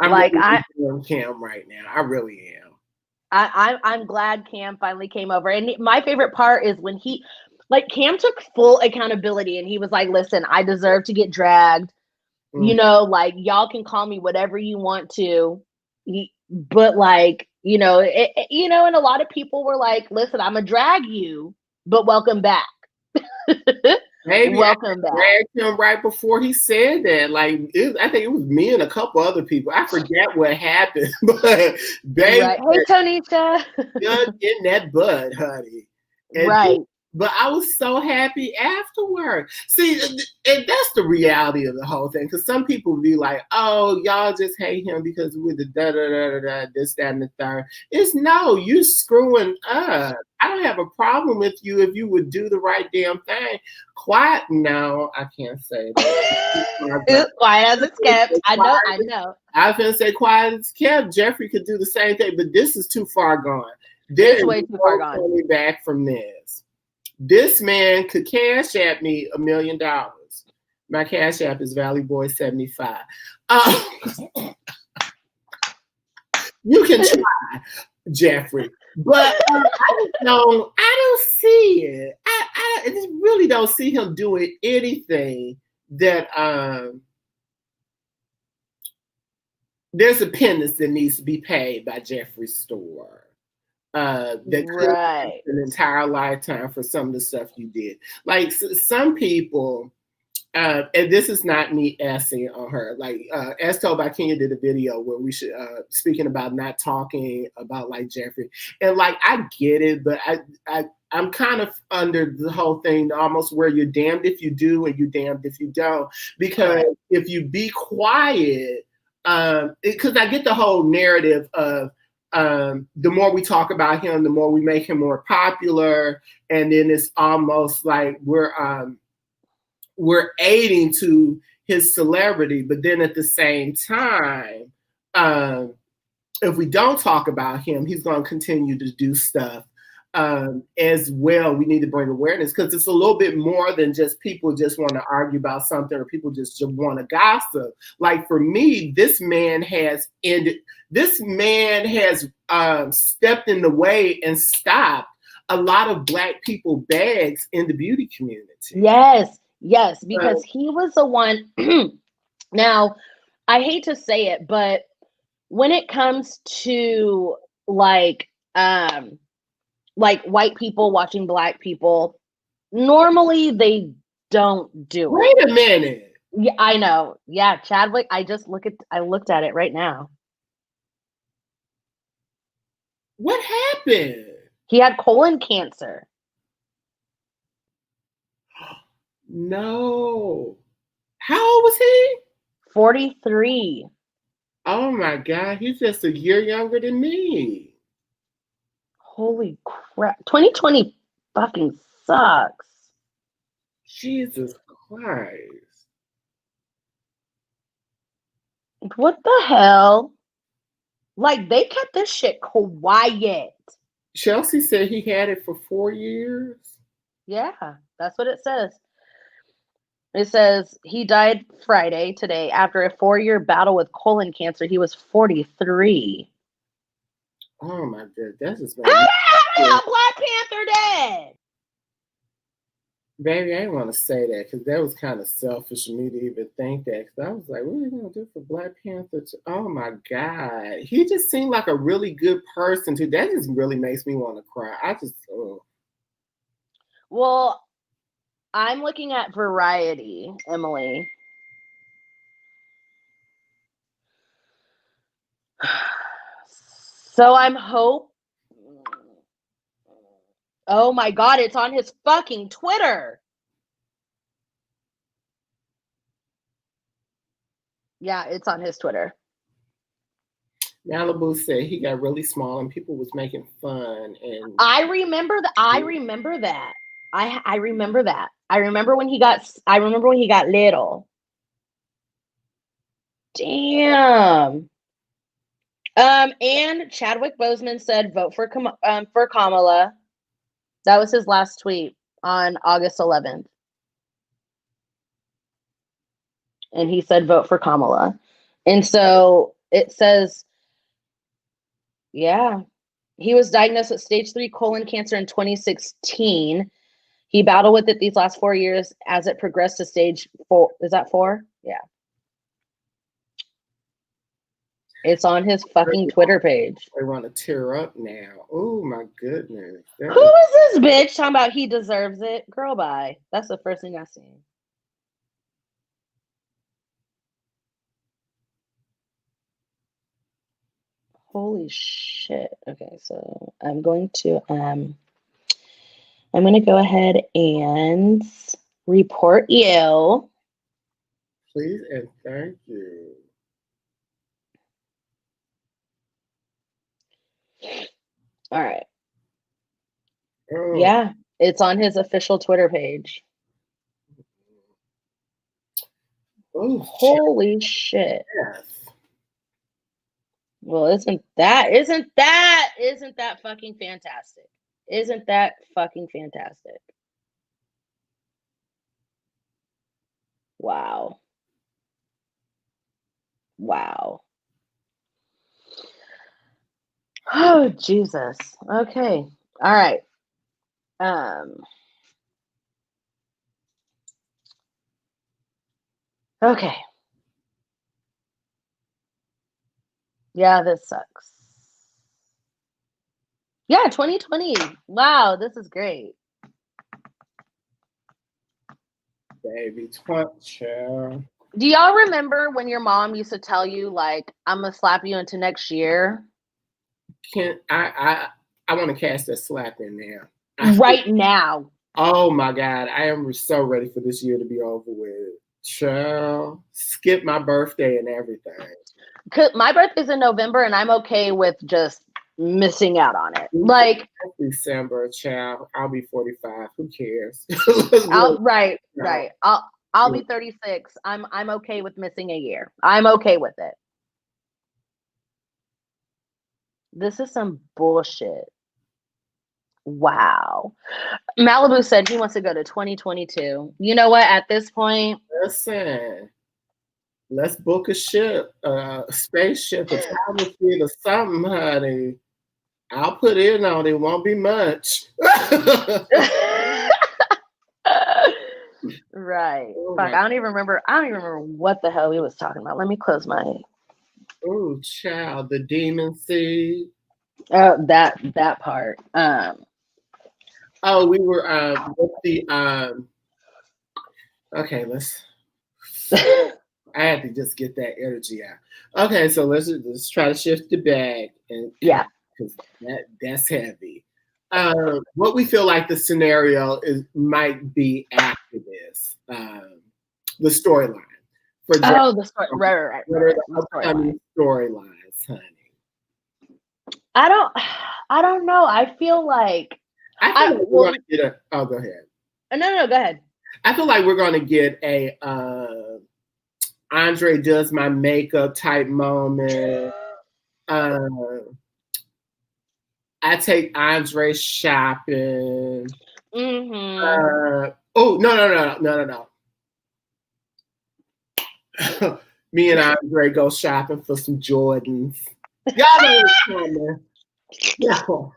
I'm like really Cam right now. I really am. I'm glad Cam finally came over. And my favorite part is when Cam took full accountability and he was like, listen, I deserve to get dragged. Like y'all can call me whatever you want to, but like, and a lot of people were like, listen, I'm gonna drag you, but welcome back. Maybe welcome back. Dragged him right before he said that. Like, I think it was me and a couple other people. I forget what happened, but baby, right. Hey, Tonisha, in that butt, honey. And right. But I was so happy afterward. See, and that's the reality of the whole thing. Because some people be like, oh, y'all just hate him because with the da-da-da-da-da, this, that, and the third. It's no, you screwing up. I don't have a problem with you if you would do the right damn thing. Quiet, no, I can't say that. Quiet as it's kept. I know. I was going to say quiet as it's kept. Jeffree could do the same thing, but this is too far gone. There's way too far gone. Coming back from this. This man could cash at me $1 million. My cash app is ValleyBoy75. You can try, Jeffree, but I don't see it. I just really don't see him doing anything that there's a penance that needs to be paid by Jeffree Star. That could right. An entire lifetime for some of the stuff you did. Like some people, and this is not me essing on her. Like as told by Kenya did a video where we should speaking about not talking about like Jeffree, and like I get it, but I'm kind of under the whole thing almost where you're damned if you do and you're damned if you don't, because if you be quiet, because I get the whole narrative of. The more we talk about him, the more we make him more popular, and then it's almost like we're aiding to his celebrity. But then at the same time, if we don't talk about him, he's going to continue to do stuff as well. We need to bring awareness because it's a little bit more than just people just want to argue about something or people just want to gossip. Like for me, this man has stepped in the way and stopped a lot of Black people bags in the beauty community. Yes, because he was the one. Now, I hate to say it, but when it comes to like white people watching Black people, normally they don't do it. Wait a minute. Yeah, I know. Yeah, Chadwick. I looked at it right now. What happened? He had colon cancer. No. How old was he? 43. Oh my God, he's just a year younger than me. Holy crap. 2020 fucking sucks. Jesus Christ. What the hell? Like, they kept this shit quiet. Chelsea said he had it for 4 years. Yeah, that's what it says. It says he died Friday, today, after a 4-year battle with colon cancer. He was 43. Oh my God, that's just How the hell Black Panther dead? Baby, I didn't want to say that because that was kind of selfish of me to even think that. Because I was like, what are you going to do for Black Panther? Oh my God. He just seemed like a really good person too. That just really makes me want to cry. Well, I'm looking at Variety, Emily. So I'm oh my God, it's on his fucking Twitter. Yeah, it's on his Twitter. Malibu said he got really small and people was making fun. And I remember that. I remember that. I remember that. I remember when he got little. Damn. And Chadwick Boseman said vote for Kamala. That was his last tweet on August 11th. And he said vote for Kamala. And so it says, yeah, he was diagnosed with stage 3 colon cancer in 2016. He battled with it these last 4 years as it progressed to stage 4. Is that 4? Yeah. It's on his fucking Twitter page. They want to tear up now. Oh my goodness. Who is this bitch talking about he deserves it? Girl, bye. That's the first thing I seen. Holy shit. Okay, so I'm going to go ahead and report you. Please and thank you. All right. Oh. Yeah, it's on his official Twitter page. Oh, holy shit. Yes. Well, isn't that fucking fantastic? Isn't that fucking fantastic? Wow. Wow. Oh, Jesus. Okay. All right. Okay. Yeah, this sucks. Yeah, 2020. Wow, this is great. Baby, 20. Do y'all remember when your mom used to tell you, like, I'm gonna slap you into next year? I want to cast that slap in there. Right now. Oh my God, I am so ready for this year to be over with. Child, skip my birthday and everything. My birthday's in November, and I'm okay with just missing out on it. Like December, child. I'll be 45. Who cares? Right. I'll be 36. I'm okay with missing a year. I'm okay with it. This is some bullshit. Wow. Malibu said he wants to go to 2022. You know what? At this point, listen, let's book a ship, a spaceship, a time machine, or something, honey. I'll put in on it. Won't be much. Right. Oh, fuck. I don't even remember what the hell he was talking about. Let me close my. Oh, child, the demon seed. Oh, that part. Oh, we were with the okay, let's I had to just get that energy out. Okay, so let's try to shift the bag and yeah, because that's heavy. what we feel like the scenario might be after this, the storyline for the story. Right. What are the upcoming storylines, honey? I don't know. I feel like we're gonna get a. Oh, go ahead. No, go ahead. I feel like we're gonna get a Andre does my makeup type moment. I take Andre shopping. Mm-hmm. No. Me and Andre go shopping for some Jordans. Y'all know what's coming. No.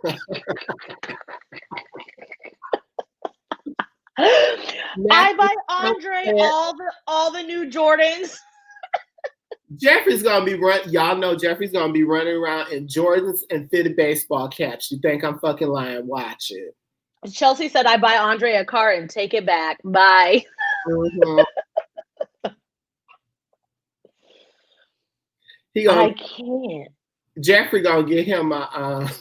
I buy Andre all the new Jordans. Jeffree's gonna be y'all know Jeffree's gonna be running around in Jordans and fitted baseball caps. You think I'm fucking lying? Watch it. Chelsea said I buy Andre a car and take it back. Bye. Mm-hmm. I can't. Jeffree gonna get him a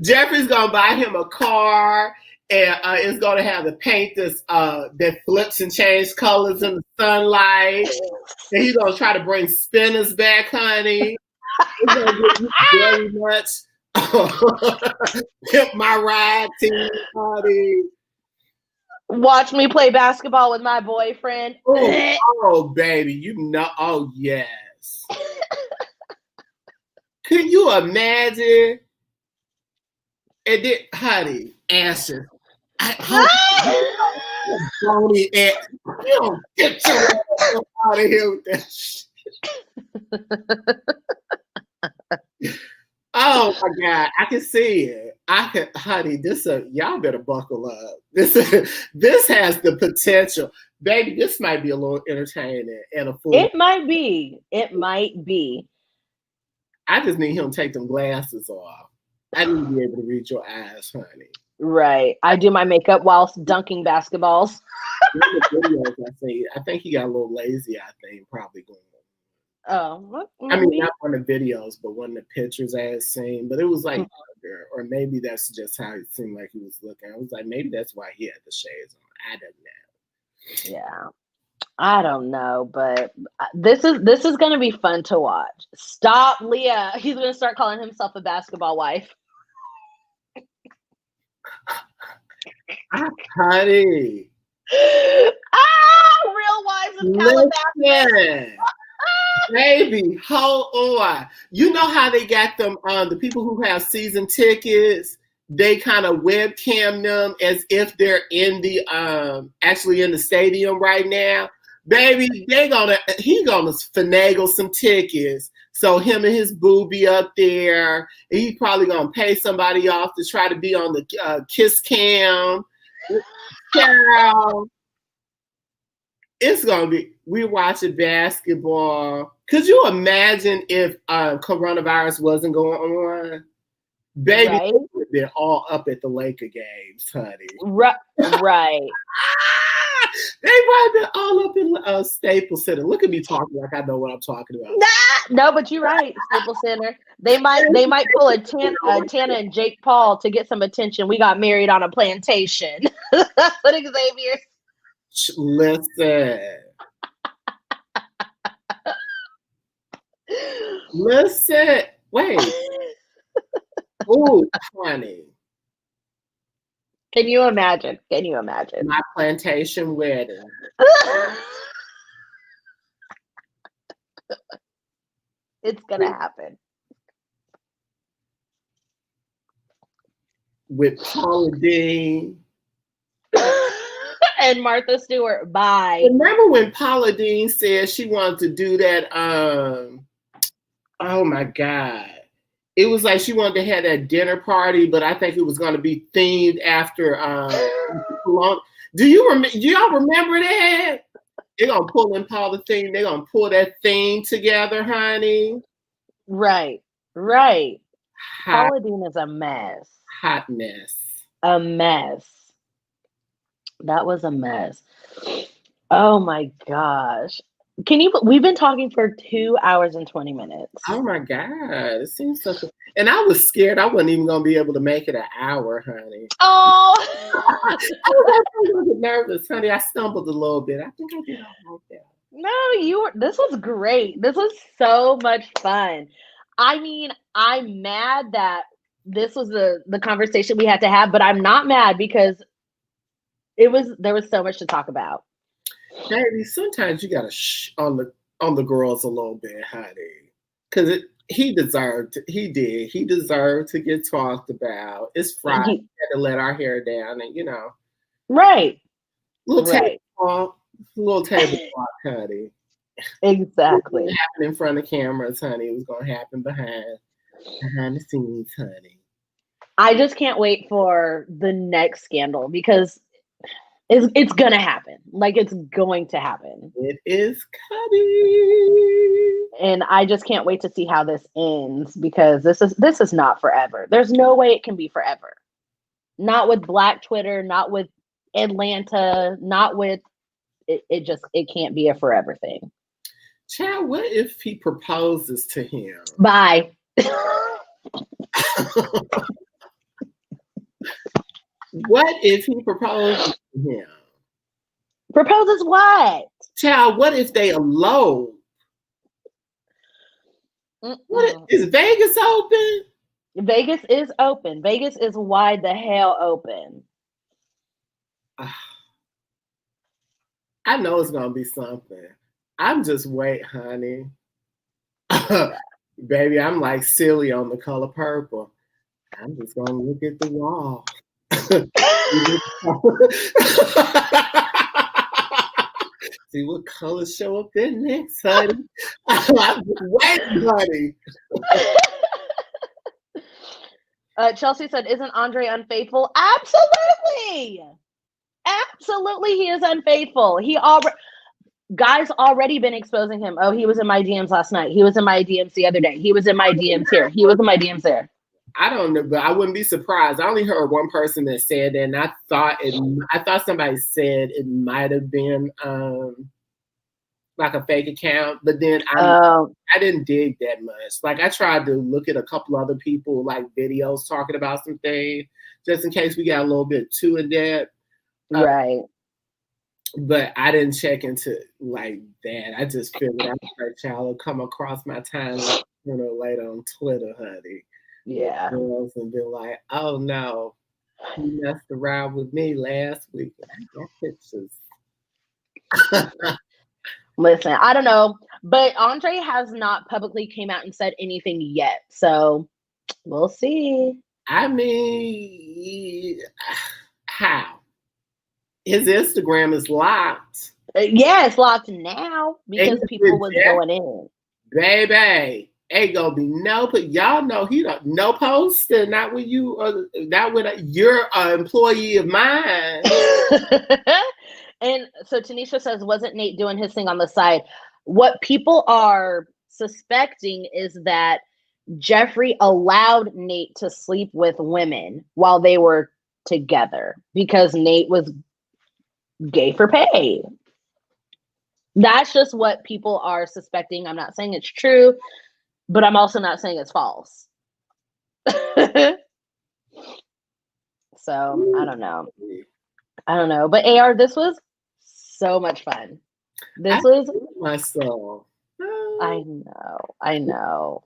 Jeffree's gonna buy him a car, and it's gonna have the paint that flips and changes colors in the sunlight. And he's gonna try to bring spinners back, honey. He's gonna get you very much pimp my ride team, honey. Watch me play basketball with my boyfriend. Oh, baby, you know. Oh, yes. Could you imagine? And then, honey, answer. Bony ass. You don't get your ass out of here with that shit. Oh my God, I can see it. Honey, y'all better buckle up. This has the potential. Baby, this might be a little entertaining and a fool. It might be. I just need him to take them glasses off. I need to be able to read your eyes, honey. Right. I do my makeup whilst dunking basketballs. Videos I think he got a little lazy, I think, probably going on. Oh, I mean, not one of the videos, but one of the pictures I had seen. But it was like, or maybe that's just how it seemed like he was looking. I was like, maybe that's why he had the shades on. I don't know. Yeah. I don't know, but this is going to be fun to watch. Stop, Leah. He's going to start calling himself a basketball wife. Honey. Real Wives of Calabasas. Baby, hold on. You know how they got them, the people who have season tickets, they kind of webcam them as if they're in the actually in the stadium right now. Baby, he gonna finagle some tickets. So him and his boo be up there. And he probably gonna pay somebody off to try to be on the kiss cam. Child. It's gonna be. We're watching basketball. Could you imagine if coronavirus wasn't going on? Baby, right? They're all up at the Laker games, honey. Right. They might be all up in Staples Center. Look at me talking like I know what I'm talking about. No, but you're right. Staples Center. They might pull a Tana and Jake Paul to get some attention. We got married on a plantation. That's what Xavier. Listen. Wait. Oh, honey. Can you imagine? My plantation wedding. It's gonna happen. With Paula Deen. And Martha Stewart. Bye. Remember when Paula Deen said she wanted to do that? Oh my God. It was like she wanted to have that dinner party, but I think it was going to be themed after Do y'all remember that? They're going to pull in Paula theme. They're going to pull that theme together, honey. Right. Paula Deen is a mess. Hot mess. A mess. That was a mess. Oh my gosh. we've been talking for 2 hours and 20 minutes. Oh my God. It seems so cool. And I was scared I wasn't even going to be able to make it an hour, honey. Oh, I was a little bit nervous, honey. I stumbled a little bit. I think I did all right there. no, this was great. This was so much fun. I mean, I'm mad that this was the conversation we had to have, but I'm not mad because there was so much to talk about. Baby, sometimes you gotta on the girls a little bit, honey, because he deserved to get talked about. It's Friday, we had to let our hair down, and right, little table talk, honey. Exactly. It didn't happen in front of cameras, honey. It was gonna happen behind the scenes, honey. I just can't wait for the next scandal because it's gonna happen. Like, it's going to happen. It is coming. And I just can't wait to see how this ends because this is not forever. There's no way it can be forever. Not with Black Twitter, not with Atlanta, not with it can't be a forever thing. Child, what if he proposes to him? Bye. What if he proposes to him? Proposes what? Child, what if they elope? Is Vegas open? Vegas is open. Vegas is wide the hell open. I know it's gonna be something. I'm just wait, honey. Baby, I'm like silly on The Color Purple. I'm just gonna look at the wall. See what colors show up there next, honey. I'm just waiting, honey. Chelsea said, "Isn't Andre unfaithful?" Absolutely, absolutely, he is unfaithful. Guys already been exposing him. Oh, he was in my DMs last night. He was in my DMs the other day. He was in my DMs here. He was in my DMs there. I don't know, but I wouldn't be surprised. I only heard one person that said that, and I thought somebody said it might have been like a fake account, but then I didn't dig that much. Like, I tried to look at a couple other people, like videos talking about some things, just in case we got a little bit too in depth. Right. But I didn't check into like that. I just figured that child will come across my timeline later on Twitter, honey. Yeah. Girls and be like, oh no, he messed around with me last week. I got pictures. Listen, I don't know, but Andre has not publicly came out and said anything yet, so we'll see. I mean, how? His Instagram is locked. Yeah, it's locked now because people was going in. Baby, ain't gonna be but y'all know he don't no poster, not when you not when you're an employee of mine. And so Tanisha says, wasn't Nate doing his thing on the side? What people are suspecting is that Jeffree allowed Nate to sleep with women while they were together because Nate was gay for pay. That's just what people are suspecting. I'm not saying it's true, but I'm also not saying it's false. So I don't know. But AR, this was so much fun. This was my soul. I know.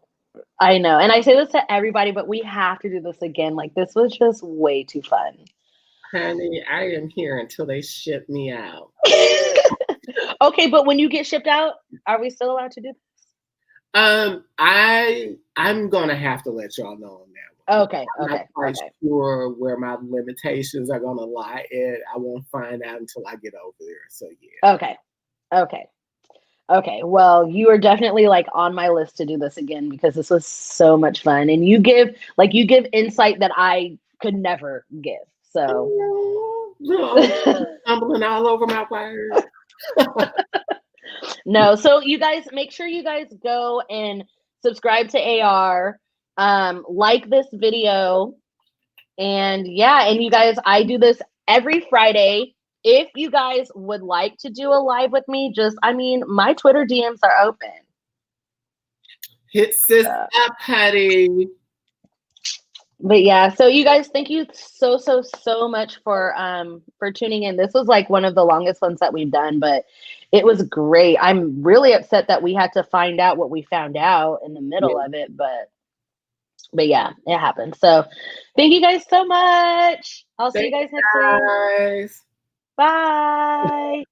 And I say this to everybody, but we have to do this again. Like, this was just way too fun. Honey, I am here until they ship me out. Okay, but when you get shipped out, are we still allowed to do this? I'm gonna have to let y'all know on that one. Okay. I'm not quite sure where my limitations are gonna lie at. I won't find out until I get over there. So yeah. Okay. Well, you are definitely like on my list to do this again because this was so much fun, and you give insight that I could never give. So stumbling all over my words. No, so you guys make sure you guys go and subscribe to AR, like this video, and yeah, and you guys, I do this every Friday if you guys would like to do a live with me, my Twitter DMs are open. Hit sis up, Patty. But yeah, so you guys, thank you so much for tuning in. This was like one of the longest ones that we've done, but it was great. I'm really upset that we had to find out what we found out in the middle of it, but yeah, it happened. So thank you guys so much. I'll see you guys next week. Bye.